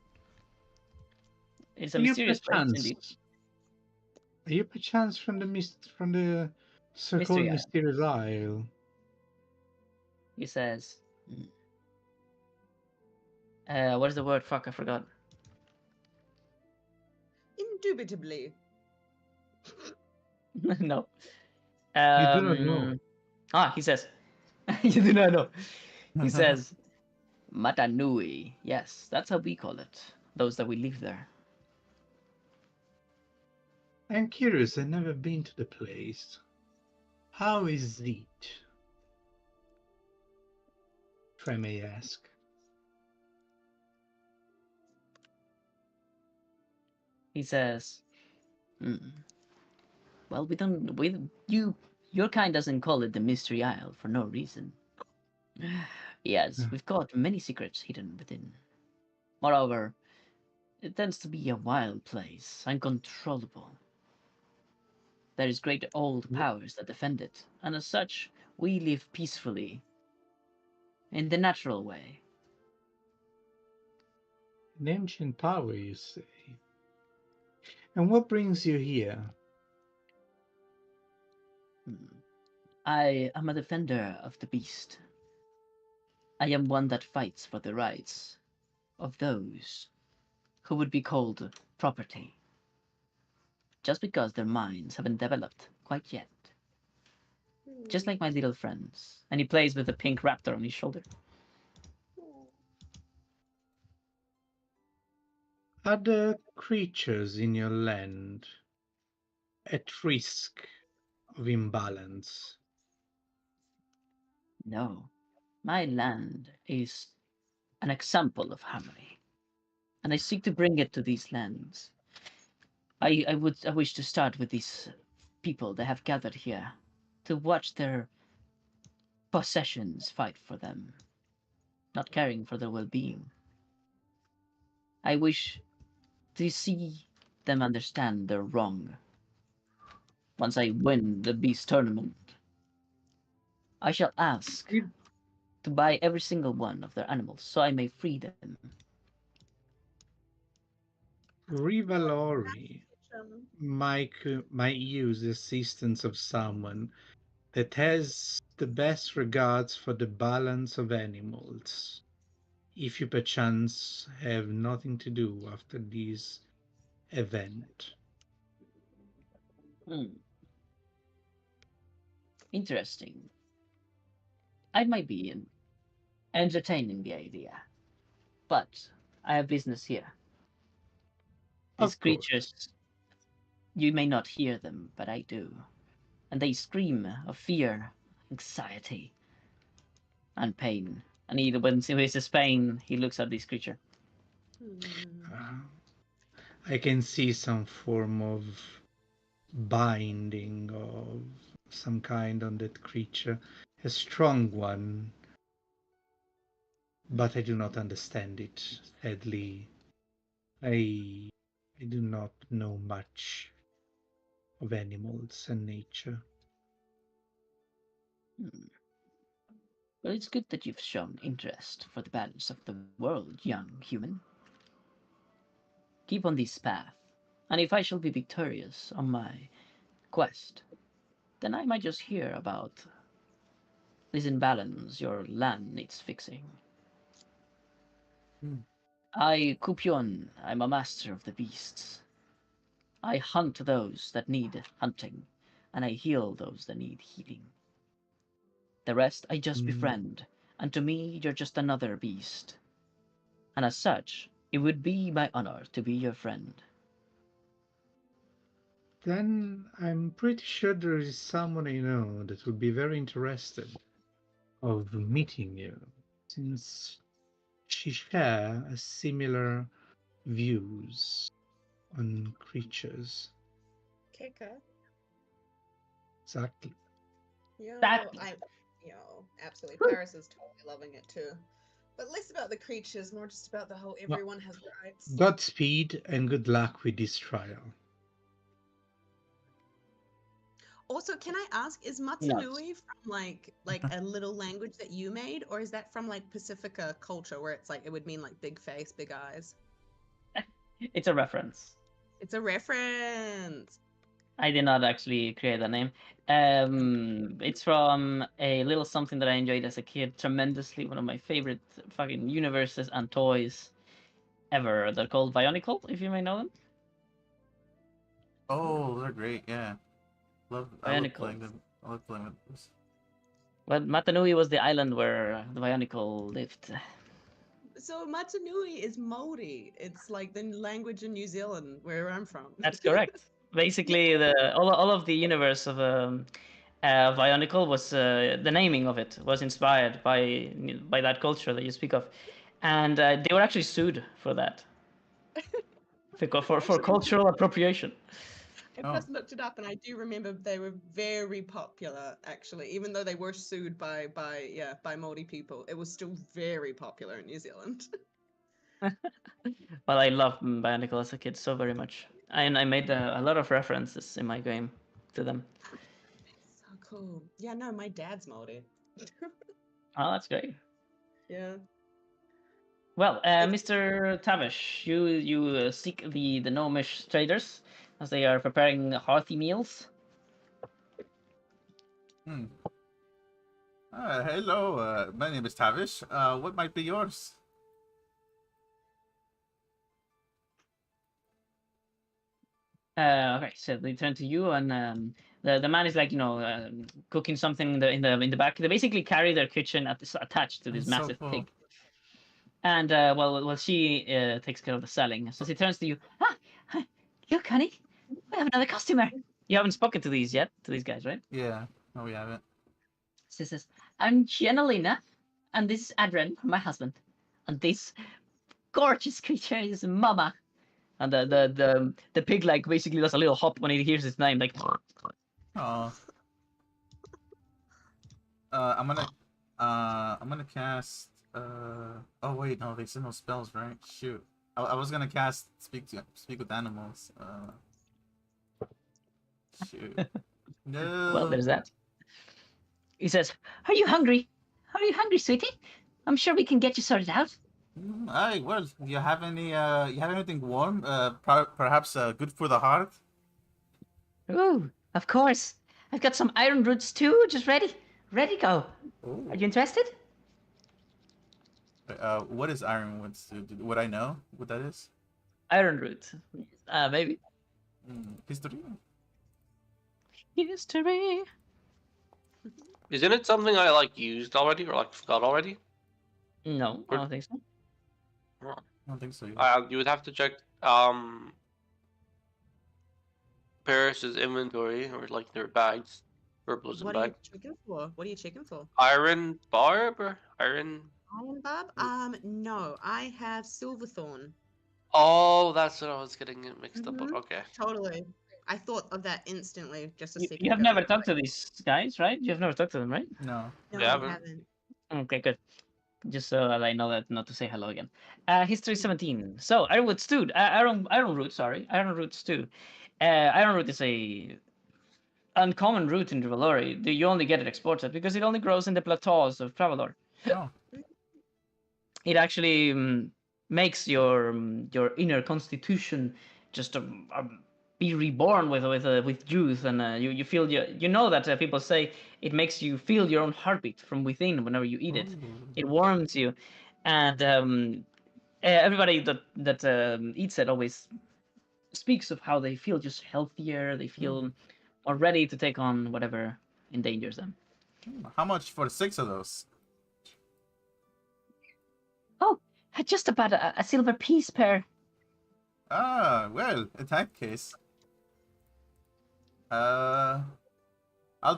It's a mysterious place indeed. Are you perchance from the so-called Mysterious Isle? He says, what is the word? Fuck, I forgot. Indubitably. No. You do not know. He says, you do not know. He says, Matanui. Yes, that's how we call it. Those that we live there. I'm curious, I've never been to the place. How is it? If I may ask. He says, "Hmm. Well, we don't. Your kind doesn't call it the Mystery Isle for no reason. Yes, we've got many secrets hidden within. Moreover, it tends to be a wild place, uncontrollable. There is great old powers that defend it, and as such, we live peacefully, in the natural way. An ancient power, you say? And what brings you here? Hmm. I am a defender of the beast. I am one that fights for the rights of those who would be called property, just because their minds haven't developed quite yet. Just like my little friends. And he plays with the pink raptor on his shoulder. Are the creatures in your land at risk of imbalance? No, my land is an example of harmony, and I seek to bring it to these lands. I wish to start with these people that have gathered here to watch their possessions fight for them, not caring for their well-being. I wish to see them understand they're wrong. Once I win the beast tournament, I shall ask to buy every single one of their animals so I may free them. Rivalori might use the assistance of someone that has the best regards for the balance of animals. If you perchance have nothing to do after this event. Hmm, interesting. I might be entertaining the idea, but I have business here. These Of course. creatures, you may not hear them, but I do. And they scream of fear, anxiety, and pain. And he, when he sees pain, he looks at this creature. Uh, I can see some form of binding of some kind on that creature, a strong one, but I do not understand it. Sadly, I I do not know much of animals and nature. Hmm. Well, it's good that you've shown interest for the balance of the world, young human. Keep on this path, and if I shall be victorious on my quest, then I might just hear about this imbalance your land needs fixing. Hmm. I, Kupion, I'm a master of the beasts. I hunt those that need hunting, and I heal those that need healing. The rest I just Mm, befriend, and to me you're just another beast. And as such, it would be my honor to be your friend. Then I'm pretty sure there is someone I know that would be very interested of meeting you, since she share a similar views on creatures. Kicker. Exactly. Yo, Exactly. absolutely. Paris is totally loving it too. But less about the creatures, more just about the whole Well, everyone has rights. Godspeed and good luck with this trial. Also, can I ask, is Not. Matanui from like a little language that you made, or is that from like Pacifica culture where it's like it would mean like big face, big eyes? It's a reference. It's a reference. I did not actually create that name. It's from a little something that I enjoyed as a kid tremendously. One of my favorite fucking universes and toys ever. They're called Bionicle, if you may know them. Oh, they're great. Yeah, I love Bionicle. playing them. I love playing with this. Well, Matanui was the island where the Bionicle lived. So Matanui is Maori. It's like the language in New Zealand, where I'm from. That's correct. Basically, all of the universe of Bionicle was the naming of it was inspired by that culture that you speak of, and they were actually sued for that for cultural appropriation. I just looked it up, and I do remember they were very popular. Actually, even though they were sued by Maori people, it was still very popular in New Zealand. Well, I loved Bionicle as a kid so very much, and I made a lot of references in my game to them. So cool. Yeah, no, my dad's Maori. Oh, that's great. Yeah. Well, Mr. Tavish, you seek the gnomish traders as they are preparing hearty meals. Hello, my name is Tavish. What might be yours? Okay, so they turn to you, and the man is like cooking something in the back. They basically carry their kitchen attached to this So massive cool. pig. And well, she takes care of the selling. So she turns to you. Look, honey, we have another customer. You haven't spoken to these yet, to these guys, right? Yeah. No, we haven't. She says, I'm Giannalina, and this is Adrian, my husband. And this gorgeous creature is Mama. And the pig like basically does a little hop when he hears his name, like. Oh. I'm gonna cast. Oh wait, no, they said no spells, right? Shoot. I was gonna cast speak with animals. Shoot. No. Well, there's that. He says, "Are you hungry? Are you hungry, sweetie? I'm sure we can get you sorted out." Aye, well, do you have any? You have anything warm? Perhaps good for the heart. Ooh, of course. I've got some iron roots too, just ready to go. Ooh. Are you interested? What is ironwoods? Would I know what that is? Iron root. Maybe. History. History. Isn't it something I like used already or like forgot already? No, I don't think so. I don't think so. You would have to check Paris's inventory or like their bags, purples and What are you bags. checking for? What are you checking for? Iron barb or iron? Iron barb? No, I have silverthorn. Oh, that's what I was getting it mixed up on. Mhm. Okay. Totally. I thought of that instantly just a second You have ago. never talked to these guys, right? You have never talked to them, right? No. No, Yeah, I but- haven't. Okay, good. Just so that I know that not to say hello again. History 17. So ironwood stew. Iron root. Sorry, iron root stew. Iron root is a uncommon root in Valori. You only get it exported because it only grows in the plateaus of Travelor. Oh. It actually makes your inner constitution just be reborn with youth, and you feel you know that people say it makes you feel your own heartbeat from within whenever you eat it. It warms you, and everybody that eats it always speaks of how they feel just healthier. They feel more ready to take on whatever endangers them. How much for 6 of those? Oh, just about a silver piece per. Ah, well, in that case, I'll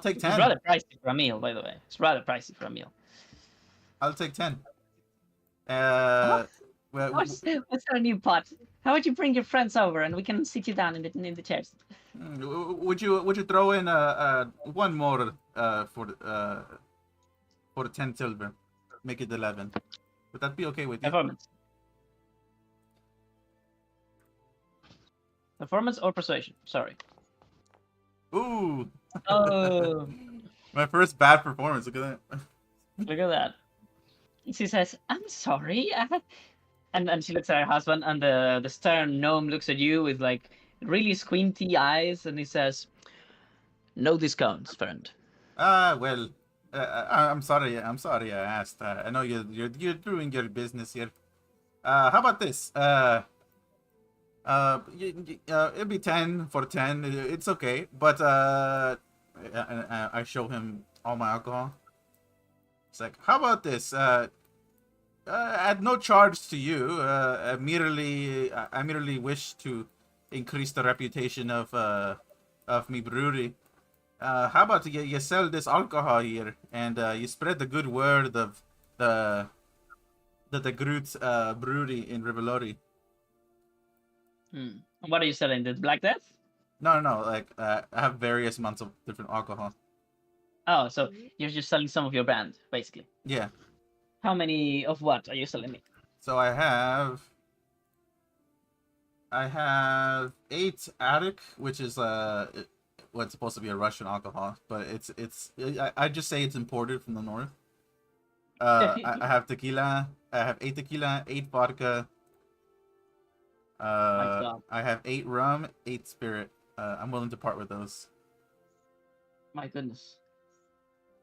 take 10. It's rather pricey for a meal, by the way. It's rather pricey for a meal. I'll take 10. Huh? Well, What's our new pot? How would you bring your friends over and we can sit you down in the chairs? would you throw in one more for 10 silver? Make it 11. Would that be okay with you? Performance or persuasion? Sorry. Ooh. Oh. My first bad performance. Look at that. Look at that. She says, "I'm sorry." And she looks at her husband, and the stern gnome looks at you with like really squinty eyes, and he says, "No discounts, friend." Well, I'm sorry. I asked. I know you're doing your business here. How about this? It'd be 10 for 10. It's okay, but I show him all my alcohol. It's like, how about this? At no charge to you. I merely wish to increase the reputation of me brewery. How about you sell this alcohol here, and you spread the good word of the the Groot brewery in Rivalori. What are you selling? The Black Death? No. Like I have various amounts of different alcohol. Oh, so you're just selling some of your brand, basically. Yeah. How many of what are you selling me? So I have 8 Attic, which is what's supposed to be a Russian alcohol, but I just say it's imported from the north. I have tequila. I have 8 tequila, 8 vodka. My God. I have 8 rum, 8 spirit. I'm willing to part with those. My goodness.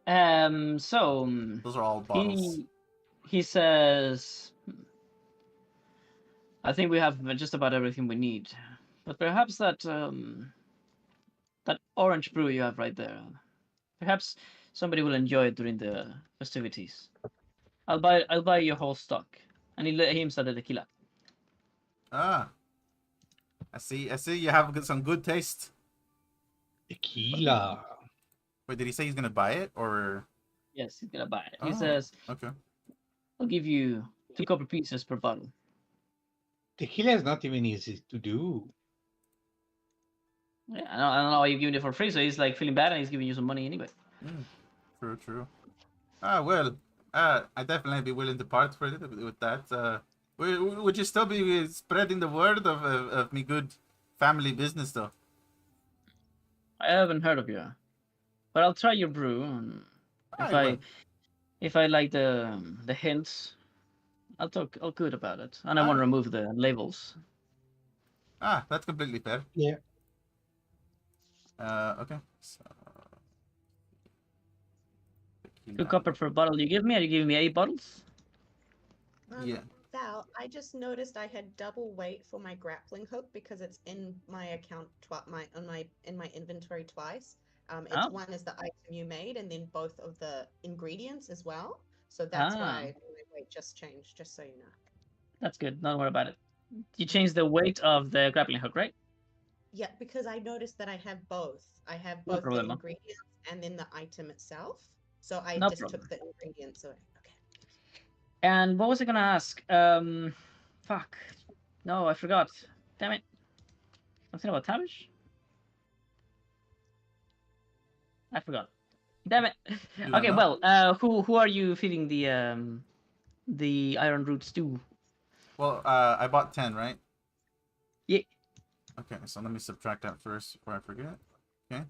Those are all bottles. He says, I think we have just about everything we need, but perhaps that that orange brew you have right there, perhaps somebody will enjoy it during the festivities. I'll buy your whole stock, and he let him start the tequila. Ah, I see you have some good taste. Tequila. Wait, did he say he's gonna buy it or? Yes, he's gonna buy it. He Oh, says, okay. I'll give you 2 copper pieces per bottle. Tequila is not even easy to do. Yeah, I don't know why you're giving it for free, so he's like feeling bad and he's giving you some money anyway. True. Well, I definitely be willing to part with that. Would you still be spreading the word of me good family business though? I haven't heard of you, but I'll try your brew. And if I like the hints, I'll talk all good about it, and I won't remove the labels. That's completely fair. Yeah. Okay. So, 2 copper per bottle you give me? Are you giving me 8 bottles? Yeah. Val, I just noticed I had double weight for my grappling hook because it's in my account in my inventory twice. One is the item you made, and then both of the ingredients as well. So that's why my weight just changed. Just so you know. That's good. Don't worry about it. You changed the weight of the grappling hook, right? Yeah, because I noticed that I have both. I have both the ingredients and then the item itself. So I just took the ingredients away. Okay. And what was I gonna ask? Fuck. No, I forgot. Damn it. Something about Tavish? I forgot. Damn it. Okay, well, who are you feeding the iron roots to? Well, I bought 10, right? Yeah. Okay, so let me subtract that first before I forget. Okay.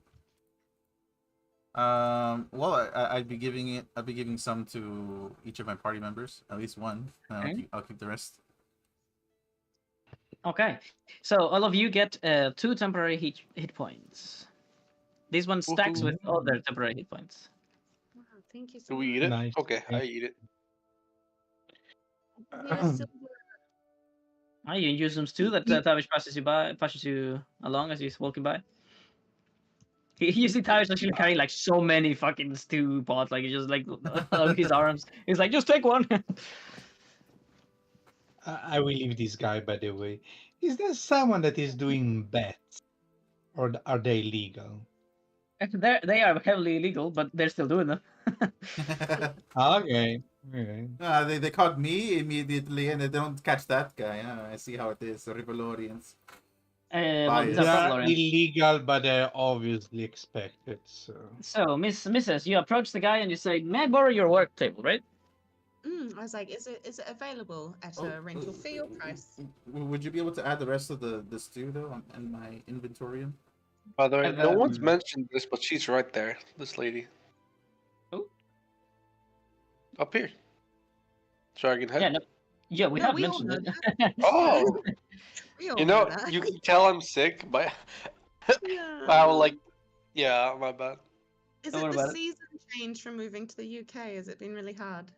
Well, I'd be giving some to each of my party members, at least one. And I'll keep the rest. Okay, so all of you get 2 temporary hit points. This one stacks with other temporary hit points. Wow, thank you so Do much. we eat it? Nice. Okay, I eat it. You use them too. That Tavish passes you along as he's walking by. You see Tavish actually carrying like so many fucking stew pots, like he just like along his arms. He's like, just take one. I will leave this guy, by the way. Is there someone that is doing bets? Or are they legal? They are heavily illegal, but they're still doing them. Okay. They caught me immediately, and they don't catch that guy. I see how it is. Rivalorians. They are illegal, but they're obviously expected. So, Mrs., you approach the guy and you say, "May I borrow your work table, right?" I was like, is it available at a rental fee or price? Would you be able to add the rest of the stew though in my inventory? By the way, no one's mentioned this, but she's right there. This lady. Who? Up here. Dragon head. We have mentioned it. Oh. You know, you can tell I'm sick, but I will like. Yeah, my bad. Is it the season change from moving to the UK? Has it been really hard?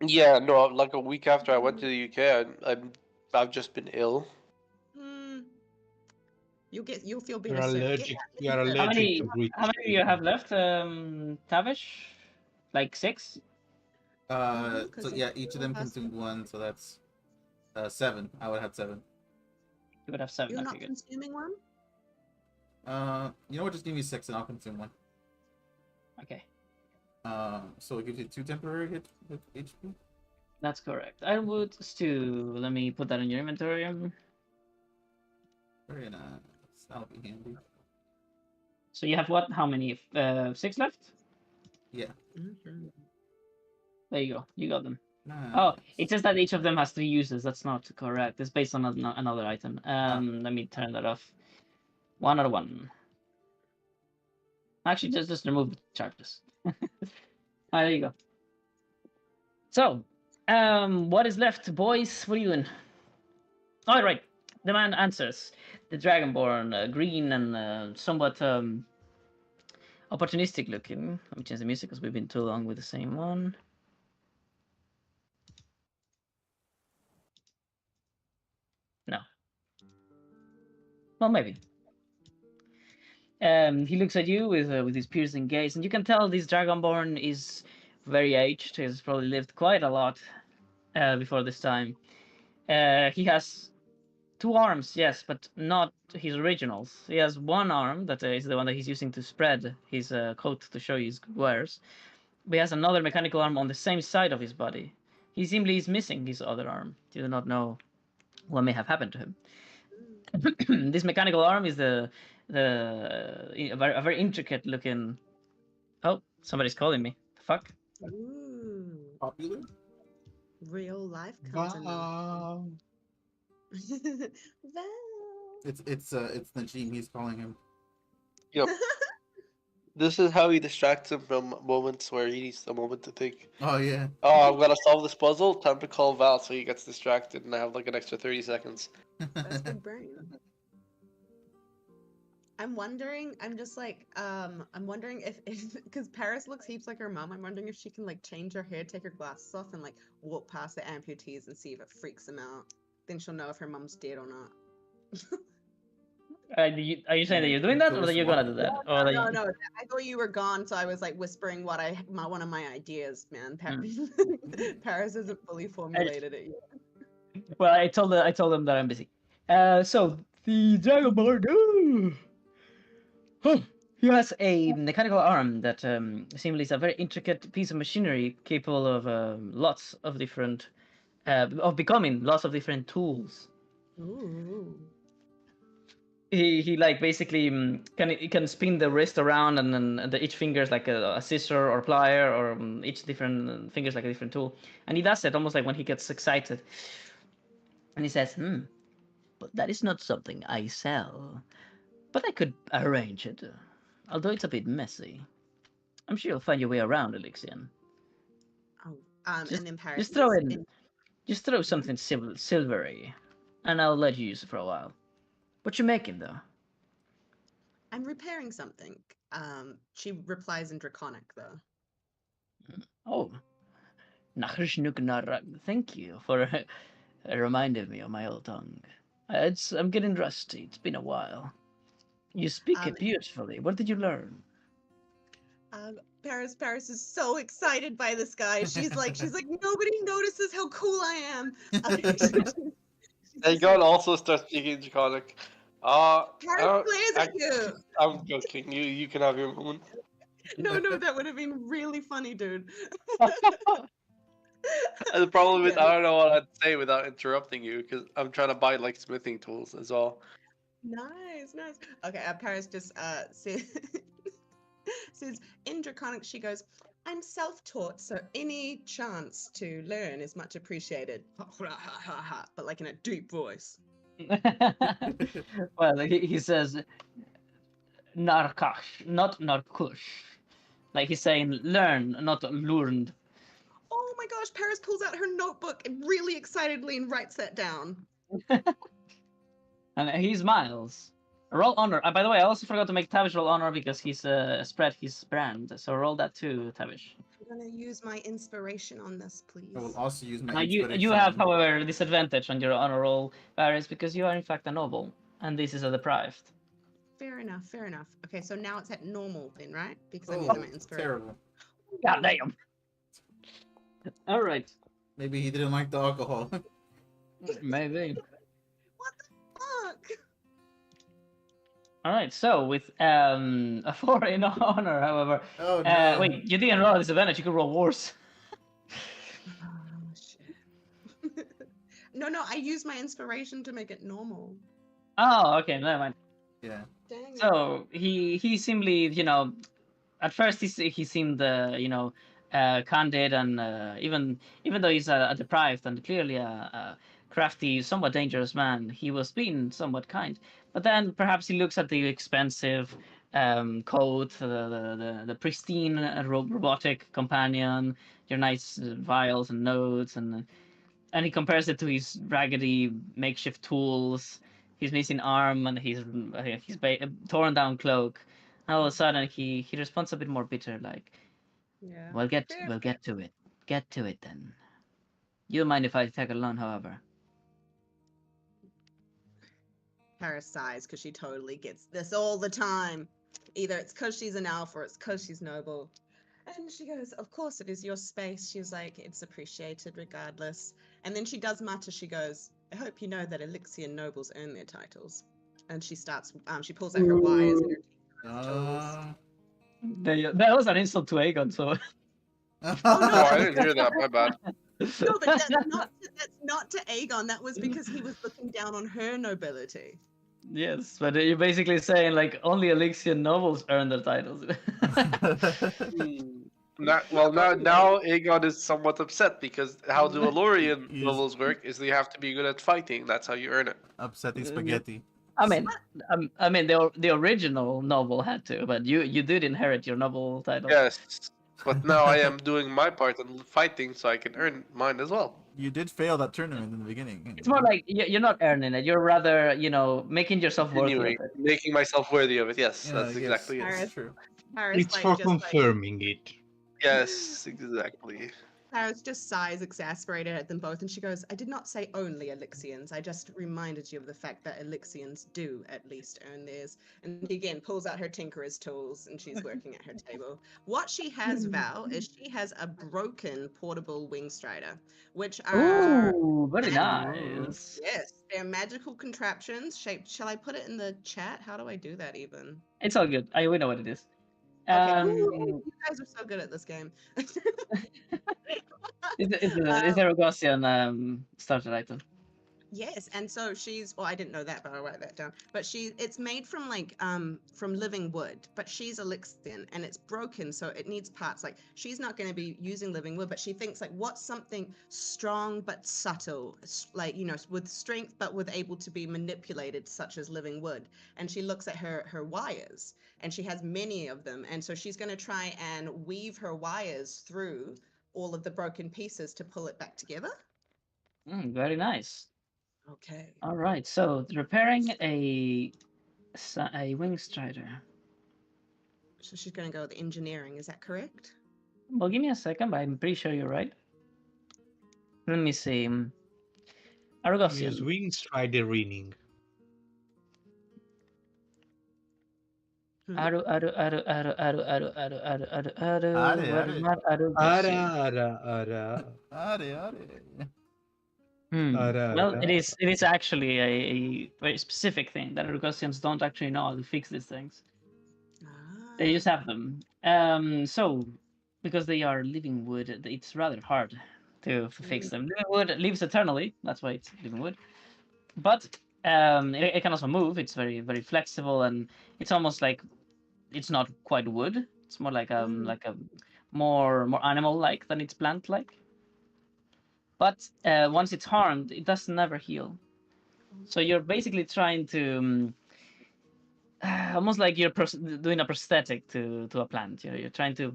Yeah, no. Like a week after I went to the UK, I've just been ill. You'll feel better. You are allergic to British. How many do you have left, Tavish? Like 6? So yeah, each of them consumed 1, so that's 7. I would have 7. You would have 7. You're Okay, not good. consuming one? You know what? Just give me 6 and I'll consume 1. Okay. So it gives you 2 temporary hit HP. That's correct. I would still let me put that in your inventory. Very nice. That'll be handy. So you have what? How many? 6 left? Yeah. Mm-hmm. There you go. You got them. Nice. Oh, it says that each of them has 3 uses. That's not correct. It's based on another item. Let me turn that off. 1 out of 1. Actually, just remove the charges. There you go. So, what is left, boys? What are you doing? All right. The man answers. The Dragonborn, green and somewhat opportunistic looking. Let me change the music because we've been too long with the same one. No. Well, maybe. He looks at you with his piercing gaze, and you can tell this Dragonborn is very aged. He's probably lived quite a lot before this time. He has 2 arms, yes, but not his originals. He has 1 arm that is the one that he's using to spread his coat to show his wares. But he has another mechanical arm on the same side of his body. He simply is missing his other arm. You do not know what may have happened to him. This mechanical arm is a very intricate looking. Oh, somebody's calling me. The fuck? Ooh. Popular? Real life content. Wow. It's Najim. He's calling him. Yep. This is how he distracts him from moments where he needs a moment to think. Oh yeah. Oh, I'm gonna solve this puzzle. Time to call Val, so he gets distracted, and I have like an extra 30 seconds. That's good brain. I'm wondering. I'm just like, I'm wondering if because Paris looks heaps like her mom. I'm wondering if she can like change her hair, take her glasses off, and like walk past the amputees and see if it freaks them out. Then she'll know if her mom's dead or not. Are you saying that you're doing that, or that you're gonna do that? No, Or no, no. I thought you were gone, so I was like whispering what one of my ideas, man. Paris hasn't fully formulated it yet. Well, I told them that I'm busy. So the Dragonborn. He has a mechanical arm that seemingly is a very intricate piece of machinery capable of lots of different, of becoming lots of different tools. Ooh. He like basically can spin the wrist around, and then each finger is like a scissor or plier, or each different fingers like a different tool. And he does it almost like when he gets excited. And he says, but that is not something I sell. But I could arrange it, although it's a bit messy. I'm sure you'll find your way around, Elixian. Oh, and then Paris. Just throw something silvery, and I'll let you use it for a while. What you making, though? I'm repairing something. She replies in Draconic, though. Oh. Thank you for reminding me of my old tongue. I'm getting rusty. It's been a while. You speak it beautifully. Where did you learn? Paris is so excited by this guy. She's like, nobody notices how cool I am. And God also starts speaking Draconic. Paris glares at you. I'm joking. You can have your moment. No, that would have been really funny, dude. The problem is I don't know what I'd say without interrupting you, because I'm trying to buy like smithing tools as well. Nice. Okay, Paris just says in Draconic, she goes, I'm self-taught, so any chance to learn is much appreciated. But like in a deep voice. Well, he says, Narkash, not Narkush. Like he's saying, learn, not learned. Oh my gosh, Paris pulls out her notebook and really excitedly and writes that down. And he smiles. Roll honor. By the way, I also forgot to make Tavish roll honor because he's spread his brand. So roll that too, Tavish. I'm gonna use my inspiration on this, please. I will also use my inspiration. You have, however, disadvantage on your honor roll, Paris, because you are in fact a noble, and this is a deprived. Fair enough. Okay, so now it's at normal then, right? Because I'm using my inspiration. Terrible. God damn. All right. Maybe he didn't like the alcohol. Maybe. What the fuck? All right. So with a 4 in honor, however. Oh no. Wait, you didn't roll disadvantage. You could roll worse. Oh, shit. No, I used my inspiration to make it normal. Oh, okay. Never mind. Yeah. Dang it. So he simply, at first he seemed, candid and even though he's a deprived and clearly a crafty, somewhat dangerous man, he was being somewhat kind. But then perhaps he looks at the expensive coat, the pristine robotic companion, your nice vials and notes, and he compares it to his raggedy makeshift tools, his missing arm, and his torn down cloak. And all of a sudden, he responds a bit more bitter, like, Yeah. "We'll get Fair. to it. Get to it then. You don't mind if I tag along, however." Paris sighs because she totally gets this all the time. Either it's because she's an elf or it's because she's noble. And she goes, "Of course it is your space." She's like, "It's appreciated regardless." And then she does mutter, she goes, "I hope you know that Elixian nobles earn their titles." And she starts, she pulls out her wires and her tools. That was an insult to Aegon, so. Oh, I didn't hear that. My bad. No, but that's not to Aegon. That was because he was looking down on her nobility. Yes, but you're basically saying like only Elixian nobles earn their titles. Now Aegon is somewhat upset because how do Elorian novels work is they have to be good at fighting. That's how you earn it. Upsetting spaghetti. I mean, the original novel had to, but you did inherit your noble title. Yes, but now I am doing my part in fighting, so I can earn mine as well. You did fail that tournament in the beginning. It's more like you're not earning it. You're rather, making yourself worthy of it. Making myself worthy of it. Yes, Yeah, that's yes, exactly that's it. true. It's for confirming it. Yes, exactly. Paris just sighs, exasperated at them both, and she goes, "I did not say only Elixians. I just reminded you of the fact that Elixians do at least earn theirs." And she again pulls out her tinkerer's tools, and she's working at her table. What she has, Val, is she has a broken portable wing strider, which are... Ooh, very nice. Yes, they're magical contraptions shaped... Shall I put it in the chat? How do I do that even? It's all good. We know what it is. Okay, you guys are so good at this game. It's a Rogosian starter item. Yes, and so she's... Well, I didn't know that, but I'll write that down. But it's made from from living wood, but she's Elixian, and it's broken, so it needs parts. Like, she's not going to be using living wood, but she thinks, like, what's something strong but subtle, like, with strength but with able to be manipulated, such as living wood. And she looks at her wires, and she has many of them, and so she's going to try and weave her wires through all of the broken pieces to pull it back together. Very nice. Okay. All right, so repairing a wing strider. So she's going to go with engineering, is that correct? Well, give me a second, but I'm pretty sure you're right. Let me see. Argosian. Use wing strider reading. Aru. Well, it is actually a very specific thing that Argosians don't actually know how to fix these things. They just have them. So, because they are living wood, it's rather hard to fix them. Living wood lives eternally. That's why it's living wood. But it can also move. It's very, very flexible, and it's almost like it's not quite wood. It's more like a more animal-like than it's plant-like. But once it's harmed, it does never heal. So you're basically trying to almost like you're doing a prosthetic to a plant. You're trying to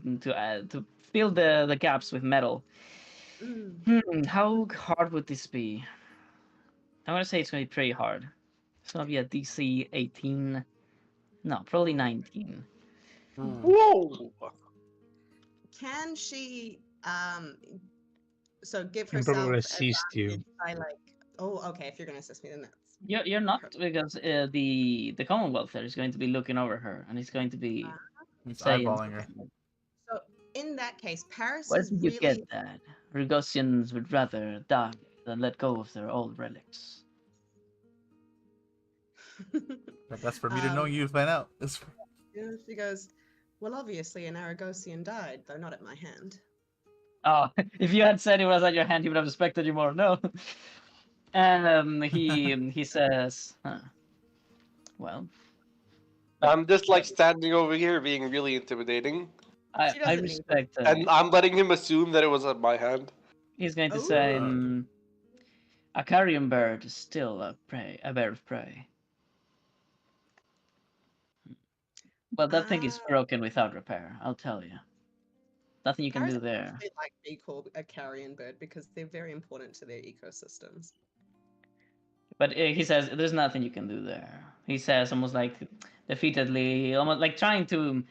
fill the gaps with metal. How hard would this be? I'm gonna say it's gonna be pretty hard. It's gonna be a DC 18. No, probably 19. Whoa! Can she so give Can herself probably assist you. by okay, if you're gonna assist me, then that's... You're not, because the Commonwealth there is going to be looking over her, and he's going to be eyeballing her. So in that case, Paris Where is did you really... get that? Rugosians would rather die than let go of their old relics. But that's for me to know. um, You find out. yeah, she goes, well, obviously an Aragosian died, though not at my hand. Oh, if you had said it was at your hand, he would have respected you more. No. He says, huh, well, I'm just like standing over here being really intimidating, She I doesn't need it. respect. and I'm letting him assume that it was at my hand. He's going to say, Oh, a carrion bird is still a bird of prey. But that thing is ah, broken without repair. I'll tell you. Nothing you can do parrots there. actually like to be called a carrion bird because they're very important to their ecosystems. But he says there's nothing you can do there. He says almost like defeatedly, almost like trying to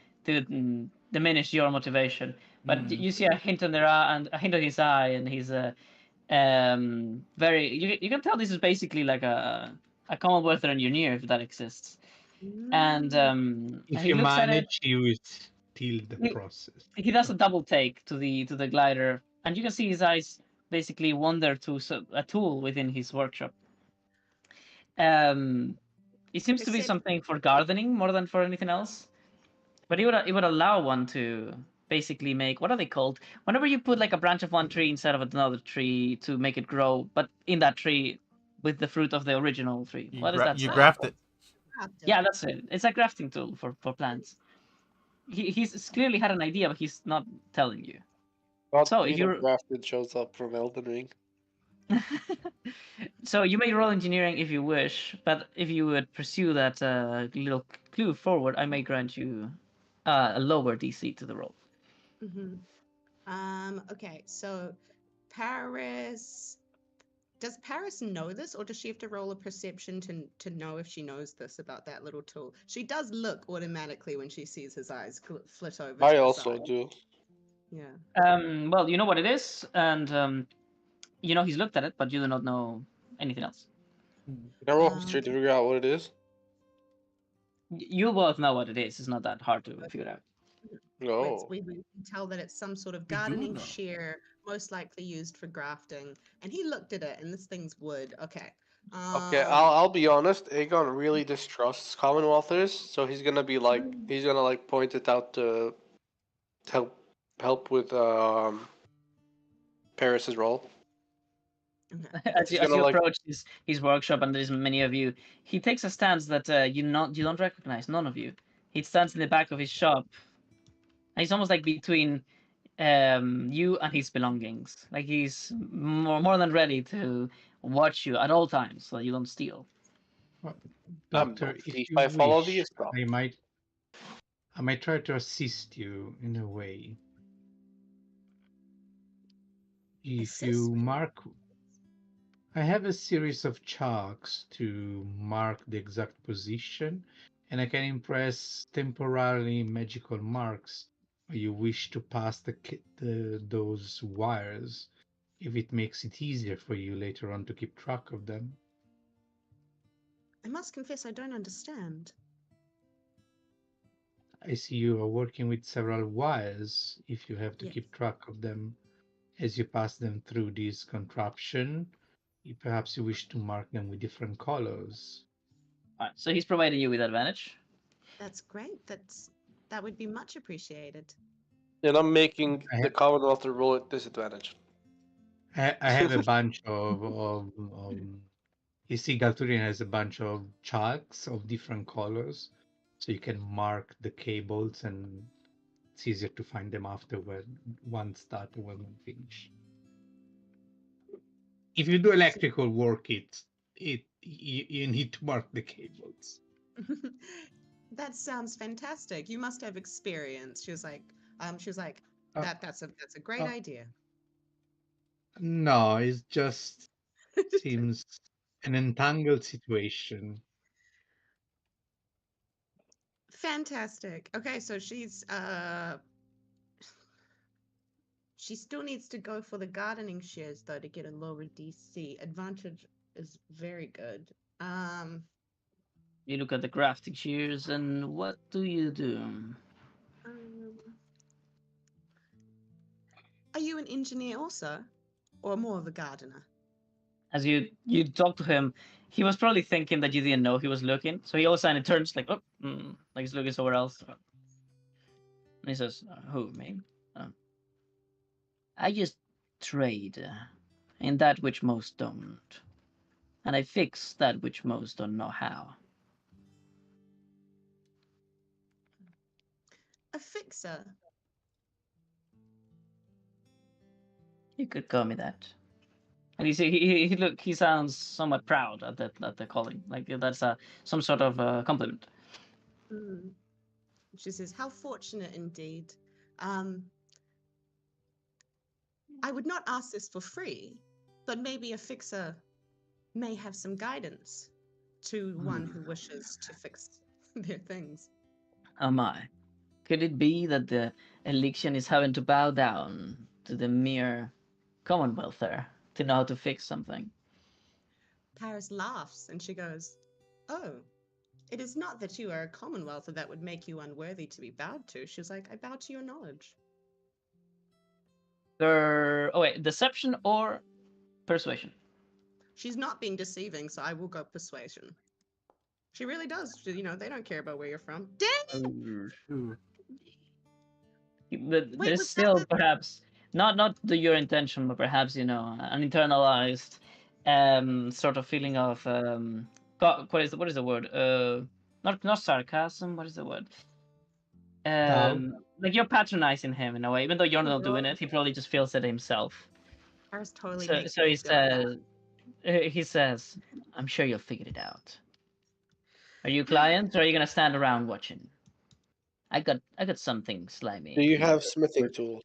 diminish your motivation. But you see a hint in there and a hint in his eye, and he's very. You can tell this is basically like a Commonwealth engineer if that exists. And Mm. If he you looks at it. manage, you will steal the He, process. he does a double take to the glider, and you can see his eyes basically wander to a tool within his workshop. Um, it seems to be Perception. something for gardening more than for anything else. But it would allow one to basically make, what are they called? Whenever you put like a branch of one tree inside of another tree to make it grow, but in that tree with the fruit of the original tree. What is that You say? graft it. Crafted. Yeah, that's it. It's a grafting tool for plants. He's clearly had an idea, but he's not telling you. God, So if Queen of you're Grafted shows up from Elden Ring. so you may roll engineering if you wish, but if you would pursue that little clue forward, I may grant you a lower DC to the roll. Hmm. Okay, so Paris. Does Paris know this, or does she have to roll a perception to know if she knows this about that little tool? She does look automatically when she sees his eyes flit over I to the also side. do. Yeah. Well, you know what it is, and you know he's looked at it, but you do not know anything else. Can I roll history Um, to figure out what it is? You both know what it is. It's not that hard to figure out. No. we can tell that it's some sort of We do gardening know. shear, most likely used for grafting. And he looked at it, and this thing's wood. Okay. Okay, Um, I'll be honest. Aegon really distrusts Commonwealthers, so he's gonna like point it out to help with Paris's role. okay. He's As gonna you like approach his workshop, and there's many of you, he takes a stance that you don't recognize, none of you. He stands in the back of his shop, and he's almost like between you and his belongings. Like he's more than ready to watch you at all times, so you don't steal. Well, I'm no Doctor, if thief. you I follow the wish, establishment. I might try to assist you in a way. If Assist? you mark, I have a series of chalks to mark the exact position, and I can impress temporarily magical marks where you wish to pass those wires, if it makes it easier for you later on to keep track of them. I must confess, I don't understand. I see you are working with several wires if you have to Yes. keep track of them as you pass them through this contraption. Perhaps you wish to mark them with different colors. All right, so he's providing you with advantage. That's great. That would be much appreciated. And I'm making I, the ha- Commonwealth roll at disadvantage. I have a bunch of you see, Galturian has a bunch of chalks of different colors, so you can mark the cables, and it's easier to find them afterward. One start and one finish. If you do electrical work, you need to mark the cables. That sounds fantastic. You must have experience. She was like, Uh, that's a great uh, idea. no, it just seems an entangled situation. Fantastic. Okay, so she still needs to go for the gardening shears though to get a lower DC. Advantage is very good. You look at the grafting shears, and what do you do? Um Are you an engineer also? Or more of a gardener? As you talk to him, he was probably thinking that you didn't know he was looking, so he all of a sudden turns like, oh, like he's looking somewhere else. And he says, "Who, me? I just trade in that which most don't, and I fix that which most don't know how." A fixer. You could call me that. And you see, he sounds somewhat proud at the calling, like that's some sort of compliment. Mm. She says, "How fortunate indeed. I would not ask this for free, but maybe a fixer may have some guidance to one who wishes to fix their things." Oh my. Could it be that the elixir is having to bow down to the mere commonwealther to know how to fix something? Paris laughs and she goes, "Oh, it is not that you are a commonwealther that would make you unworthy to be bowed to." She's like, "I bow to your knowledge." Oh wait, deception or persuasion? She's not being deceiving, so I will go persuasion. She really does. They don't care about where you're from. Dang it! Ooh. But Wait, there's was still that perhaps not your intention, but perhaps an internalized sort of feeling of what is the word? Not sarcasm. What is the word? Doubt. Like you're patronizing him in a way, even though you're not doing the it. He probably just feels it himself. Paris totally So makes so me feel bad. he says, "I'm sure you'll figure it out. Are you clients, or are you gonna stand around watching? I got something slimy Do you here." have smithing tools?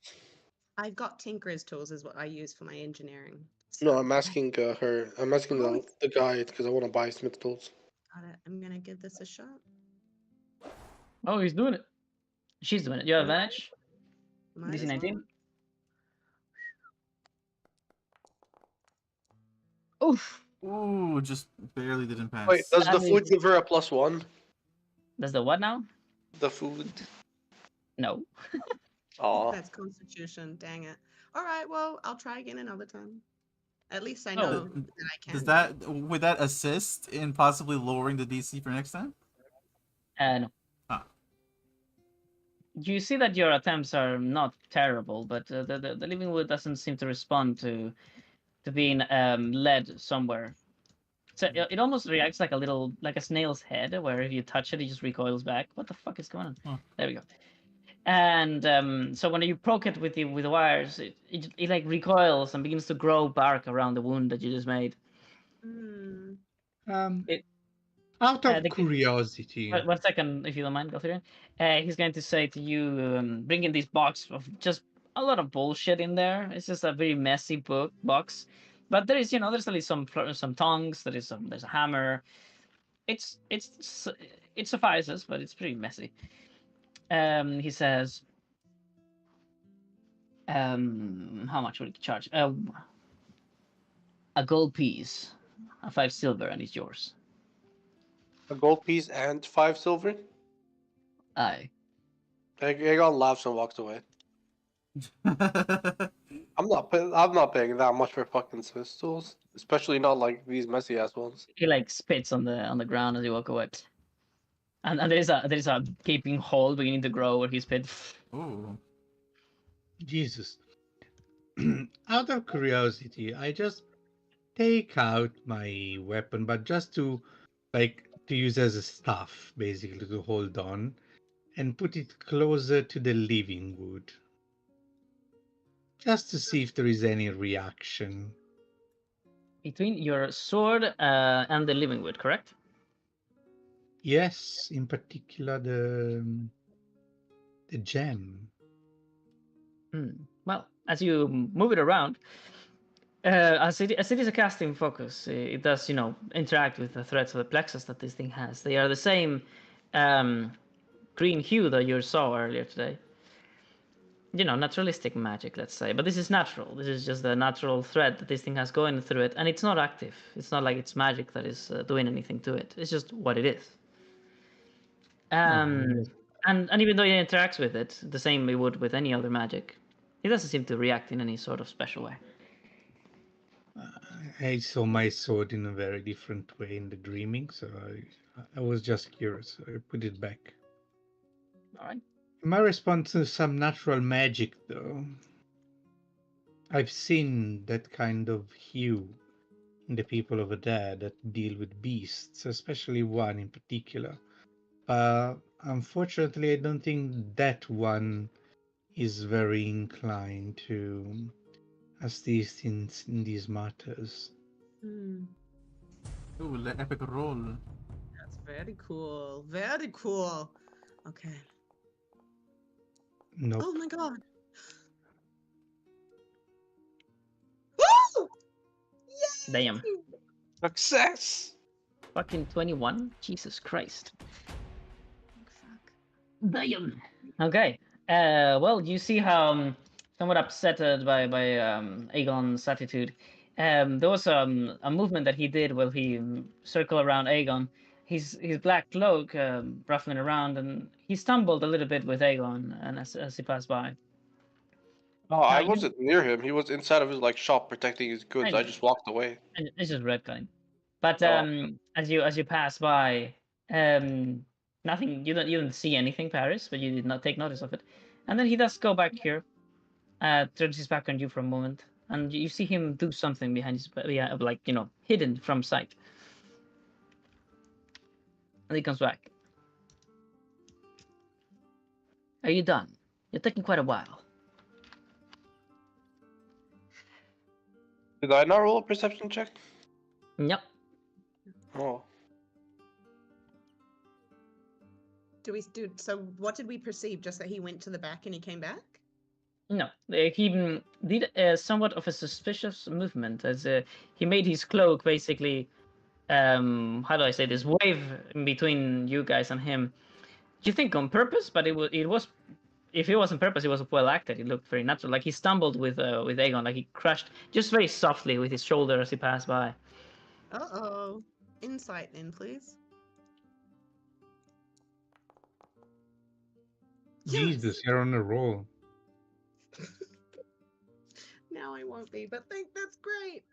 I've got tinkerer's tools is what I use for my engineering. No, So I'm asking her. I'm asking Oh, the guide because I want to buy smith tools. got it. I'm gonna give this a shot. Oh, he's doing it. She's doing it. You have Might, advantage. might DC as 19. well. Oof. Ooh, just barely didn't pass. Wait, does the That food is. give her a +1? Does the what now? The food. No. Aw. That's Constitution. Dang it. All right. Well, I'll try again another time. At least I Oh. know that I can. Would that assist in possibly lowering the DC for next time? No. Ah. You see that your attempts are not terrible, but the living wood doesn't seem to respond to being led somewhere. So it almost reacts like like a snail's head, where if you touch it, it just recoils back. What the fuck is going on? Huh. There we go. And so when you poke it with the wires, it like recoils and begins to grow bark around the wound that you just made. Hmm. It, Out of the, curiosity, 1 second, if you don't mind, go through. He's going to say to you, bring in this box of just a lot of bullshit in there. It's just a very messy box, but there's there's at least some tongs. There's a hammer. It suffices, but it's pretty messy. He says, how much would it charge? A gold piece, a 5 silver, and it's yours. A gold piece and 5 silver? Aye. Aegon laughs and walks away. I'm not paying that much for fucking Swiss tools, especially not like these messy ass ones. He like spits on the ground as you walk away, and there's a gaping hole beginning to grow where he spit. Ooh. Jesus. Out of curiosity, I just take out my weapon, but just to use as a staff, basically to hold on, and put it closer to the living wood, just to see if there is any reaction. Between your sword and the living wood, correct? Yes, in particular the gem. Well, as you move it around, as it is a casting focus, it does interact with the threads of the plexus that this thing has. They are the same green hue that you saw earlier today. Naturalistic magic, let's say, but this is natural. This is just the natural thread that this thing has going through it, and it's not active. It's not like it's magic that is doing anything to it. It's just what it is. Yes. And even though it interacts with it the same it would with any other magic, He doesn't seem to react in any sort of special way. I saw my sword in a very different way in the dreaming, so I was just curious. So I put it back. All right. My response to some natural magic, though. I've seen that kind of hue in the people over there that deal with beasts, especially one in particular. Unfortunately, I don't think that one is very inclined to assist in these matters. Hmm. Ooh, the epic roll. That's very cool. Very cool. Okay. Nope. Oh my god. Woo! Yay! Damn. Success. Fucking 21? Jesus Christ. Fuck. Damn. Okay. Well, you see how somewhat upset by Aegon's attitude. There was a movement that he did where he circled around Aegon. His black cloak ruffling around, and he stumbled a little bit with Aegon, and as he passed by. Oh, I wasn't near him. He was inside of his like shop protecting his goods. I just walked away. It's just redconing. But Oh. as you pass by, nothing. You don't see anything, Paris, but you did not take notice of it. And then he does go back here, turns his back on you for a moment, and you see him do something behind his, yeah, like hidden from sight. And he comes back. Are you done? You're taking quite a while. Did I not roll a perception check? Yep. Oh. So what did we perceive? Just that he went to the back and he came back? No, he did somewhat of a suspicious movement as he made his cloak basically. How do I say this? Wave in between you guys and him. You think on purpose, but it was. If it was on purpose, it was well acted. It looked very natural. Like he stumbled with Aegon, like he crushed just very softly with his shoulder as he passed by. Uh-oh. Insight then, please. Jesus, you're on a roll. Now I won't be, but that's great.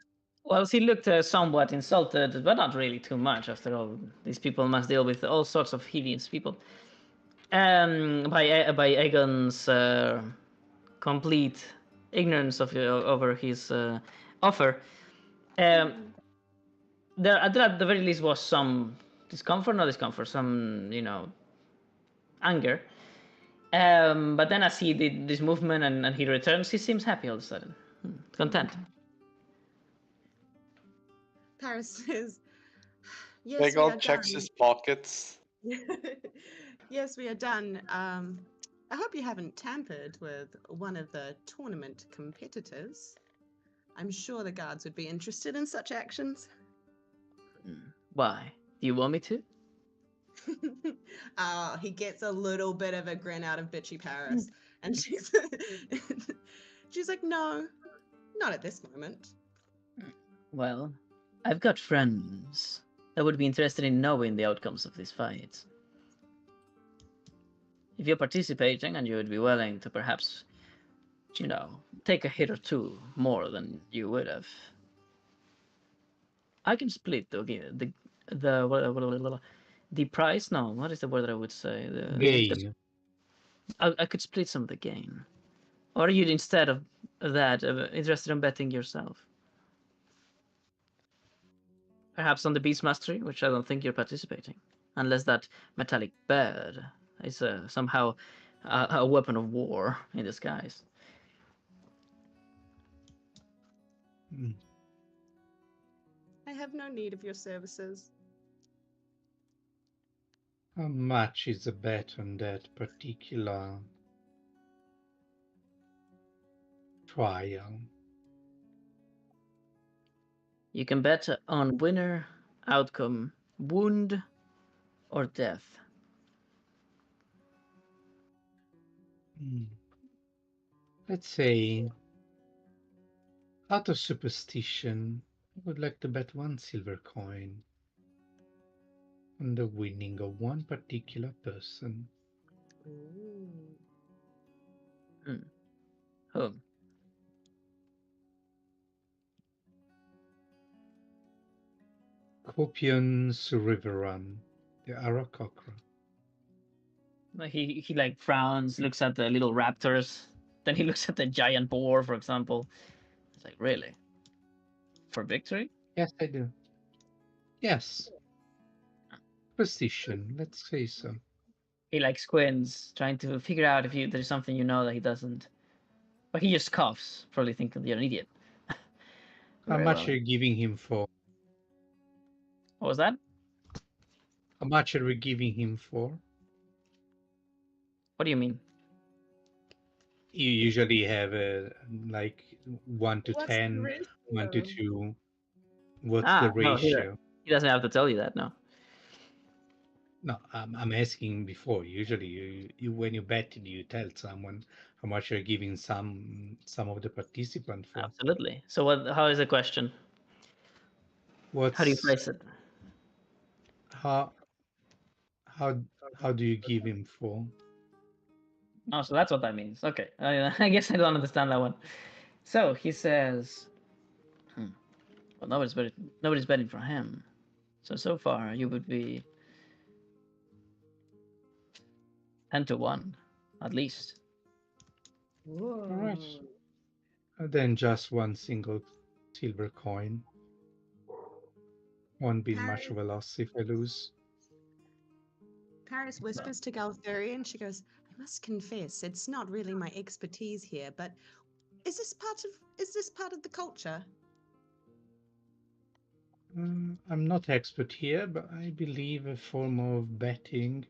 Well, he looked somewhat insulted, but not really too much. After all, these people must deal with all sorts of hideous people. By Aegon's complete ignorance of over his offer, there at the very least was some discomfort, some anger. But then as he did this movement and he returns, he seems happy all of a sudden, content. Paris says, "Yes, we are checks done." his pockets. Yes, we are done. I hope you haven't tampered with one of the tournament competitors. I'm sure the guards would be interested in such actions. Why? Do you want me to? He gets a little bit of a grin out of bitchy Paris, and she's like, "No, not at this moment." Well, I've got friends that would be interested in knowing the outcomes of this fight. If you're participating and you would be willing to perhaps, take a hit or two more than you would have, I can split the price. No, what is the word that I would say? Gain. I could split some of the gain. Or are you instead of that interested in betting yourself? Perhaps on the Beast Mastery, which I don't think you're participating, unless that metallic bird is somehow a weapon of war in disguise. I have no need of your services. How much is the bet on that particular trial? You can bet on winner, outcome, wound, or death. Let's say, out of superstition, I would like to bet 1 silver coin on the winning of one particular person. Ooh. Whom? Copian Surivaran, the Arakokra. He like frowns, looks at the little raptors, then he looks at the giant boar, for example. It's like, really? For victory? Yes, I do. Yes. Precision, let's say so. He like squints, trying to figure out if there's something that he doesn't. But he just coughs, probably thinking you're an idiot. How Very much well. are you giving him for? What was that? How much are we giving him for? What do you mean? You usually have like 1 to What's the 10, 1 to ratio? 2. What's the No, ratio? he doesn't have to tell you that, no. No, I'm asking before. Usually, you when you bet, you tell someone how much you're giving some of the participant for. Absolutely. So how is the question? How do you What's phrase it? how how how do you give him for? Oh, so that's what that means. Okay. I guess I don't understand that one. So he says, well, nobody's betting for him. So far you would be 10-1, at least. All right. Whoa. Then just one single silver coin. Won't be much Paris, of a loss if I lose. Paris whispers to Galtharian. She goes, I must confess, it's not really my expertise here, but is this part of the culture? I'm not expert here, but I believe a form of betting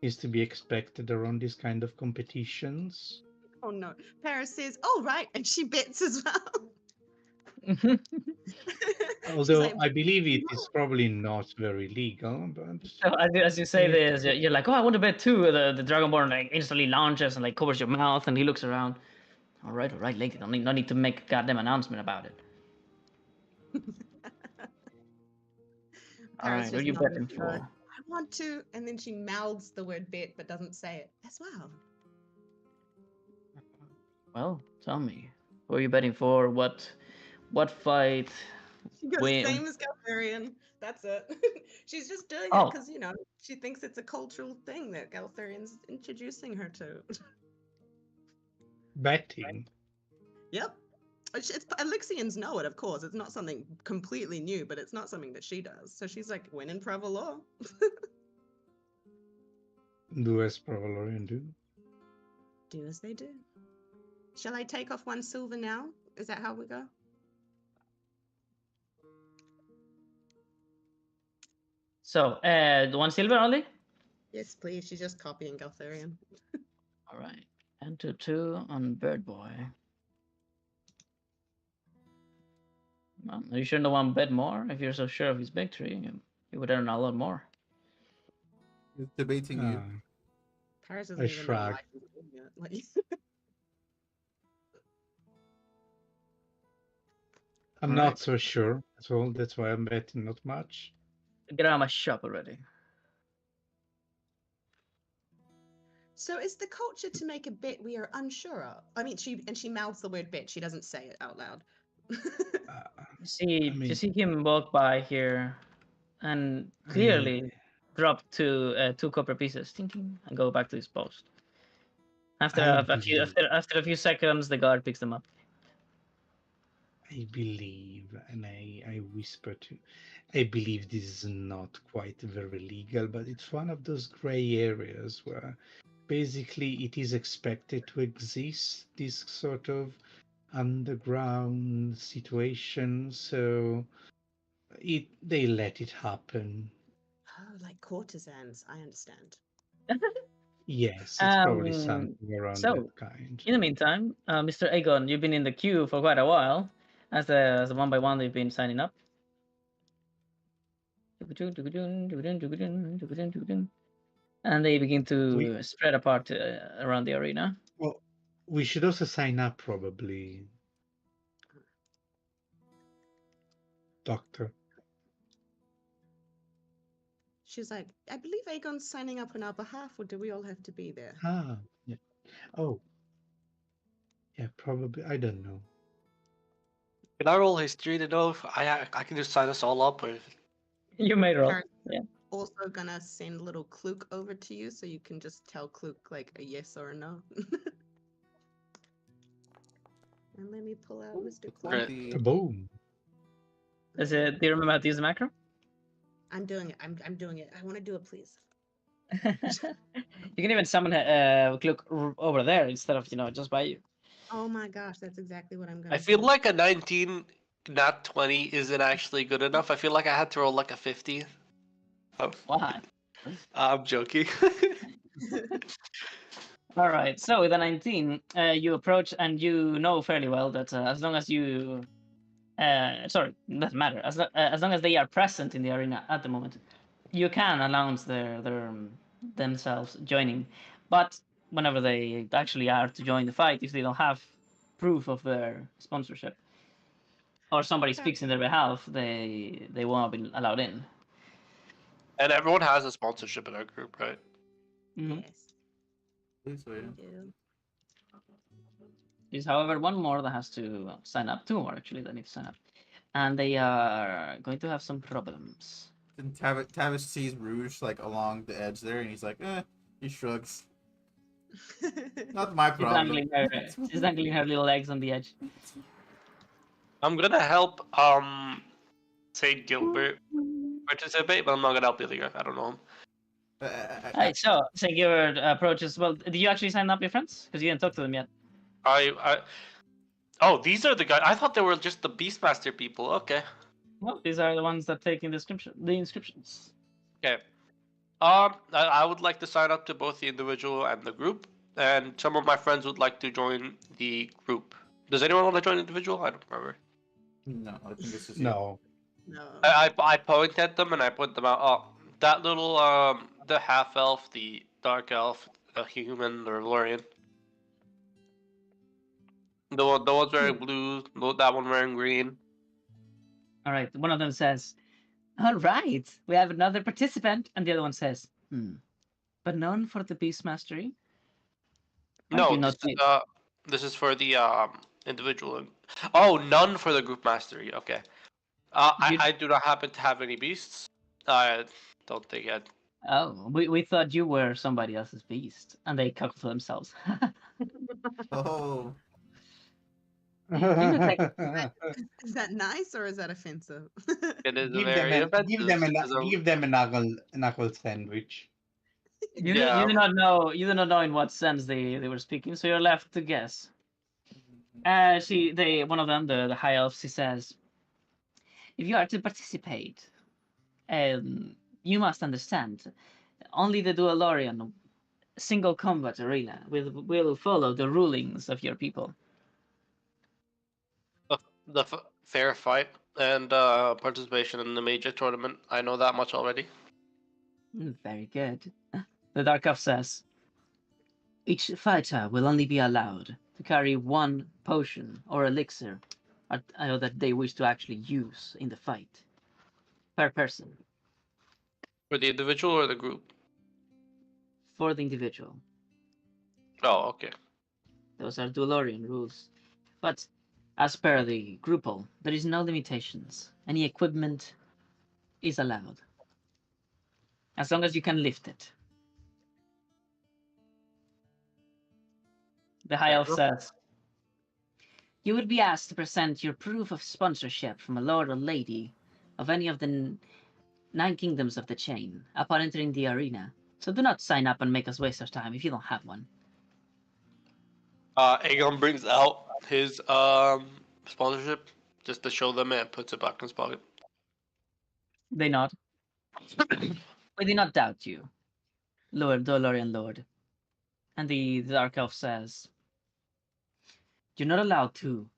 is to be expected around this kind of competitions. Oh no. Paris says, oh right, and she bets as well. She's Although like, I believe it "No." is probably not very legal, but So as you say if this, you're like, oh, I want to bet too. The Dragonborn like instantly launches and like covers your mouth, and he looks around. All right, lady. No need to make a goddamn announcement about it. All Paris right, what are just you nods. betting for? I want to, and then she mouths the word bet but doesn't say it as well. Well, tell me. What are you betting for? What fight? She goes, Win? same as Galtharian. That's it. She's just doing it Oh, because, she thinks it's a cultural thing that Galtharian's introducing her to. betting, Yep. Elixians know it, of course. It's not something completely new, but it's not something that she does. So she's like, when in Pravalor. do as Pravalorian do. Do as they do. Shall I take off 1 silver now? Is that how we go? so the 1 silver only. Yes, please. She's just copying Galtharian. All right, enter 2 on Bird Boy. Well, you shouldn't want to bet more if you're so sure of his victory. You would earn a lot more. He's debating you. Paris I doesn't even know shrug. why she's doing it. Like, I'm All not right. so sure at all. That's why I'm betting not much. Get out of my shop already. So is the culture to make a bet we are unsure of? I mean, she mouths the word bet. She doesn't say it out loud. You I mean, see him walk by here, and I clearly drop two copper pieces, thinking, and go back to his post. After I a few believe after a few seconds, the guard picks them up. I believe, and I whisper to, I believe this is not quite very legal, but it's one of those gray areas where basically it is expected to exist, this sort of underground situation, so they let it happen. Oh, like courtesans. I understand. Yes, it's probably Um. something around So, that kind. in the meantime, Mr. Aegon, you've been in the queue for quite a while, as the one by one they've been signing up. And they begin We to spread apart around the arena. well, we should also sign up probably, Doctor. She's like, I believe Aegon's signing up on our behalf, or do we all have to be there? Ah, yeah. Oh, Yeah, probably. I don't know. Can I roll history to know if I can just sign us all up? Or... You may roll. Paris Yeah. also gonna send little Kluk over to you so you can just tell Kluk like a yes or a no. And let me pull out Mr. Kluk. Great. Boom. Do you remember how to use the macro? I'm doing it. I'm doing it. I want to do it, please. You can even summon Glook over there instead of just by you. Oh my gosh, that's exactly what I'm gonna I feel do. like a 19, not 20, isn't actually good enough. I feel like I had to roll like a 50. Oh, Why? I'm joking. All right. So with a 19, you approach and you know fairly well that as long as you, sorry, it doesn't matter. As long as they are present in the arena at the moment, you can announce themselves joining. But whenever they actually are to join the fight, if they don't have proof of their sponsorship or somebody Okay. speaks in their behalf, they won't be allowed in. And everyone has a sponsorship in our group, right? Mm-hmm. Yes, Please we wait. do. There's, however, one more that has to sign up. Two more actually that need to sign up, and they are going to have some problems. And Tavish sees Rouge like along the edge there, and he's like, he shrugs. Not my problem. She's dangling her little legs on the edge. I'm gonna help St. Gilbert participate, but I'm not gonna help the other guy. I don't know him. Alright, so Gilbert approaches. Well, did you actually sign up your friends? Because you didn't talk to them yet. Oh, these are the guys. I thought they were just the Beastmaster people. Okay. Well, these are the ones that take in the inscriptions. Okay. I would like to sign up to both the individual and the group, and some of my friends would like to join the group. Does anyone want to join individual? I don't remember. No, I think this is No. No. I point at them and I point them out. Oh, that little the half elf, the dark elf, the human, the Lorian. The one's wearing blue. That one wearing green. All right. One of them says, "All right, we have another participant," and the other one says, "But none for the beast mastery." No, this is for the individual. Oh, none for the group mastery. Okay. I do not happen to have any beasts. I don't think I'd... Oh, we thought you were somebody else's beast, and they cock for themselves. Oh. You look like Is that nice or is that offensive? It is give very offensive. give them a knuckle sandwich. you do not know in what sense they were speaking, so you're left to guess. One of them, the high elf, she says, if you are to participate, you must understand, only the Dualorian single combat arena will follow the rulings of your people. The fair fight and participation in the major tournament. I know that much already. Very good. The Dark Elf says, each fighter will only be allowed to carry one potion or elixir that they wish to actually use in the fight per person. For the individual or the group? For the individual. Oh, okay. Those are Dualorian rules. But as per the Grupal, there is no limitations. Any equipment is allowed. As long as you can lift it. The High Elf says, you would be asked to present your proof of sponsorship from a lord or lady of any of the 9 kingdoms of the chain upon entering the arena. So do not sign up and make us waste our time if you don't have one. Aegon brings out his sponsorship just to show them and puts it back in his pocket. They nod. We do not doubt you, Lord Dolorian Lord. And the Dark Elf says, you're not allowed to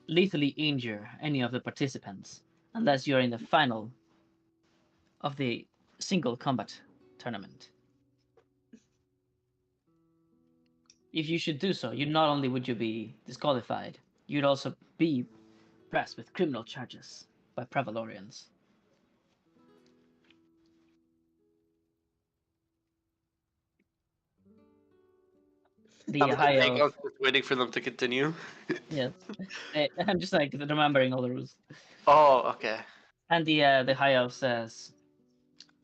lethally injure any of the participants unless you're in the final of the single combat tournament. If you should do so, you not only would you be disqualified, you'd also be pressed with criminal charges by Pravalorians. The I'm high elf. just waiting for them to continue. Yes. I'm just like remembering all the rules. Oh, okay. And the high elf says,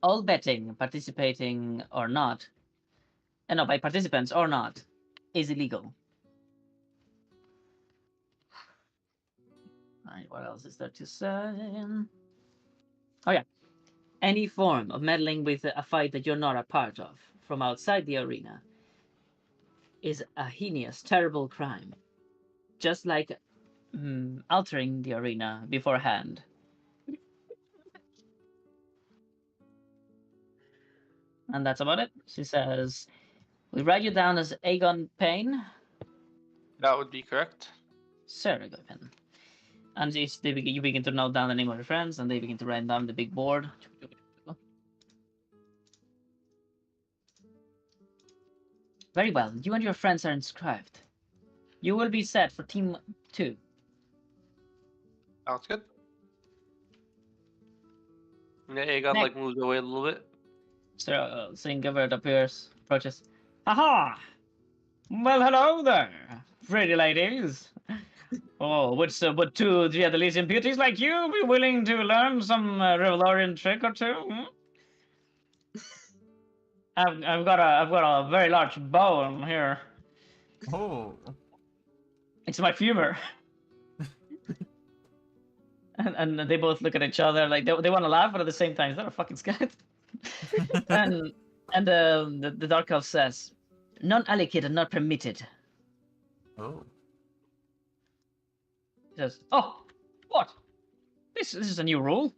all betting, participating or not, and no, by participants or not, is illegal. Alright, what else is there to say? Oh yeah. Any form of meddling with a fight that you're not a part of from outside the arena is a heinous, terrible crime. Just like altering the arena beforehand. And that's about it. She says, we write you down as Aegon Payne. That would be correct. Sir Aegon Payne. And you begin to note down the name of your friends, and they begin to write down the big board. Very well. You and your friends are inscribed. You will be set for Team 2. Sounds good. Yeah, Aegon like moves away a little bit. So Singavert approaches. Aha! Well, hello there, pretty ladies. Oh, would two of the Elysian beauties like you be willing to learn some Revelorian trick or two? Hmm? I've got a very large bow here. Oh. It's my femur. and they both look at each other like they want to laugh, but at the same time, is that a fucking scat? and the dark elf says, non-allocated, not permitted. Oh. He says, oh, what? This is a new rule.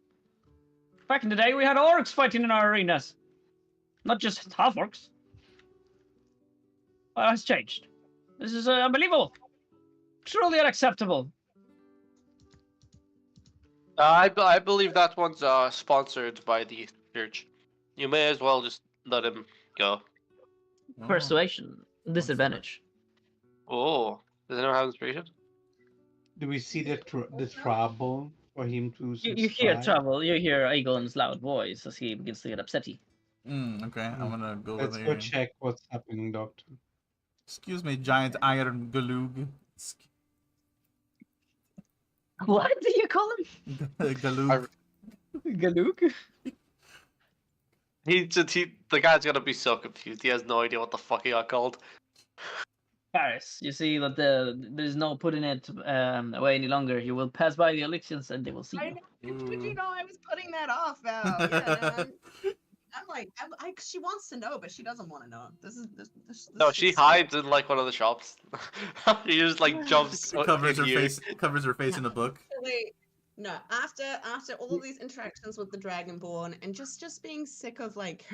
Back in the day, we had orcs fighting in our arenas. Not just half-orcs. Well, it's changed. This is unbelievable. Truly unacceptable. I believe that one's sponsored by the church. You may as well just let him go. Oh. Persuasion. Disadvantage. Oh, does anyone have inspiration? Do we see the trouble for him to You hear subscribe? trouble. You hear Aegon's loud voice as he begins to get upsetty. Okay, I'm gonna go Let's over go here. check what's happening, Doctor. Excuse me, giant iron galug. What do you call him? Galug. Galuk? The guy's gonna be so confused. He has no idea what the fuck he got called. Paris, you see that there's no putting it away any longer. You will pass by the elections and they will see I you. know. Did you know I was putting that off? Yeah, I'm like, she wants to know, but she doesn't want to know. This No, she is- hides in like one of the shops. She just like jumps. Covers her in here. face. Covers her face in a book. Actually, no, after all these interactions with the Dragonborn and just being sick of like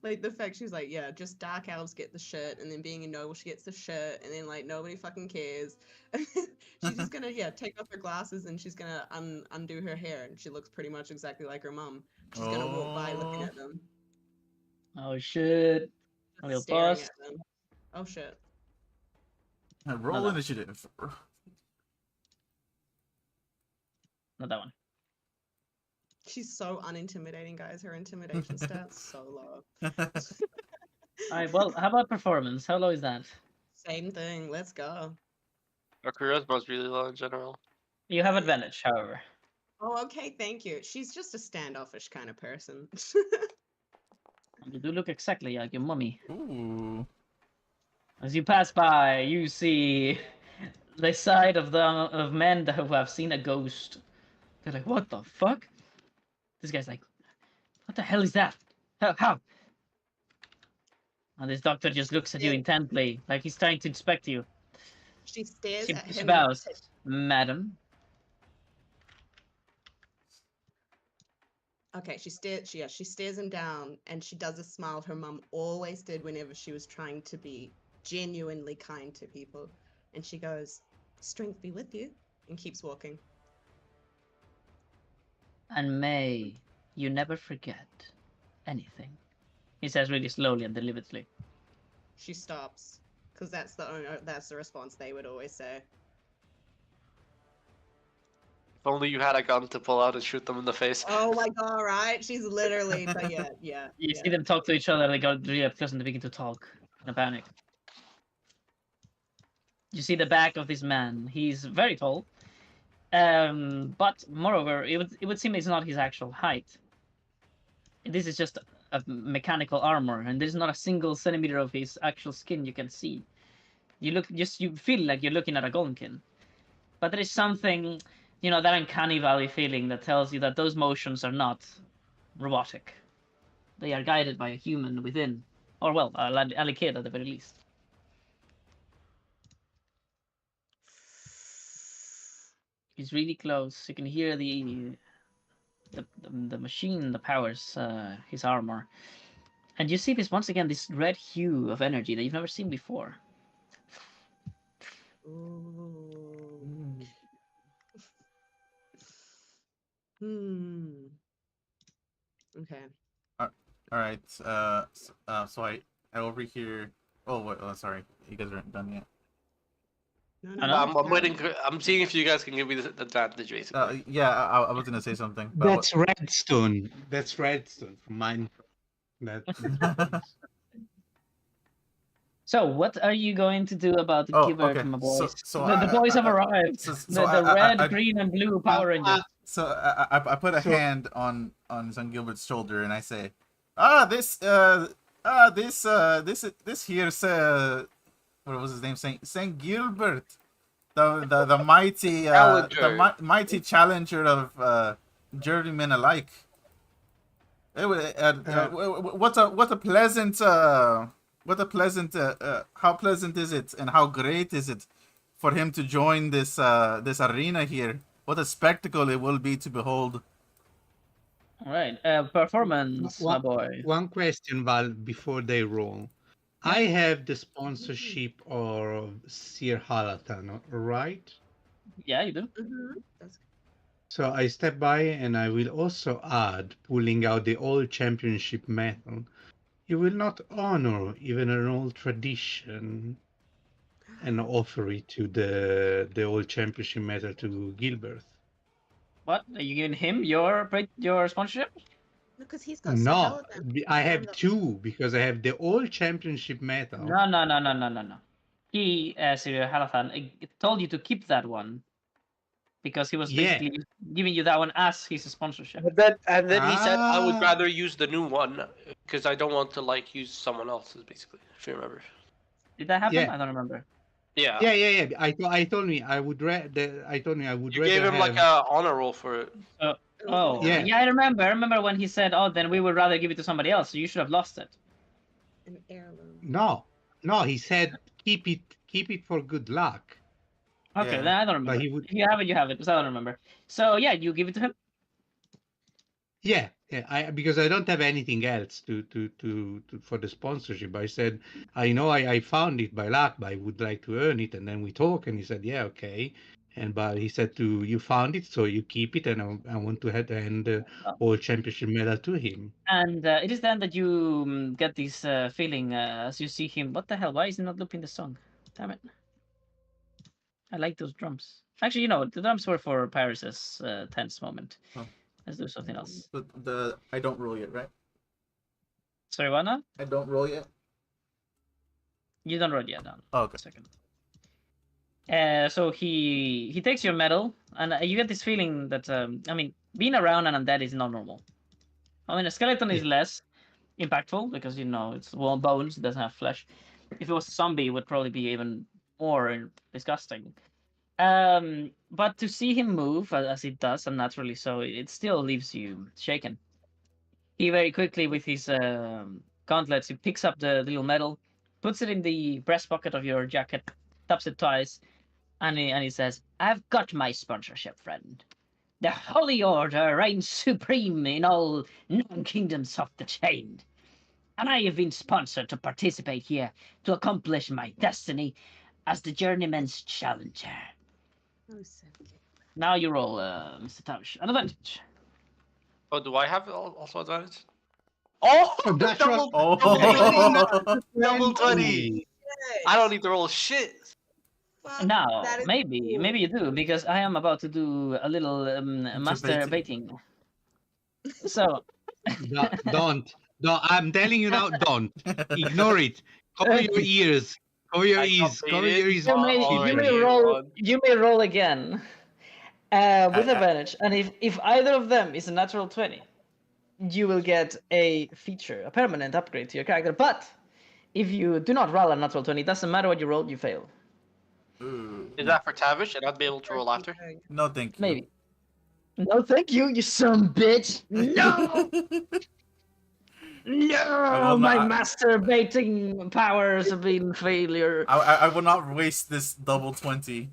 like the fact she's like, yeah, just dark elves get the shirt, and then being a noble she gets the shirt, and then like nobody fucking cares. She's just gonna take off her glasses and she's gonna undo her hair, and she looks pretty much exactly like her mum. She's gonna walk by looking at them, Oh shit. A little staring pause. at them. Oh shit. Roll initiative. Not that one. She's so unintimidating, guys. Her intimidation stats so low. Alright, well, how about performance? How low is that? Same thing. Let's go. Her charisma's really low in general. You have advantage, however. Oh, okay. Thank you. She's just a standoffish kind of person. You do look exactly like your mummy. Ooh. As you pass by, you see the side of men that have seen a ghost. They're like, what the fuck? This guy's like, what the hell is that? How? And this doctor just looks at you intently, like he's trying to inspect you. She stares at She him. bows. Madam. Okay, she stares him down, and she does a smile her mum always did whenever she was trying to be genuinely kind to people. And she goes, "Strength be with you," and keeps walking. And may you never forget anything. He says really slowly and deliberately. She stops, because that's the response they would always say. If only you had a gun to pull out and shoot them in the face. Oh my god, right? She's literally, but yeah. You see them talk to each other, they got really up close and they begin to talk in a panic. You see the back of this man. He's very tall. But moreover, it would seem it's not his actual height. This is just a mechanical armor, and there's not a single centimeter of his actual skin you can see. You feel like you're looking at a golemkin, but there is something, that uncanny valley feeling that tells you that those motions are not robotic. They are guided by a human within, or well, a Alikid at the very least. He's really close. You can hear the machine that powers his armor. And you see this once again, this red hue of energy that you've never seen before. Ooh. Hmm. Okay. All right. So I over here. Oh, wait, sorry. You guys aren't done yet. No, I'm waiting. I'm seeing if you guys can give me the advantage, basically. Yeah, I was gonna say something. But That's redstone. That's redstone from Minecraft. So, what are you going to do about the Gilbert, okay. my boys? So the boys have arrived. So the red, green, and blue Power Rangers. So I put a hand on Son Gilbert's shoulder and I say, this here's what was his name? Saint Gilbert, the mighty mighty challenger of journeymen alike. What a pleasant how pleasant is it and how great is it for him to join this arena here. What a spectacle it will be to behold. All right, performance, my boy. One question, Val, before they roll. I have the sponsorship of Sir Halatan, right? Yeah, you do. So I step by and I will also add, pulling out the old championship medal. You will not honor even an old tradition and offer it to the old championship medal to Gilbert. What? Are you giving him your sponsorship? Because he's got No, I have two because I have the old championship medal. No. He, Sir Halathan, told you to keep that one because he was basically giving you that one as his sponsorship. And then he said, "I would rather use the new one because I don't want to use someone else's." Basically, if you remember. Did that happen? Yeah. I don't remember. Yeah. Yeah. I told me I would You gave him like a honor roll for it. Yeah, I remember. I remember when he said, "Oh, then we would rather give it to somebody else." So you should have lost it. An heirloom. No. He said keep it for good luck. Okay, then I don't remember. If you have it, you have it. Because I don't remember. So yeah, you give it to him. Yeah. Because I don't have anything else to for the sponsorship. I said I found it by luck, but I would like to earn it, and then we talk, and he said, yeah, okay. But he said you found it, so you keep it, and I want to hand the World Championship medal to him. And it is then that you get this feeling as you see him. What the hell? Why is he not looping the song? Damn it! I like those drums. Actually, the drums were for Paris's tense moment. Oh. Let's do something else. But I don't roll yet, right? Sorry, what now? I don't roll yet. You don't roll yet, Dan. Oh, okay. Second. So he takes your medal, and you get this feeling that being around an undead is not normal. I mean, a skeleton is less impactful because it's bones; it doesn't have flesh. If it was a zombie, it would probably be even more disgusting. But to see him move as it does, and naturally so, it still leaves you shaken. He very quickly, with his gauntlets, he picks up the little medal, puts it in the breast pocket of your jacket, taps it twice, and he says, "I've got my sponsorship, friend. The Holy Order reigns supreme in all non-kingdoms of the Chained. And I have been sponsored to participate here to accomplish my destiny as the Journeyman's Challenger." Now you roll, Mr. Tausch. An advantage. Oh, do I have also advantage? Oh, double 20. I don't need to roll shit. Now, maybe you do, because I am about to do a little masturbating. So... Don't. I'm telling you now, don't. Ignore it. Cover your ears. Cover your I ears. Cover campaign your it ears. You may Keeper. roll. You may roll again with I- advantage, and if either of them is a natural 20, you will get a feature, a permanent upgrade to your character. But if you do not roll a natural 20, it doesn't matter what you roll, you fail. Ooh, Is no. that for Tavish? And I'd be able to roll after? No, thank you. Maybe. No, thank you, you son of a bitch. No, no, will my not. masturbating powers have been failure. I will not waste this double 20.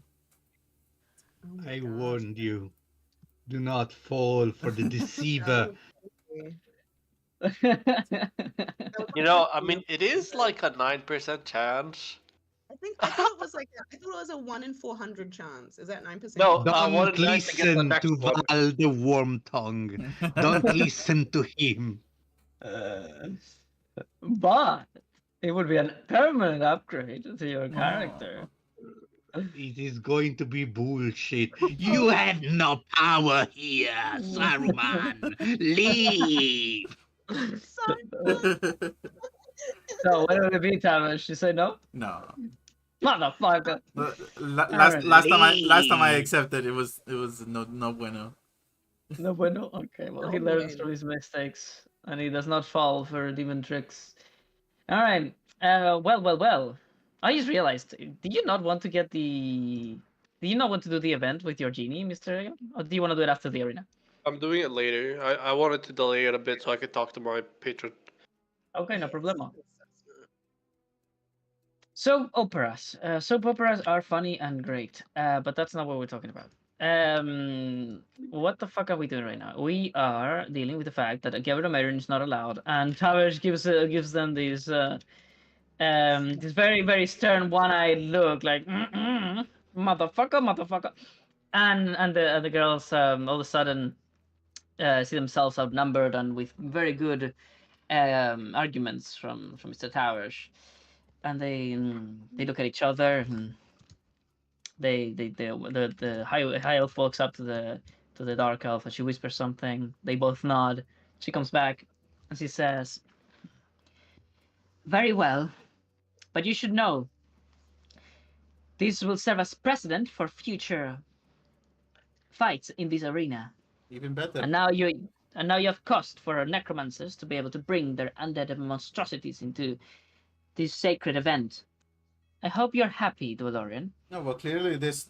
Oh my I God. warned you. Do not fall for the deceiver. You know, I mean, it is like a 9% chance. I thought it was like I thought it was a 1 in 400 chance. Is that 9%? No, 1 Don't in 9 to get the listen next to one. Val the Worm Tongue. Don't listen to him. But it would be a permanent upgrade to your character. It is going to be bullshit. You have no power here, Saruman. Leave. So what would it be, Tavish? You say no? No. Motherfucker. Last time I accepted, it was no bueno. No bueno. Okay, well, he No learns bueno. from his mistakes, and he does not fall for demon tricks. All right. Well. I just realized. Did you not want to get the? Do you not want to do the event with your genie, Mr. Egan? Or do you want to do it after the arena? I'm doing it later. I wanted to delay it a bit so I could talk to my patron. Okay, no problemo. Soap operas. Soap operas are funny and great, but that's not what we're talking about. What the fuck are we doing right now? We are dealing with the fact that a Gavin Marin is not allowed, and Tavish gives them these this very very stern one-eyed look, like motherfucker, and the girls all of a sudden see themselves outnumbered and with very good arguments from Mr. Towers, and they look at each other and the high elf walks up to the dark elf and she whispers something. They both nod. She comes back and she says, "Very well, but you should know this will serve as precedent for future fights in this arena. Even better. And now you have cost for our necromancers to be able to bring their undead monstrosities into this sacred event. I hope you're happy, Dwalorian." No, well, clearly this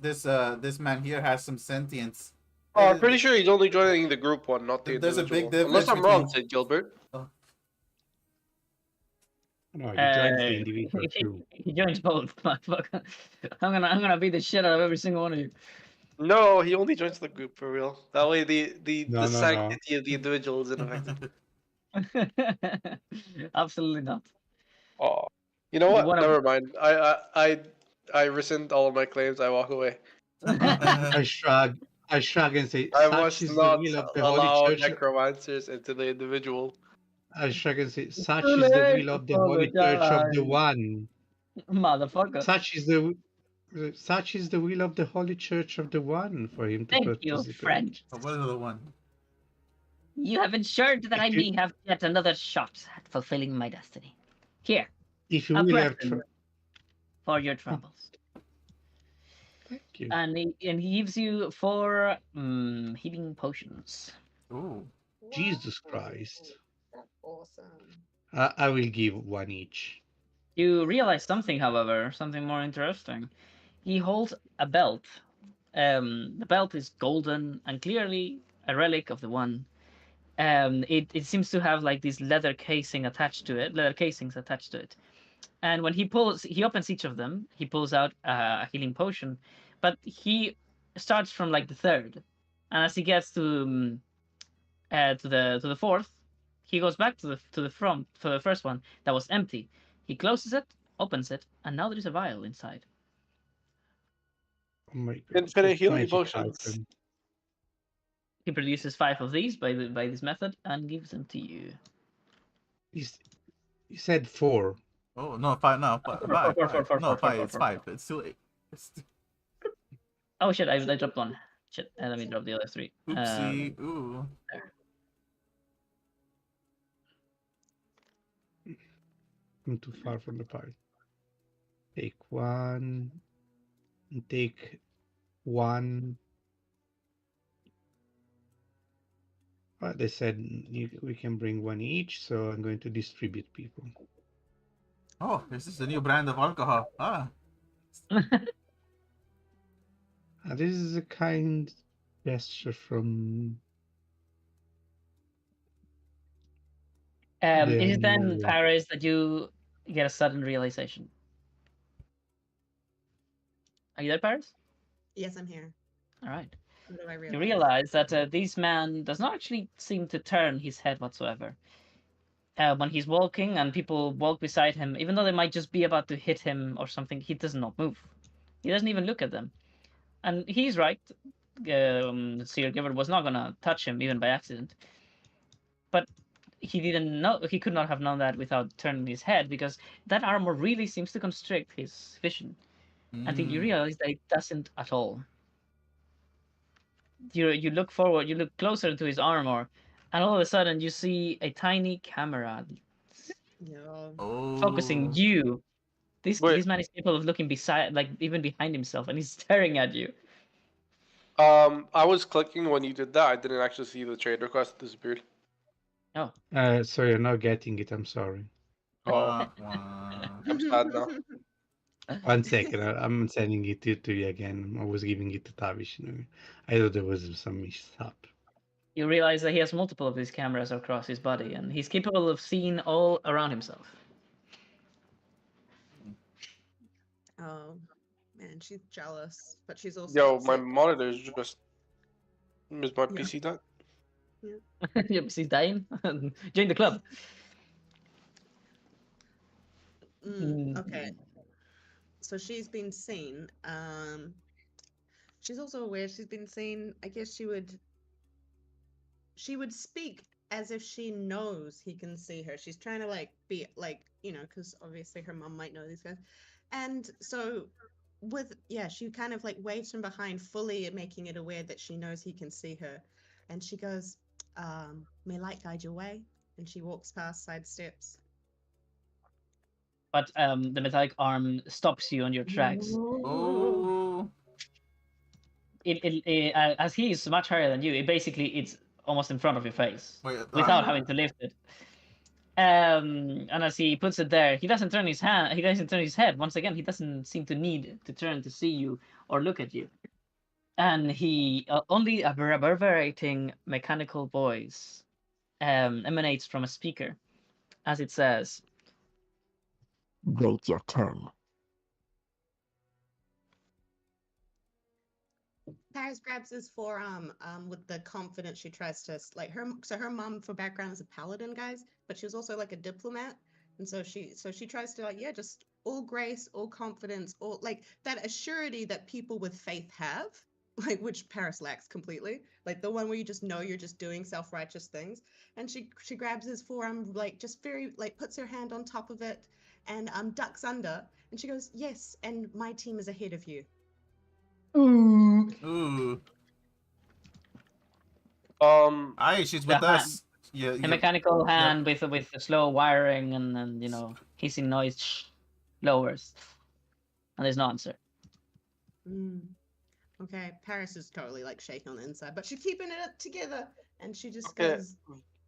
man here has some sentience. Oh, I'm pretty sure he's only joining the group one, not the There's a individual. big difference Unless I'm wrong, between- St. Gilbert. No, he joins the individual too. He joins both, motherfucker. I'm gonna beat the shit out of every single one of you. No, he only joins the group for real. That way the No. sanctity of the individual isn't affected. Absolutely not. Oh, you know what? What a- Never mind. I rescind all of my claims. I walk away. I shrug and say, I such must is the not will of the allow Holy Church. necromancers into the individual. I shrug and say, such Too is the late will of the to Holy Church of the apologize. One. Motherfucker. Such is the will of the Holy Church of the One for him to Thank you, participate. friend. Oh, what is the one? You have ensured that I If you- may have yet another shot at fulfilling my destiny. Here, If you a will have, present for your troubles. thank you. And he gives you 4 healing potions. Ooh. Jesus Christ. That's awesome. I will give one each. You realize something, however, something more interesting. He holds a belt. The belt is golden and clearly a relic of the One. It seems to have like these leather casings attached to it. And when he opens each of them, he pulls out a healing potion, but he starts from like the third, and as he gets to the fourth, he goes back to the front for the first one that was empty. He closes it, opens it, and now there is a vial inside. Oh my God. Infinite It's healing magic potions. item. He produces 5 of these by this method and gives them to you. He said 4. Oh no, 5. No, 5. Four, No, 5. It's four. 5. It's too late. Oh shit! I dropped one. Shit! Let me drop the other 3. Oopsie. Ooh. I'm too far from the party. Take one. And take one. They said we can bring one each, so I'm going to distribute people. Oh, this is the new brand of alcohol. This is a kind gesture from It the is then, new. Paris, that you get a sudden realization. Are you there, Paris? Yes, I'm here. All right. What do I You realize? realize that this man does not actually seem to turn his head whatsoever. When he's walking and people walk beside him, even though they might just be about to hit him or something, he does not move. He doesn't even look at them. And he's right. Sir Giver was not gonna touch him even by accident. But he didn't know. He could not have known that without turning his head, because that armor really seems to constrict his vision until you realize that it doesn't at all. You look forward, you look closer to his armor, and all of a sudden you see a tiny camera Yeah. focusing Oh. you. Wait, This man is capable of looking beside, like even behind himself, and he's staring at you. I was clicking when you did that. I didn't actually see the trade request disappeared. Oh, So you're not getting it. I'm sorry. Oh, Wah, wah. I'm sad now. 1 second. I'm sending it to you again. I was giving it to Tavish. I thought there was some mishap. you realize that he has multiple of these cameras across his body, and he's capable of seeing all around himself. Oh man, she's jealous, but she's also Yo, my upset. monitor is just. Is my Yeah. PC done? Yep, he's dying. Join the club. Okay, so she's been seen. She's also aware she's been seen. I guess she would speak as if she knows he can see her. She's trying to like be like, because obviously her mom might know these guys. And so she kind of like waves from behind, fully making it aware that she knows he can see her. And she goes, may light guide your way. And she walks past, side steps. But the metallic arm stops you on your tracks. Oh. As he is much higher than you, it's almost in front of your face Wait, without having to lift it. And as he puts it there, he doesn't turn his hand. He doesn't turn his head. Once again, he doesn't seem to need to turn to see you or look at you. And he only a reverberating mechanical voice emanates from a speaker, as it says, "Wait your turn." Paris grabs his forearm with the confidence she tries to like her. So her mom, for background, is a paladin, guys, but she was also like a diplomat, and so she tries to like just all grace, all confidence, all like that assurity that people with faith have, like which Paris lacks completely. Like the one where you just know you're just doing self-righteous things. And she grabs his forearm, like just very like puts her hand on top of it and ducks under, and she goes, "Yes, and my team is ahead of you." Ooh. Aye, she's The with hand, us. Yeah, a mechanical yep. hand with the slow wiring and hissing noise lowers, and there's no answer. Okay, Paris is totally like shaking on the inside, but she's keeping it together, and she just Okay, goes.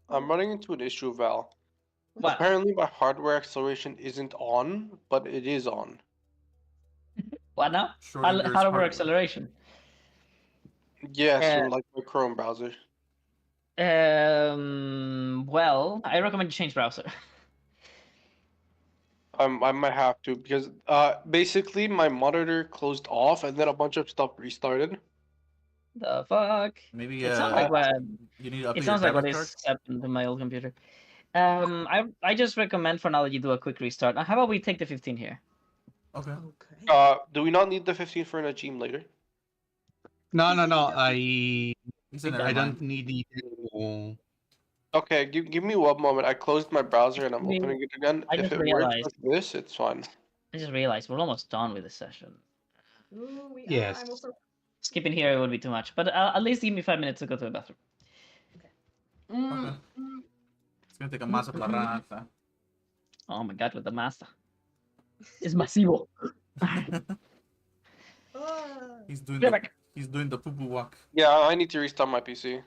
I'm running into an issue, Val. What? Apparently, my hardware acceleration isn't on, but it is on. What now? Schrodinger's Hardware hardware. acceleration. Yes, from like my Chrome browser. Well, I recommend you change browser. I might have to because basically my monitor closed off and then a bunch of stuff restarted. The fuck? Maybe It sounds like what you need to update it your sounds like what graphics card. is happened to my old computer. I just recommend for now that you do a quick restart. How about we take the 15 here? Okay. Okay. Do we not need the 15 for an team later? No. He said I never don't mind. need it anymore. Okay, give me one moment. I closed my browser and I'm opening it again. I If just it works realized. like this, it's fine. I just realized we're almost done with the session. Ooh, we Yes. are. I'm also. Skipping here would be too much, but at least give me 5 minutes to go to the bathroom. Okay. It's gonna take a masa pla rata. Oh my god, with the master. It's masivo. Oh. He's doing Be the back. he's doing the poo poo walk. Yeah, I need to restart my PC.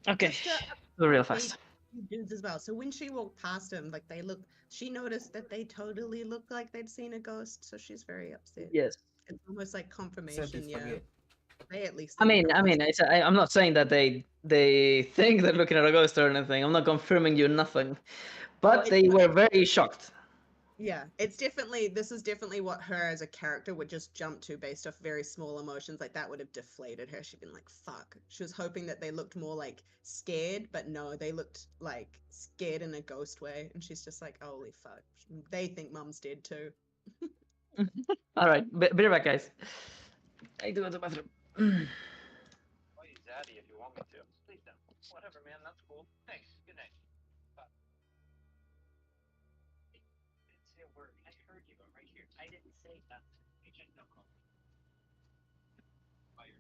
Okay, Just to go real update fast. you dudes as well. So when she walked past him, like she noticed that they totally looked like they'd seen a ghost. So she's very upset. Yes. It's almost like confirmation. Yeah, Forget. they at least. I think mean, they're I mean, awesome. I'm not saying that they think they're looking at a ghost or anything. I'm not confirming you nothing, but they were very shocked. Yeah, this is definitely what her as a character would just jump to based off very small emotions. Like that would have deflated her. She'd been like, fuck. She was hoping that they looked more like scared, but no, they looked like scared in a ghost way. And she's just like, holy fuck. They think mum's dead too. All right, be right back, guys. I do go to the bathroom. Call you Zaddy if you want me to. Please don't. Whatever, man. That's cool. Thanks. Good night. Bye. Didn't say a word. I heard you. I'm right here. I didn't say nothing. You just don't call me. Fired.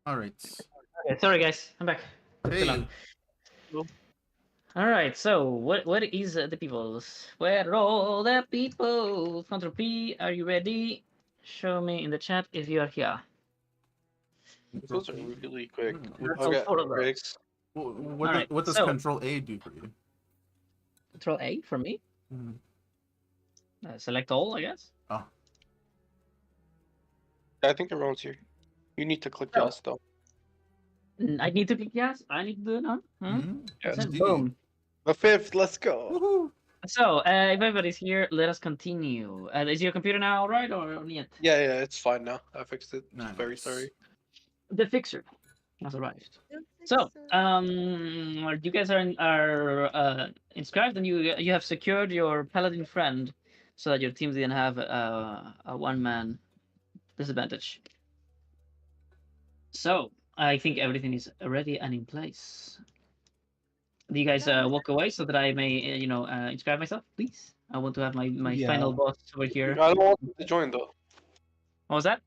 All right. Okay, sorry guys, I'm back. Too long. Hey, All right, so what is the peoples? Where are all the people? Control P, are you ready? Show me in the chat if you are here. Those are really quick. That's Okay, all 4 of great. those. What, Alright, what does so- Control A do for you? Control A for me. Mhm. Select all, I guess. Oh, I think everyone's here. You need to click Oh. yes though. I need to click yes. I need to do it now. Yes. So, indeed. boom. The fifth, let's go. Woohoo! So, if everybody's here, let us continue. Is your computer now all right or not yet? Yeah, it's fine now. I fixed it. Nice. Very sorry. The fixer has arrived. So, you guys are inscribed, and you have secured your paladin friend, so that your team didn't have a one-man disadvantage. So, I think everything is ready and in place. Do you guys walk away so that I may, inscribe myself, please? I want to have my Yeah. final boss over here. I don't want him to join though. What was that?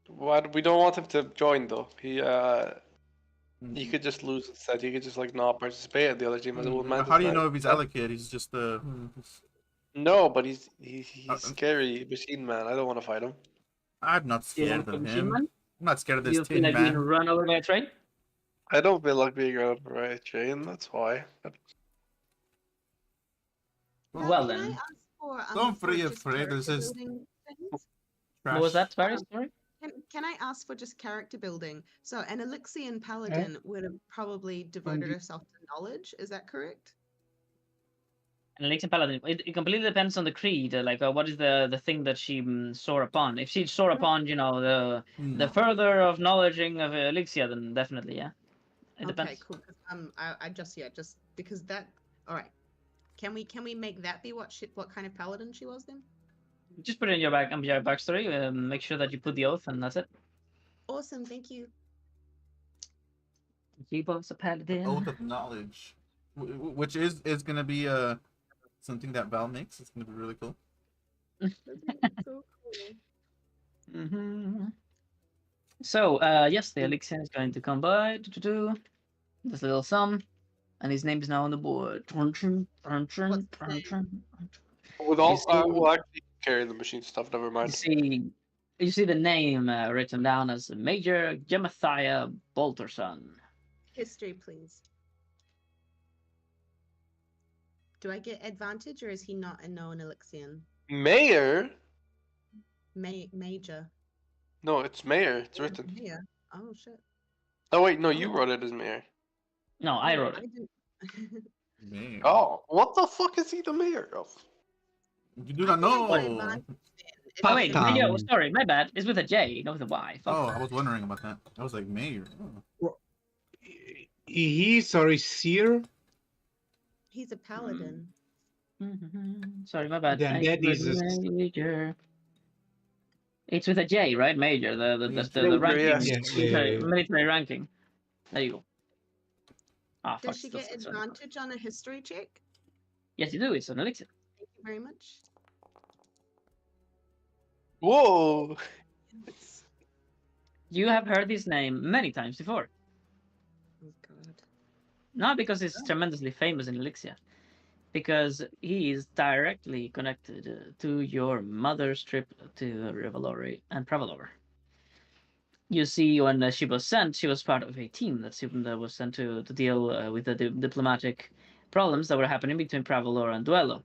What? We don't want him to join though. He could just lose instead. He could just like not participate, and the other team has a one-man. How do you know if he's disadvantage. allocated? He's just No, but he's scary machine man. I don't want to fight him. I'm not You scared want of to him. man? I'm not scared of this You feel tin like being man. run over by a train? I don't feel like being out of the right chain. That's why. Well Can I then. ask for, Don't for be just afraid, this character is- building things? What was Trash. that? Sorry? Can I ask for just character building? So an Elixian paladin would have probably devoted the- herself to knowledge. Is that correct? An Elixir Paladin. It completely depends on the creed. What is the thing that she soar upon? If she soar upon, the No. further of knowledging of Elixir, then definitely, yeah. It Okay, depends. cool. 'Cause, I just because that. All right. Can we make that be what kind of paladin she was then? Just put it in your backstory. Make sure that you put the oath, and that's it. Awesome, thank you. Keep us a paladin. Oath of knowledge, which is gonna be something that Val makes. It's gonna be really cool. So cool. Mm-hmm. So, yes, the elixir is going to come by. This little sum, and his name is now on the board. What's the name? With all, You see- we'll actually carry the machine stuff. Never You mind. see the name written down as Major Gemathiah Bolterson. History, please. Do I get advantage, or is he not a known Elixian? Mayor? Major. No, it's mayor. It's written. Yeah. Oh shit. Oh wait, no, you wrote it as mayor. No, I Oh, wrote it. didn't. Man. Oh, what the fuck is he the mayor of? You do I not think I know. get advantage then, if Oh I wait, get Fuck. Major, sorry, my bad. It's with a J, not with a Y. Fuck. Oh, I was wondering about that. I was like, mayor. Oh. He's a seer. He's a paladin. Sorry, my bad. Then that is a- Major. It's with a J, right? Major, the Major, ranking, yes. Yeah. military ranking. There you go. Ah, fuck. Does she still get sucks, right? advantage on a history check? Yes, you do. It's an elixir. Thank you very much. Whoa! Yes. You have heard this name many times before. Oh god. Not because he's tremendously famous in Elixir, because he is directly connected to your mother's trip to Revelori and Pravalor. You see, when she was sent, she was part of a team that was sent to deal with the diplomatic problems that were happening between Pravalor and Duello.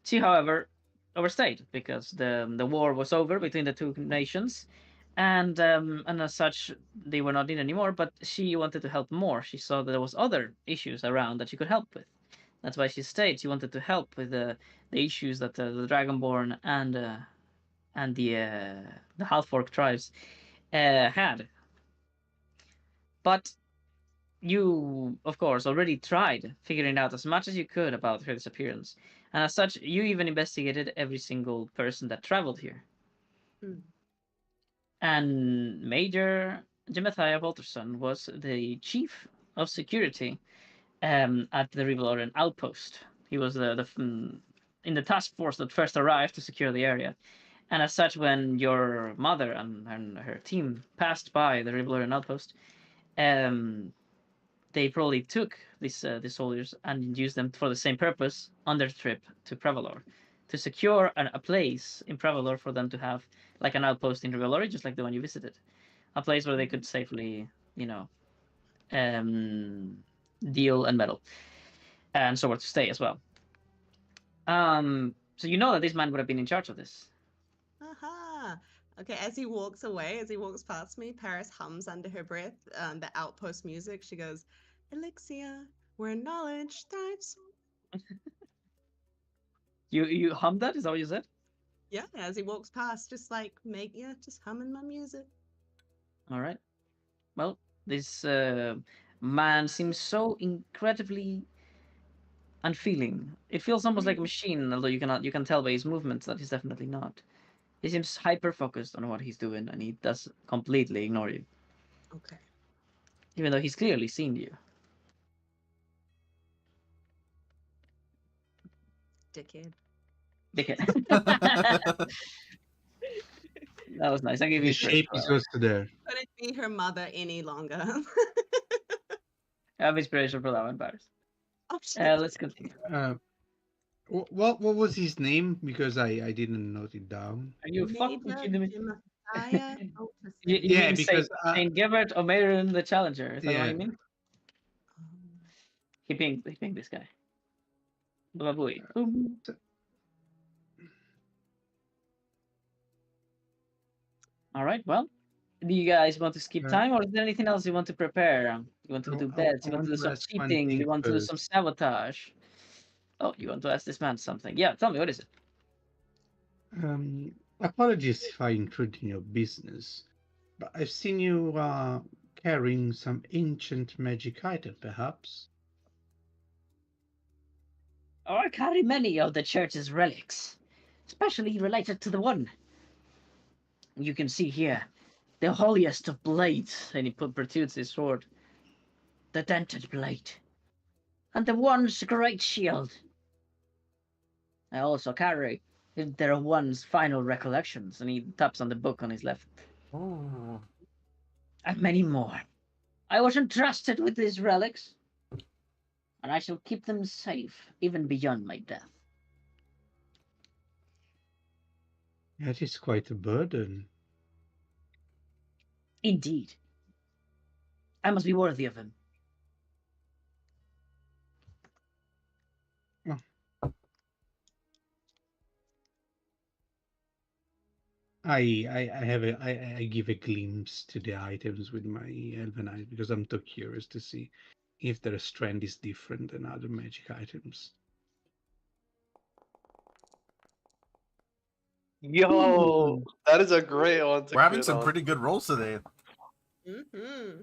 She, however, overstayed because the war was over between the two nations, and as such, they were not in anymore. But she wanted to help more. She saw that there was other issues around that she could help with. That's why she stayed. She wanted to help with the issues that the Dragonborn and the Half-Orc tribes had. But you, of course, already tried figuring out as much as you could about her disappearance, and as such, you even investigated every single person that traveled here. Hmm. And Major Gemathiah Walterson was the chief of security at the Rivaloran outpost. He was in the task force that first arrived to secure the area. And as such, when your mother and her team passed by the Rivalorian outpost, um, they probably took these soldiers and used them for the same purpose on their trip to Prevalor, to secure a place in Prevalor for them to have like an outpost in Rivalori, just like the one you visited, a place where they could safely, you know, um, deal and meddle, and somewhere to stay as well. So you know that this man would have been in charge of this. Aha. Okay, as he walks away, as he walks past me, Paris hums under her breath the outpost music. She goes, Elixir, where knowledge thrives. You hummed that? Is that what you said? Yeah, as he walks past, just like just humming my music. All right. Well, this man seems so incredibly unfeeling. It feels almost like a machine, although you can tell by his movements that he's definitely not. He seems hyper focused on what he's doing, and he does completely ignore you, Okay. even though he's clearly seen you. Dickhead. Dickhead. That was nice. I give you The shape is also there. Couldn't be her mother any longer. I have inspiration for that one, Paris. Oh shit. Let's continue. What was his name? Because I didn't note it down. Are you fucking Major kidding me? Messiah You Otis. Yeah, mean because Saint Gilbert O'Marion the Challenger? Is that what yeah. you mean? He pinged this guy. Babui. Boom. All right. Well, do you guys want to skip time, or is there anything else you want to prepare? You want to do bets? You want to do some ask one cheating? thing You want to do some first. sabotage? Oh, you want to ask this man something? Yeah, tell me, what is it? Apologies if I intrude in your business, but I've seen you carrying some ancient magic item, perhaps. Oh, I carry many of the church's relics, especially related to the one you can see here, the holiest of blades, and he protrudes his sword, the dented blade, and the one's great shield. I also carry their one's final recollections, and he taps on the book on his left. Oh. And many more. I was entrusted with these relics, and I shall keep them safe even beyond my death. That is quite a burden. Indeed. I must be worthy of him. Oh. I give a glimpse to the items with my elven eyes because I'm too curious to see if their strength is different than other magic items. Yo, that is a great one to We're having quit some on. pretty good rolls today. Mm-hmm.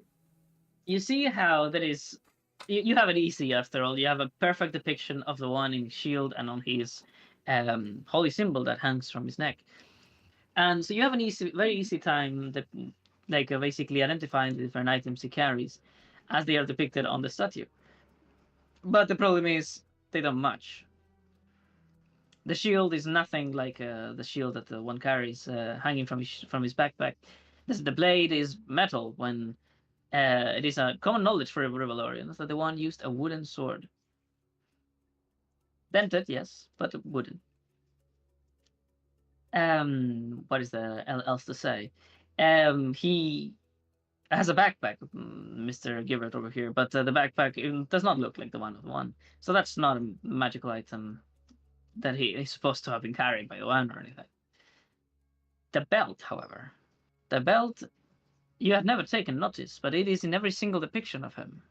You see how that is. You have it easy after all. You have a perfect depiction of the one in his shield and on his holy symbol that hangs from his neck. And so you have an very easy time that, like basically identifying the different items he carries as they are depicted on the statue. But the problem is they don't match. The shield is nothing like the shield that the one carries hanging from his backpack. The blade is metal when it is a common knowledge for Rivalorians that the one used a wooden sword. Dented, yes, but wooden. What is there else to say? He has a backpack, Mr. Gilbert over here, but the backpack does not look like the one of the one. So that's not a magical item that he is supposed to have been carried by the one or anything. The belt, however, the belt you have never taken notice, but it is in every single depiction of him.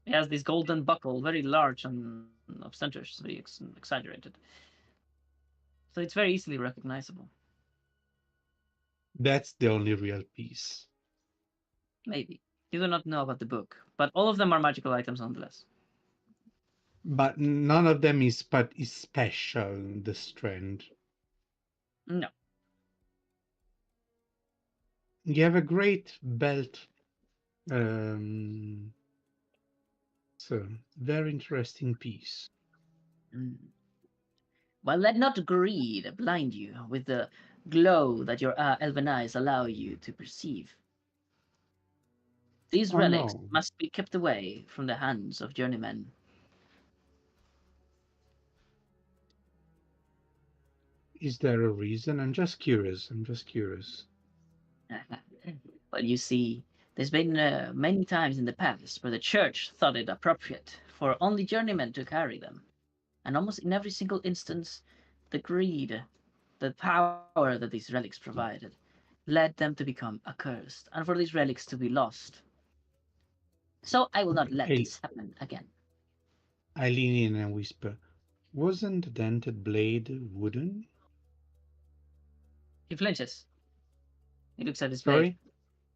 He has this golden buckle, very large and ostentatious, very exaggerated. So it's very easily recognizable. That's the only real piece. Maybe. You do not know about the book, but all of them are magical items nonetheless. But none of them is special, the strand. No. You have a great belt. So, very interesting piece. Well, let not greed blind you with the glow that your elven eyes allow you to perceive. These Oh relics no. must be kept away from the hands of journeymen. Is there a reason? I'm just curious. Well, you see, there's been many times in the past where the church thought it appropriate for only journeymen to carry them. And almost in every single instance, the greed, the power that these relics provided, led them to become accursed, and for these relics to be lost. So I will not let I, this happen again. I lean in and whisper, wasn't the dented blade wooden? He flinches. He looks at his blade. Sorry?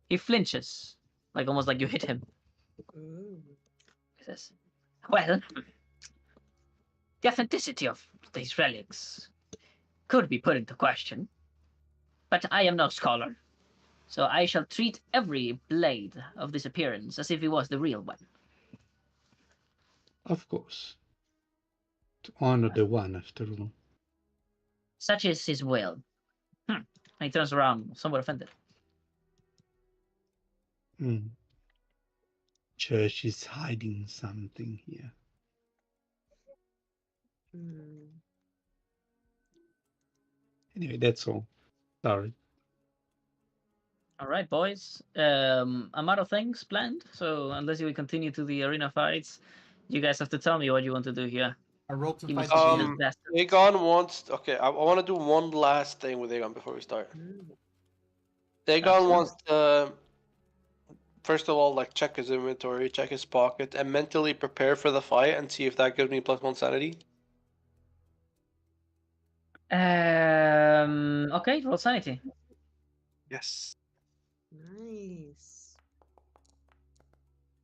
He flinches, like almost like you hit him. Ooh. He says, well, the authenticity of these relics could be put into question, but I am no scholar, so I shall treat every blade of this appearance as if it was the real one. Of course. To honor the one, after all. Such is his will. And he turns around, somewhat offended. Mm. Church is hiding something here. Hmm. Anyway, that's all. Sorry. All right, boys. I'm out of things planned, so unless you will continue to the arena fights, you guys have to tell me what you want to do here. I rolled to Give me fight some the serious game. bastards. Aegon wants. Okay, I want to do one last thing with Aegon before we start. Aegon wants to, first of all, like check his inventory, check his pocket, and mentally prepare for the fight and see if that gives me +1 sanity. Okay, roll sanity. Yes. Nice.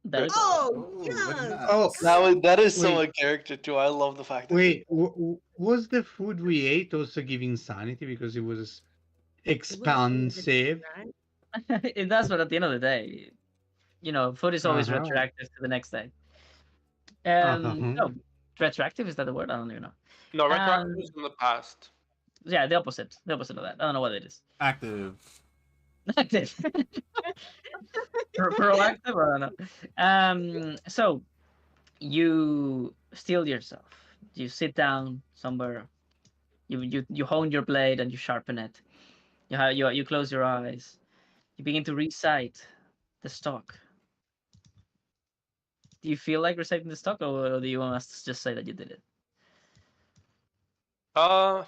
There we go. Oh, very yes. Oh, That is so Wait. a character too. I love the fact that. Wait, was the food we ate also giving sanity because it was expansive? Right? It does, but at the end of the day, food is always Uh-huh. retroactive to the next day. Uh-huh. No, retroactive, is that the word? I don't even know. No, retroactive is from the past. Yeah, the opposite of that. I don't know what it is. Active. Active. Proactive? I don't know. So you steel yourself. You sit down somewhere. You hone your blade and you sharpen it. You close your eyes. You begin to recite the stock. Do you feel like reciting the stock, or do you want us to just say that you did it? Or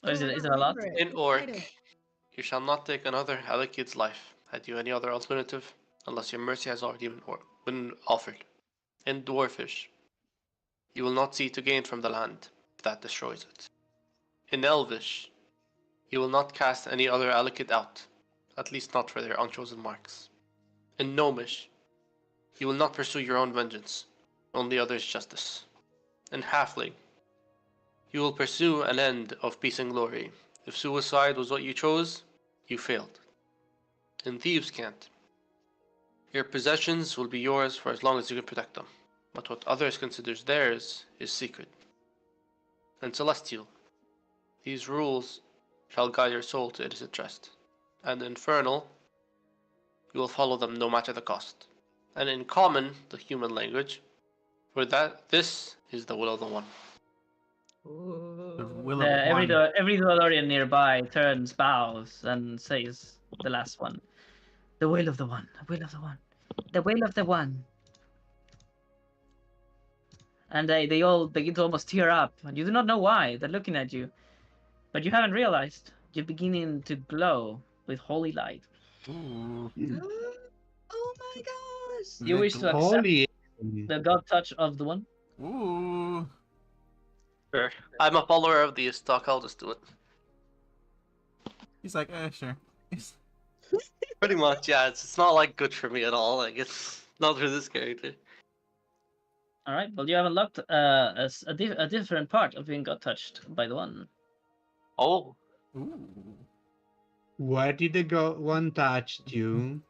is Oh, I it don't a lot? remember it. In Recite Orc, it. you shall not take another Alikid's life. Had you any other alternative, unless your mercy has already been offered. In Dwarfish, you will not seek to gain from the land, if that destroys it. In Elvish, you will not cast any other Alikid out, at least not for their unchosen marks. In Gnomish, you will not pursue your own vengeance, only others' justice. In Halfling, you will pursue an end of peace and glory. If suicide was what you chose, you failed. In Thieves' Cant, your possessions will be yours for as long as you can protect them, but what others consider theirs is secret. In Celestial, these rules shall guide your soul to its rest, and in Infernal, you will follow them no matter the cost. And in Common, the human language, for that this is the will of the One. The Ooh. will of one. Every Dwellorian nearby turns, bows, and says the last one. The will of the one. The will of the one. The will of the one. And they all begin to almost tear up, and you do not know why. They're looking at you, but you haven't realized. You're beginning to glow with holy light. Ooh. Oh my gosh. You wish to accept Holy. the god touch of the one? Ooh. Sure. I'm a follower of the stock, I'll just do it. He's like, sure. Pretty much, yeah. It's not like good for me at all. Like it's not for this character. All right. Well, you have unlocked a different part of being god touched by the one. Oh. Ooh. Where did the one touched you?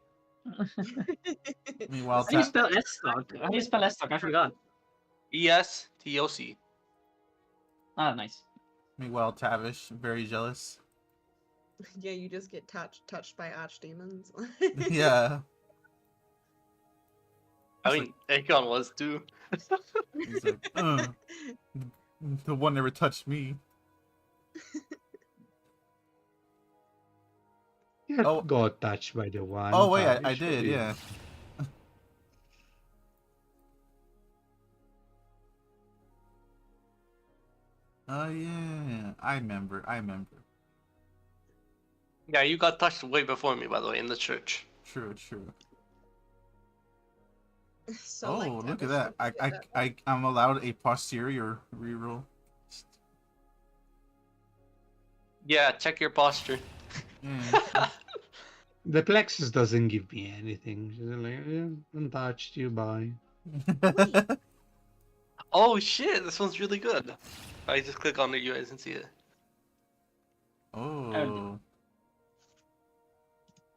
Meanwhile, How do you spell S-Stock? How do you spell S-Stock? I forgot. ESTOC. Ah, nice. Meanwhile, Tavish, very jealous. Yeah, you just get touched by archdemons. Yeah. I mean, Aegon was too. He's like, the one never touched me. You Oh. got touched by the one. Oh wait, I Tavish, or did, did- yeah. Oh yeah, I remember. Yeah, you got touched way before me, by the way, in the church. True. So, like, Oh, look at Tavish, that! I'm allowed a posterior reroll. Yeah, check your posture. Yeah. The plexus doesn't give me anything. She's like, untouched, you bye. Oh shit, this one's really good. I just click on it, you guys can see it. Oh.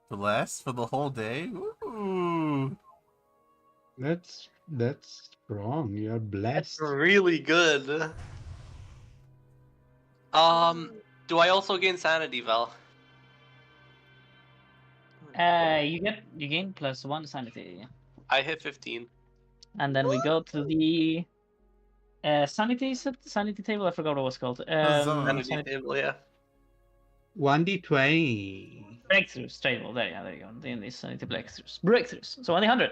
The last for the whole day? Ooh. That's strong. You're blessed. Really good. Do I also gain sanity, Val? You gain +1 sanity, I hit 15. and then we go to the sanity table. I forgot what it was called. Sanity table, yeah. 1d20. Breakthroughs table. There you go. Then the sanity breakthroughs. So 100.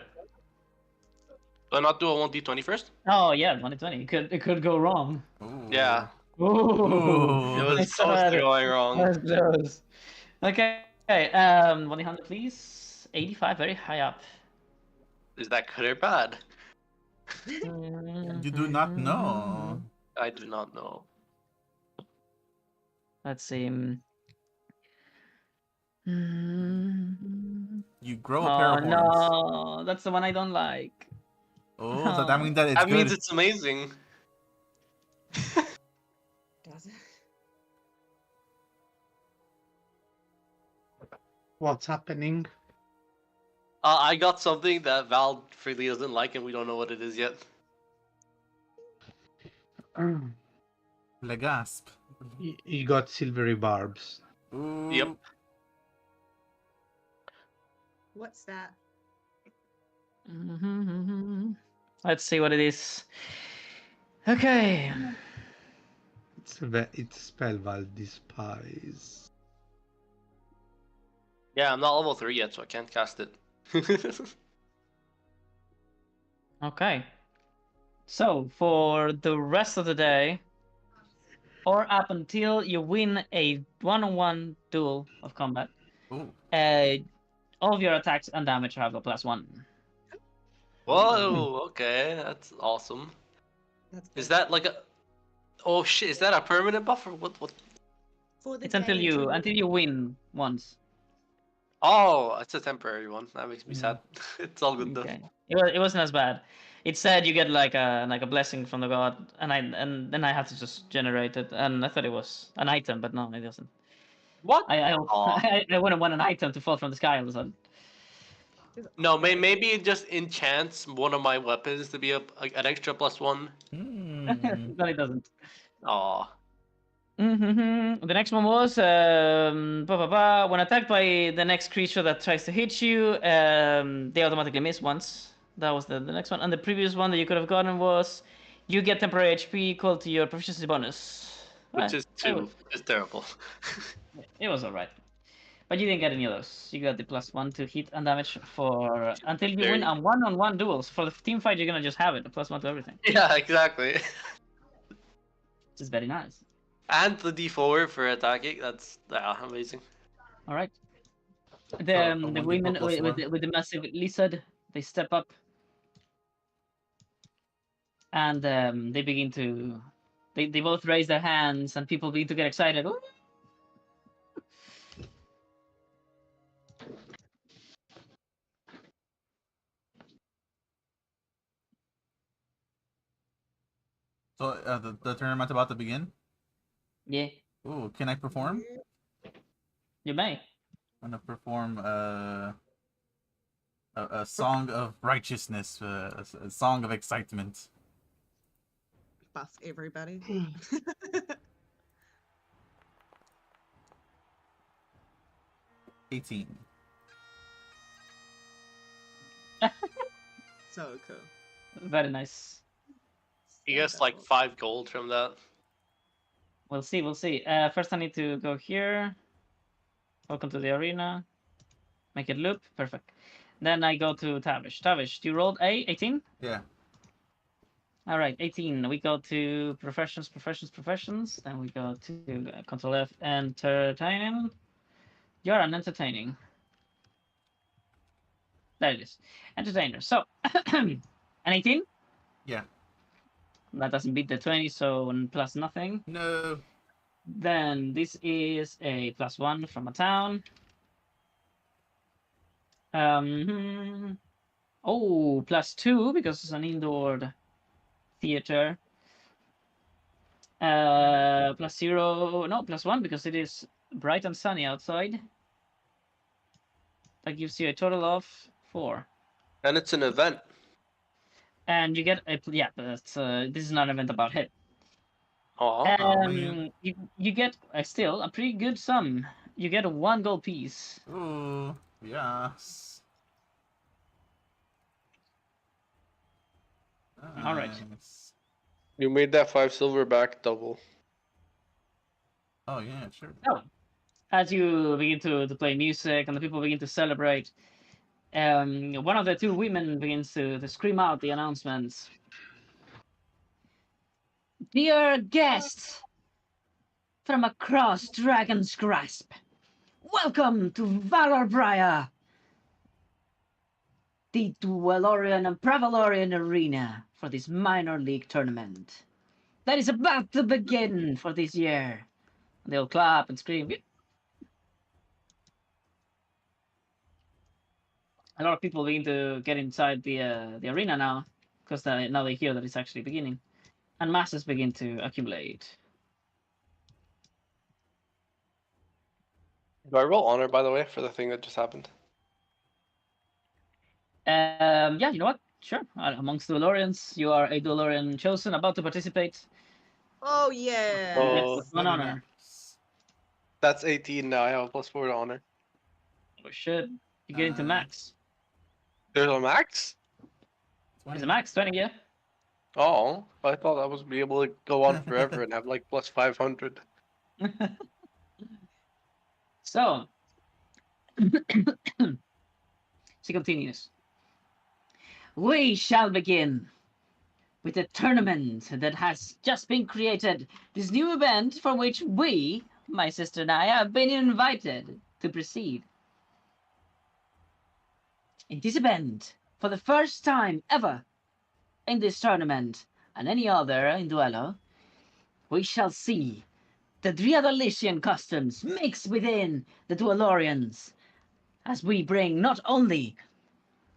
Do I not do a 1d20 first? Oh yeah, 120. It could go wrong. Ooh. Yeah. Ooh. It was It's close to going wrong. That's close. Okay. 100, please. 85, very high up. Is that good or bad? You do not know. I do not know. Let's see. You grow a pair of horns. No, that's the one I don't like. Oh, so that means that it's That good. means it's amazing. Does it? What's happening? I got something that Val freely doesn't like, and we don't know what it is yet. Le gasp. You got silvery barbs. Ooh. Yep. What's that? Let's see what it is. Okay. It's a spell Val despise. Yeah, I'm not level 3 yet, so I can't cast it. Okay. So for the rest of the day, or up until you win a one-on-one duel of combat, Ooh. all of your attacks and damage have a +1. Whoa, okay, that's awesome. That's Is good. that like a... Oh shit, is that a permanent buff or what? For the It's until day you win once. Oh, it's a temporary one. That makes me sad. It's all good though. Okay. It wasn't as bad. It said you get like a blessing from the god, and then I had to just generate it, and I thought it was an item, but no, it wasn't. What? I Aw. I wouldn't want an item to fall from the sky all of a sudden. No, maybe it just enchants one of my weapons to be an extra +1. But it doesn't. Aw. The next one was when attacked by the next creature that tries to hit you, they automatically miss once. That was the next one, and the previous one that you could have gotten was you get temporary HP equal to your proficiency bonus, Which is 2. It's terrible. It was alright, but you didn't get any of those. You got the +1 to hit and damage for until you win on one-on-one duels. For the team fight, you're gonna just have it, a +1 to everything. Yeah, exactly. Which is very nice. And the D4 for attacking. That's amazing. All right. So, The women with the massive lizard, they step up, and they begin to, they both raise their hands, and people begin to get excited. Ooh. So the tournament's about to begin. Yeah, Ooh, can I perform? you may. I'm gonna perform a song of righteousness, a song of excitement. buff everybody. 18. So cool. Very nice. You guess like 5 gold from that. We'll see. We'll see. First, I need to go here. Welcome to the arena. Make it loop. Perfect. Then I go to Tavish. Tavish, you rolled a 18? Yeah. All right, 18. We go to professions. Then we go to Control F, entertaining. You're an entertaining. There it is. Entertainer. So, an 18? Yeah. That doesn't beat the 20, so plus nothing. No. Then this is a +1 from a town. Oh, +2 because it's an indoor theater. +0, no, +1 because it is bright and sunny outside. That gives you a total of 4. And it's an event. And you get a but this is not an event about hit. Oh. Man. You get still a pretty good sum. You get a 1 gold piece. Ooh. Yes. All right. Nice. You made that 5 silver back double. Oh yeah, sure. So, as you begin to play music and the people begin to celebrate, one of the 2 women begins to scream out the announcements. Dear guests from across Dragon's Grasp, welcome to Valorbriar, the Dwellorian and Pravalorian arena for this minor league tournament that is about to begin for this year. And they'll clap and scream. A lot of people begin to get inside the arena now, because now they hear that it's actually beginning, and masses begin to accumulate. Do I roll honor, by the way, for the thing that just happened? Yeah, you know what? Sure. Amongst the Duelorians, you are a Duelorian chosen, about to participate. Oh yeah. Oh. One honor. Nice. That's 18 now. I have a +4 to honor. Oh shit! You get into max. There's a max? It's a max 20, yeah. Oh, I thought I was be able to go on forever and have like +500. So, she continues. We shall begin with a tournament that has just been created. This new event for which we, my sister and I, have been invited to proceed. In this event, for the first time ever in this tournament and any other in Duello, we shall see the Driadalician customs mixed within the Duelorians, as we bring not only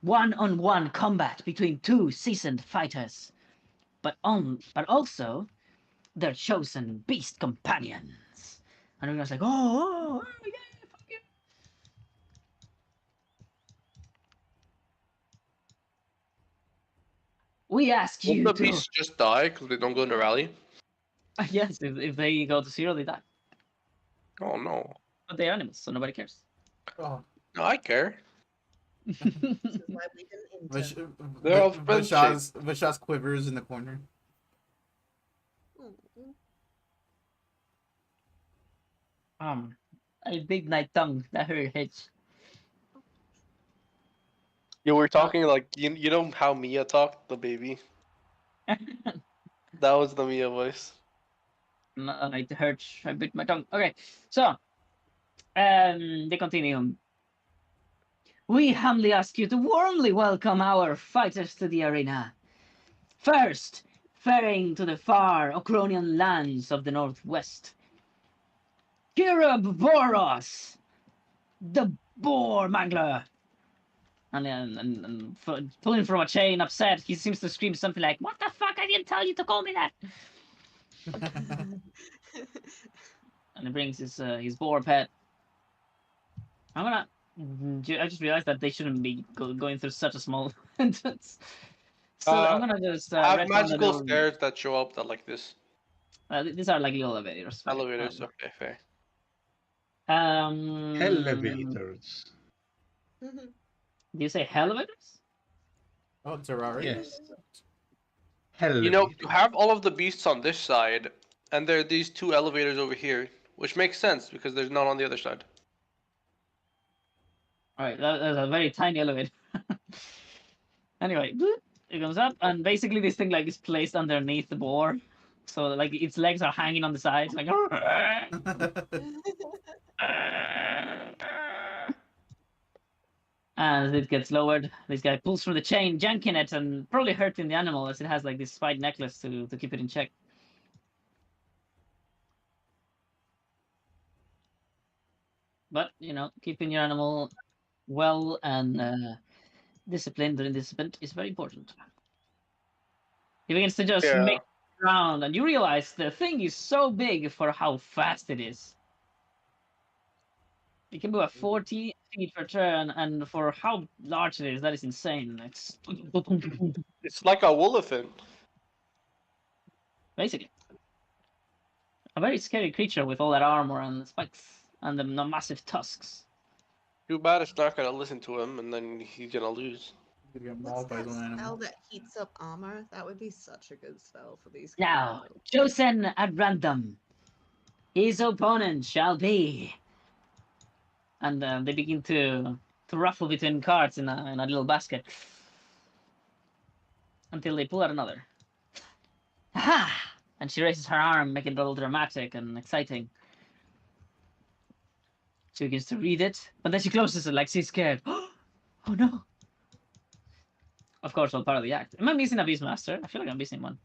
one-on-one combat between 2 seasoned fighters, but also their chosen beast companions. And everyone's like, oh yeah, fuck yeah. We ask you Won't the to... beasts just die because they don't go into rally? Yes, if they go to 0, they die. Oh no. But they're animals, so nobody cares. Oh. No, I care. This is why we didn't enter. They're of friendship. Vishas quivers in the corner. A big night tongue that hurts. You were talking like you know how Mia talked, the baby. That was the Mia voice. It hurts. I bit my tongue. Okay, so they continue. We humbly ask you to warmly welcome our fighters to the arena. First, faring to the far Ocronian lands of the northwest, Kirub Boros, the Boar Mangler. And pulling from a chain, upset, he seems to scream something like, "What the fuck? I didn't tell you to call me that!" And he brings his boar pet. I just realized that they shouldn't be going through such a small entrance. So I'm gonna just have retcon the magical little. stairs that show up that like this. These are like little elevators. right? Elevators. Okay, fair. Elevators. Mhm. Do you say elevators? Oh, Terraria. Yes. You know, you Elevators. have all of the beasts on this side, and there are these two elevators over here, which makes sense because there's none on the other side. All right, that's a very tiny elevator. Anyway, bloop, it comes up, and basically this thing like is placed underneath the board, so like its legs are hanging on the sides, like. As it gets lowered, this guy pulls through the chain, janking it, and probably hurting the animal as it has like this spiked necklace to keep it in check. But you know, keeping your animal well and disciplined during this event is very important. He begins to just Yeah. make around, and you realize the thing is so big for how fast it is. It can move at 40 feet per turn, and for how large it is, that is insane. It's It's like a wolfin. basically a very scary creature with all that armor and spikes and the massive tusks. Too bad it's not gonna listen to him, and then he's gonna lose. You get What's mauled by that his own spell animal. that heats up armor? That would be such a good spell for these. Now, chosen at random, his opponent shall be. And they begin to ruffle between cards in a little basket until they pull out another. Ha! And she raises her arm, making it all dramatic and exciting. She begins to read it, but then she closes it like she's scared. Oh no! Of course, all part of the act. Am I missing a Beastmaster? I feel like I'm missing one.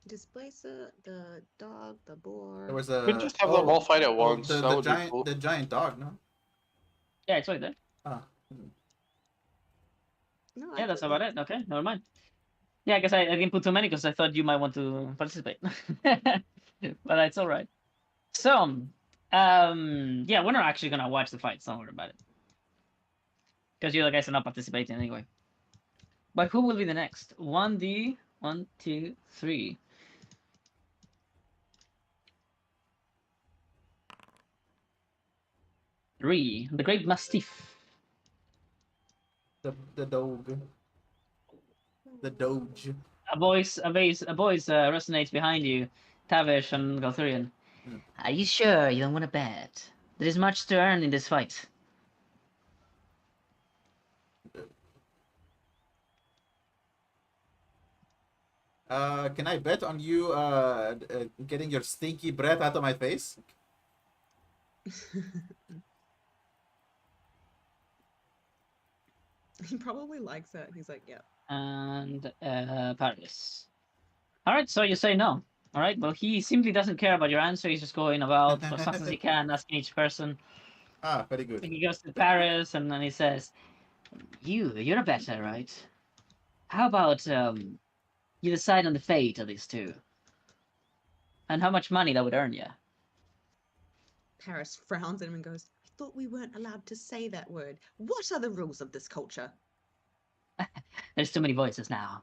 Displacer, the dog, the boar. There was We a. just have them all fight at once. The, That the would be giant, cool. the giant dog, no? Yeah, it's right there. Ah. No, Yeah, that's about it. Okay, never mind. Yeah, I guess I didn't put too many because I thought you might want to participate. But it's all right. So, yeah, we're not actually gonna watch the fights. Don't worry about it, because you guys are not participating anyway. But who will be the next? 1D, 1, 2, 3. Three, the Great Mastiff. The dog. The doge. A voice resonates behind you, Tavish and Galthurian. Are you sure you don't want to bet? There is much to earn in this fight. Can I bet on you getting your stinky breath out of my face? He probably likes it. He's like, yeah. And Paris. All right, so you say no. All right, well, he simply doesn't care about your answer. He's just going about as fast as he can, asking each person. Ah, very good. He goes to Paris, and then he says, you're a better, right? How about you decide on the fate of these two? And how much money that would earn you? Paris frowns at him and goes, I thought we weren't allowed to say that word. What are the rules of this culture? There's too many voices now.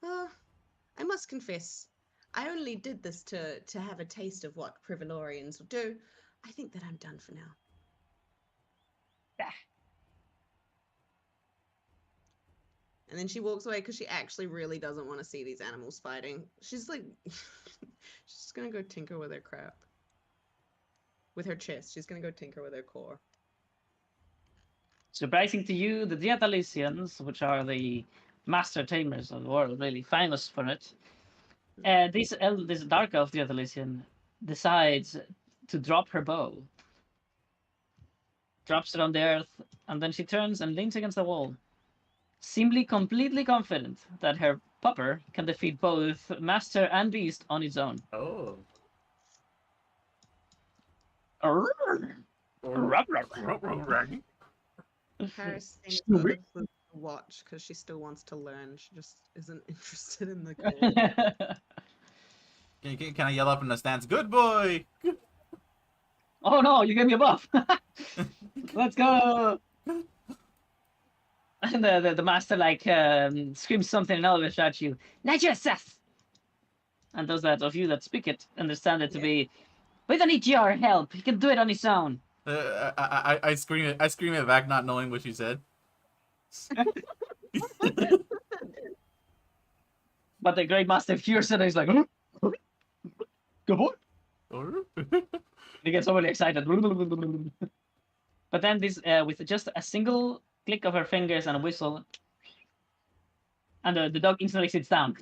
I must confess, I only did this to have a taste of what Privilorians will do. I think that I'm done for now. And then she walks away because she actually really doesn't want to see these animals fighting. She's like, she's just gonna go tinker with her crap. With her chest, she's gonna go tinker with her core. Surprising to you, the Diatalisians, which are the master tamers of the world, really famous for it. This dark elf Diatalisian decides to drop her bow. Drops it on the earth, and then she turns and leans against the wall. Seemingly completely confident that her pupper can defeat both master and beast on its own. Oh. Paris thinks to watch because she still wants to learn. She just isn't interested in the goal. Can I yell up in the stands? Good boy! Oh no, you gave me a buff! Let's go! And the master like screams something in Elvish at you, Najeseth! And those that of you that speak it understand it to be, we don't need your help. He can do it on his own. I scream it. I scream it back, not knowing what she said. But the Great Master hears it and he's like, good boy. He gets overly excited. But then this, with just a single click of her fingers and a whistle, and the dog instantly sits down.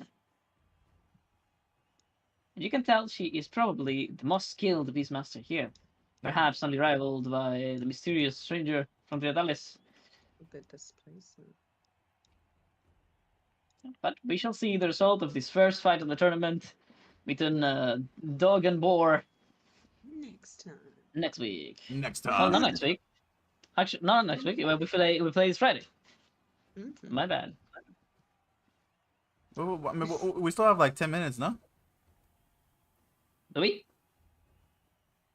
And you can tell she is probably the most skilled beastmaster here, perhaps only rivaled by the mysterious stranger from the Adalis. The displacement. But we shall see the result of this first fight of the tournament between dog and boar Next time. next week. Next Oh, time. not next week. Actually, not next week. We play this Friday. Mm-hmm. My bad. We still have like 10 minutes, no? Do we?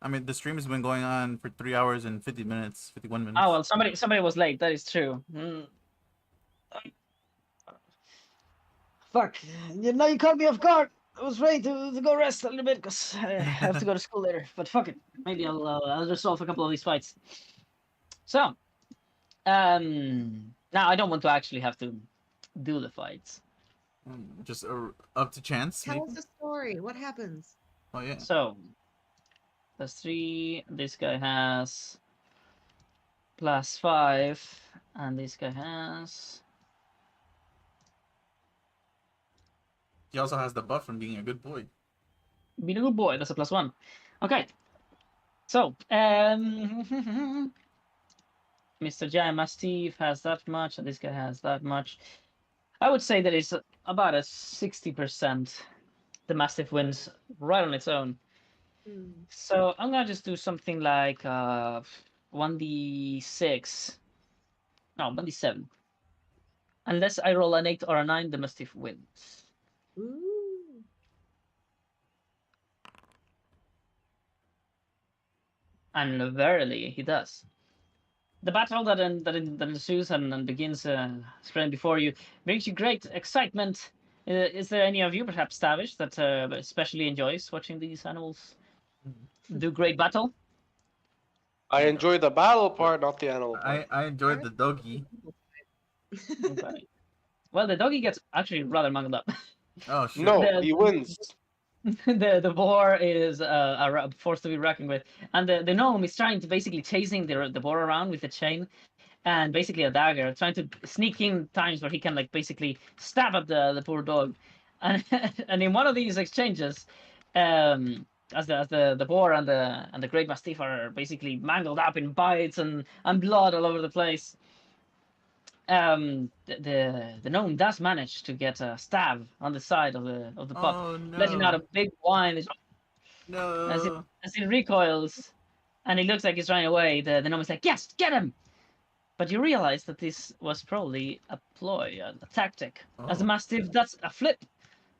I mean, the stream has been going on for 3 hours and 50 minutes, 51 minutes. Oh well, somebody was late. That is true. Fuck! You caught me off guard. I was ready to go rest a little bit because I have to go to school later. But fuck it, maybe I'll resolve a couple of these fights. So, now I don't want to actually have to do the fights. Just up to chance. Tell maybe? us the story. What happens? Oh yeah. So, +3. This guy has +5, and this guy has. He also has the buff from being a good boy. Being a good boy, that's a +1. Okay. So, Mr. Giant Mastiff has that much, and this guy has that much. I would say that it's about a 60%. The Mastiff wins right on its own. So I'm gonna just do something like 1d6. No, 1d7. Unless I roll an 8 or a 9, the Mastiff wins. Ooh. And verily, he does. The battle that ensues and begins spreading before you brings you great excitement. Is there any of you, perhaps Stavish, that especially enjoys watching these animals do great battle? I enjoy the battle part, not the animal part. I enjoyed the doggy. Okay. Well, the doggy gets actually rather mangled up. Oh shit. No, he wins. The boar is a force to be reckoned with, and the gnome is trying to basically chasing the boar around with a chain and basically a dagger, trying to sneak in times where he can like basically stab at the poor dog, and and in one of these exchanges, as the boar and the great mastiff are basically mangled up in bites and blood all over the place. The gnome does manage to get a stab on the side of the pup, Oh no. letting out a big whine as No. it recoils, and it looks like he's running away. The gnome is like, "Yes, get him!" But you realize that this was probably a ploy, a tactic, as the Oh. mastiff does a flip,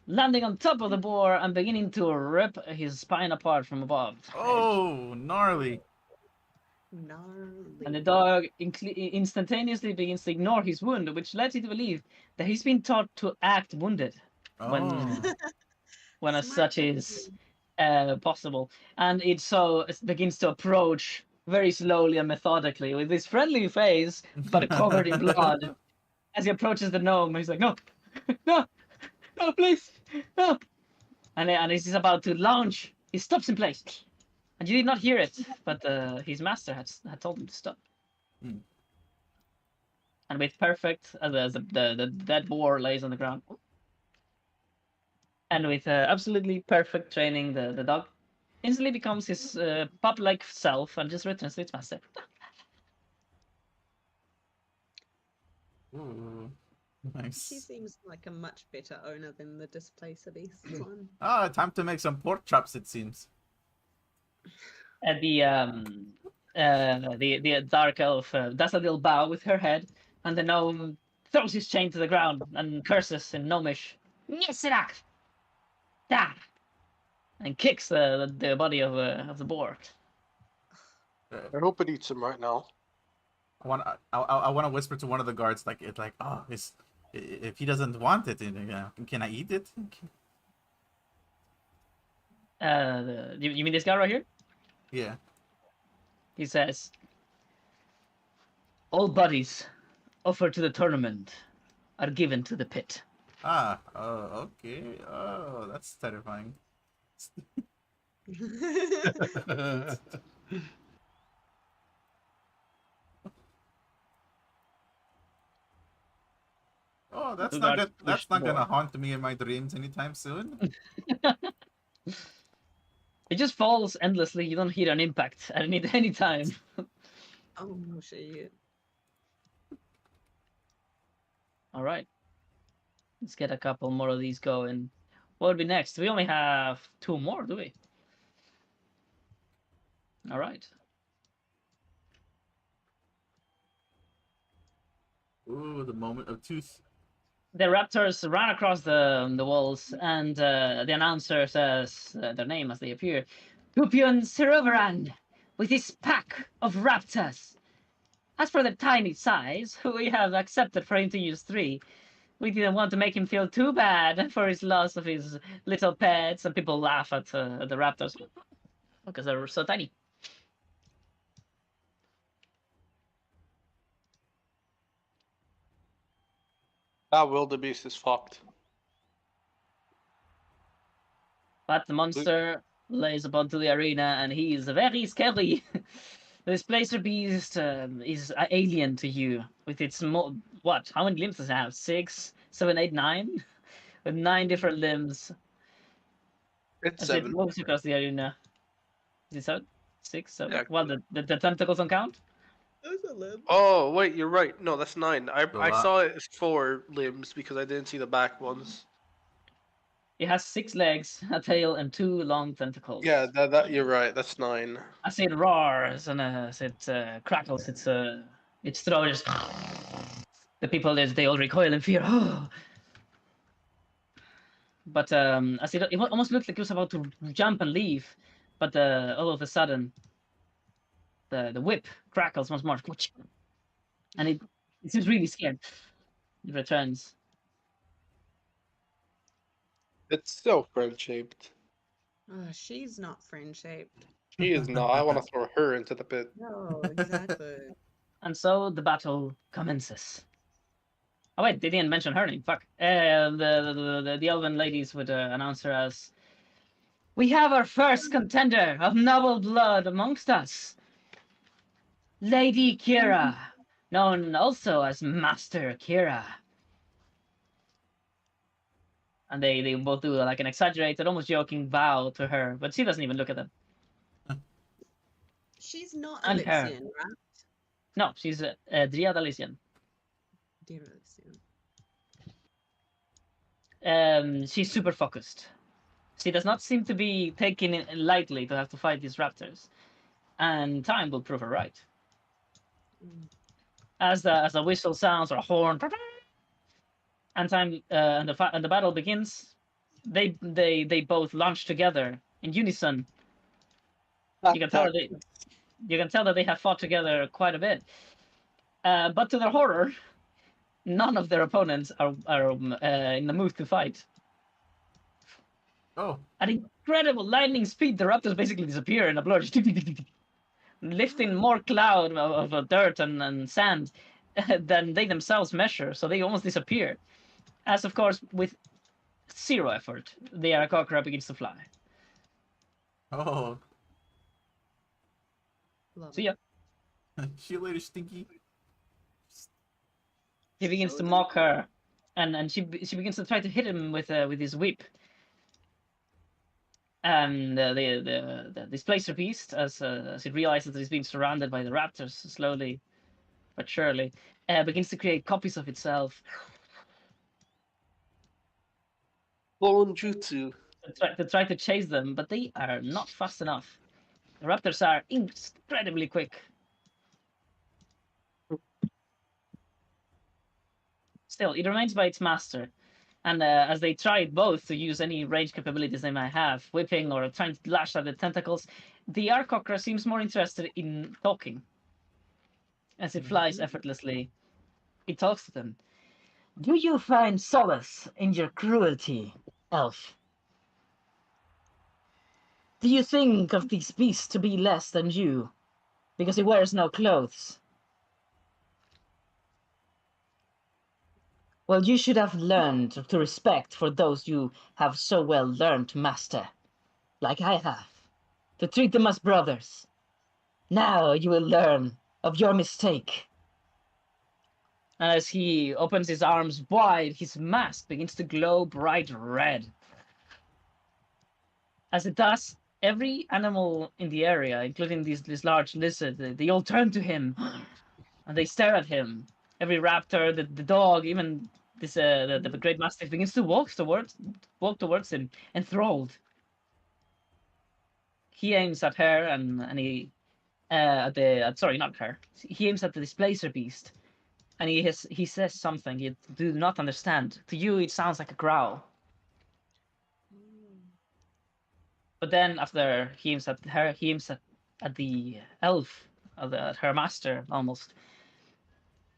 landing on top of the boar and beginning to rip his spine apart from above. Oh, gnarly. Gnarly. And the dog instantaneously begins to ignore his wound, which lets you to believe that he's been taught to act wounded when Oh. as Smart such is thinking. possible. And it begins to approach very slowly and methodically with this friendly face, but covered in blood. As he approaches the gnome, he's like, "No, no, no, please, no!" And as he's about to launch, he stops in place. And you did not hear it, but his master had told him to stop. Hmm. And with perfect, as the dead boar lays on the ground, and with absolutely perfect training, the dog instantly becomes his pup-like self and just returns to its master. Ooh. He Nice. seems like a much better owner than the Displacer Beast one. Ah, time to make some pork chops, it seems. The dark elf does a little bow with her head, and the gnome throws his chain to the ground and curses in gnomish, "Nisirak! Da!" and kicks the body of the boar. I hope it eats him right now. I want to whisper to one of the guards, like, oh, if he doesn't want it, can I eat it? You mean this guy right here? Yeah. He says, all bodies offered to the tournament are given to the pit. Ah, oh, okay. Oh, that's terrifying. Oh, that's not gonna haunt me in my dreams anytime soon. It just falls endlessly. You don't hear an impact at any time. Oh shit. All right. Let's get a couple more of these going. What would be next? We only have 2 more, do we? All right. Ooh, the moment of truth. The raptors ran across the walls, and the announcer says their name as they appear. Tupion Sirovaran, with his pack of raptors. As for the tiny size, we have accepted for him to use 3. We didn't want to make him feel too bad for his loss of his little pets, and people laugh at the raptors because they're so tiny. That wildebeest is fucked. But the monster lays upon to the arena, and he is very scary. This placer beast is alien to you, with its what? How many limbs does it have? 6, 7, 8, 9, with 9 different limbs. It's as 7. It moves across the arena. Is it 7, 6, 7? Yeah. Well, the tentacles don't count. Those are limbs. Oh wait, you're right. No, that's 9. I saw it as 4 limbs because I didn't see the back ones. It has 6 legs, a tail, and 2 long tentacles. Yeah, that you're right. That's 9. As it roars and as it crackles, its throat just. The people they all recoil in fear. But as it almost looked like it was about to jump and leave, but all of a sudden, the whip crackles once more, and it seems really scared. It returns. It's so friend shaped. She's not friend shaped. She is not. I want to throw her into the pit. No, exactly. And so the battle commences. Oh wait, they didn't mention her name. Fuck. The elven ladies would announce her as, "We have our first contender of noble blood amongst us, Lady Kira, known also as Master Kira." And they both do like an exaggerated, almost joking bow to her, but she doesn't even look at them. She's not And her. Elysian, right? No, she's Dryad Elysian. Dear Elysian. She's super focused. She does not seem to be taking it lightly to have to fight these raptors, and time will prove her right. As the whistle sounds or a horn, and the battle begins, they both launch together in unison. You can tell that they have fought together quite a bit. But to their horror, none of their opponents are in the mood to fight. Oh. At incredible lightning speed, the raptors basically disappear in a blur, lifting more cloud of dirt and sand than they themselves measure, so they almost disappear. As, of course, with 0 effort, the Aarakocra begins to fly. Oh. See ya. See you later, Stinky. He begins to mock her, and she begins to try to hit him with his whip. And the displacer beast, as it realizes that it's being surrounded by the raptors, slowly but surely, begins to create copies of itself. Clone jutsu. To try to chase them, but they are not fast enough. The raptors are incredibly quick. Still, it remains by its master. And as they try both to use any range capabilities they might have, whipping or trying to lash at the tentacles, the Aarakocra seems more interested in talking. As it flies effortlessly, it talks to them. Do you find solace in your cruelty, elf? Do you think of these beasts to be less than you, because he wears no clothes? Well, you should have learned to respect for those you have so well learned to master, like I have, to treat them as brothers. Now you will learn of your mistake. And as he opens his arms wide, his mask begins to glow bright red. As it does, every animal in the area, including this large lizard, they all turn to him and they stare at him. Every raptor, the dog, even this the great mastiff begins to walk towards him, enthralled. He aims at her and he sorry, not her. He aims at the displacer beast, and he says something you do not understand. To you, it sounds like a growl. But then after he aims at her, he aims at the elf, at her master almost.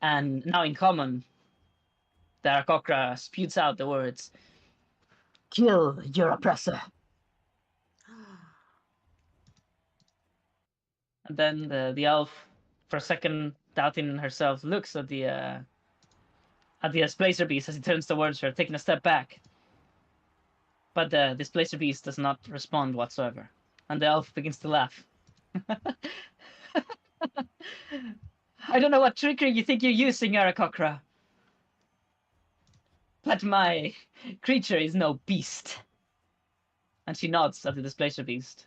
And now in common, the Arakokra spews out the words, "Kill your oppressor." And then the elf, for a second doubting herself, looks at the displacer beast as he turns towards her, taking a step back. But the displacer beast does not respond whatsoever, and the elf begins to laugh. I don't know what trickery you think you're using, Arakokra, but my creature is no beast. And she nods at the displacer beast.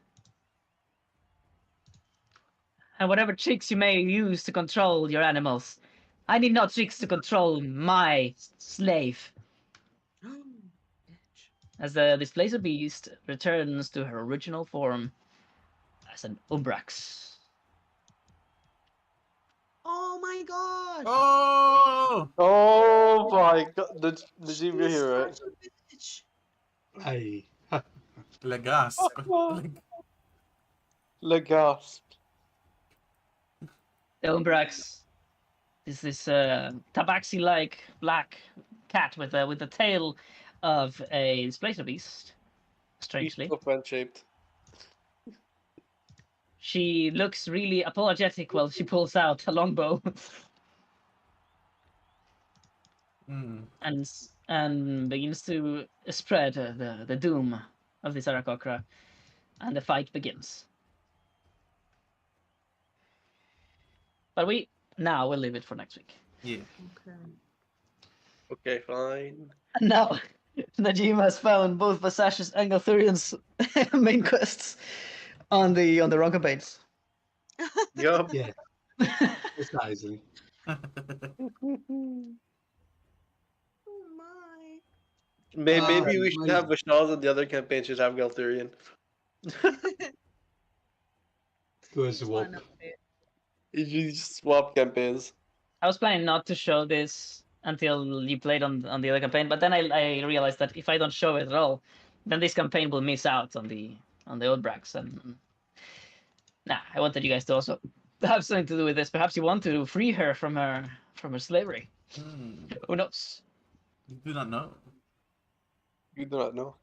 And whatever tricks you may use to control your animals, I need no tricks to control my slave. As the displacer beast returns to her original form as an Umbrax. Oh my gosh! Oh! Oh my god! Did you She's hear it? such a bitch. I Legasp. Le gasp. The Umbrax is this tabaxi-like black cat with the tail of a displacer beast. Strangely, He's so fan-shaped. she looks really apologetic while she pulls out a longbow and begins to spread the doom of this Arakokra, and the fight begins. But we now will leave it for next week. Yeah. Okay. Okay, fine. And now, Najim has found both Vasash's and Galthurian's main quests on the wrong campaigns. Yup. yeah, precisely. Oh my. Maybe we should my- have Vishal and the other campaign should have Galthurian. Do a swap. You just swap campaigns. I was planning not to show this until you played on the other campaign, but then I realized that if I don't show it at all, then this campaign will miss out on the old Brax. And I wanted you guys to also have something to do with this. Perhaps you want to free her from her slavery. Who knows? You do not know. You do not know.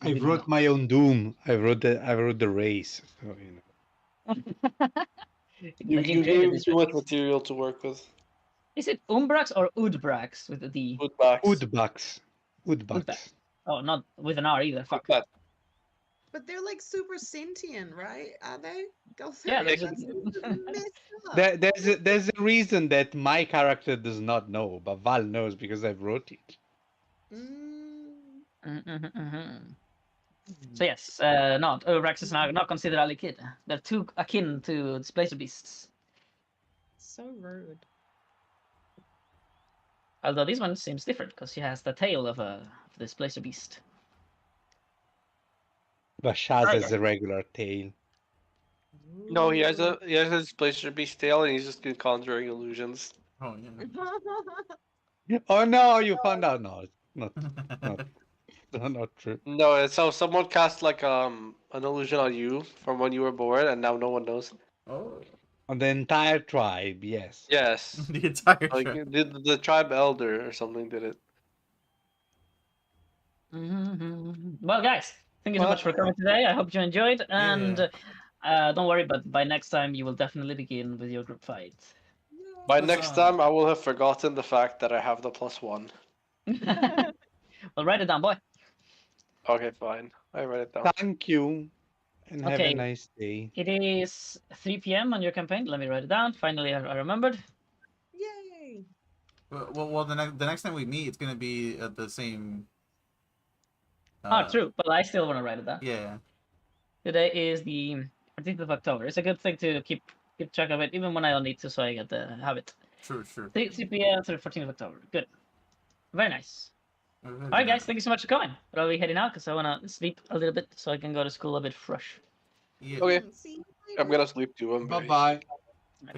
I wrote my own doom. I wrote the race. So, you know. You gave too much material to work with. Is it Umbrax or Udbrax with the D? Udbacks. Udbacks. Oh, not with an R either. Fuck. But But they're like super sentient, right? Are they? Go through Yeah, it. they're That's just- messed up. There's a reason that my character does not know, but Val knows because I wrote it. So yes, not Umbrax is not considered a kid. They're too akin to displacer beasts. So rude. Although this one seems different because she has the tail of a displacer beast. But Shaz Right. has a regular tail. no, he has his displacer beast tail, and he's just good conjuring illusions. Oh, yeah. Oh no, you found out. No, it's not not true. No, so someone cast like an illusion on you from when you were born, and now no one knows. Oh. On the entire tribe, yes. Yes. The entire Like trip. the tribe elder or something did it. Well, guys, thank you so much for coming today. I hope you enjoyed, and don't worry, but by next time you will definitely begin with your group fight. By next time, I will have forgotten the fact that I have the +1. Well, write it down, boy. Okay, fine. I write it down. Thank you, and have a Okay. nice day. It is 3 p.m. on your campaign. Let me write it down. Finally, I remembered. Yay! Well, the next time we meet, it's gonna be at the same. True, but I still want to write it down. Yeah. Today is the 14th of October. It's a good thing to keep track of it, even when I don't need to, so I get the habit. True. 3 p.m. to the 14th of October. Good. Very nice. All right, guys. Thank you so much for coming. But I'll be heading out because I want to sleep a little bit so I can go to school a bit fresh. Yeah. Okay. See you I'm later. gonna sleep too. I'm very Bye-bye.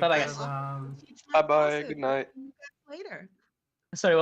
Bye-bye, guys. I'll teach my Bye-bye. classes Good night. later. Sorry.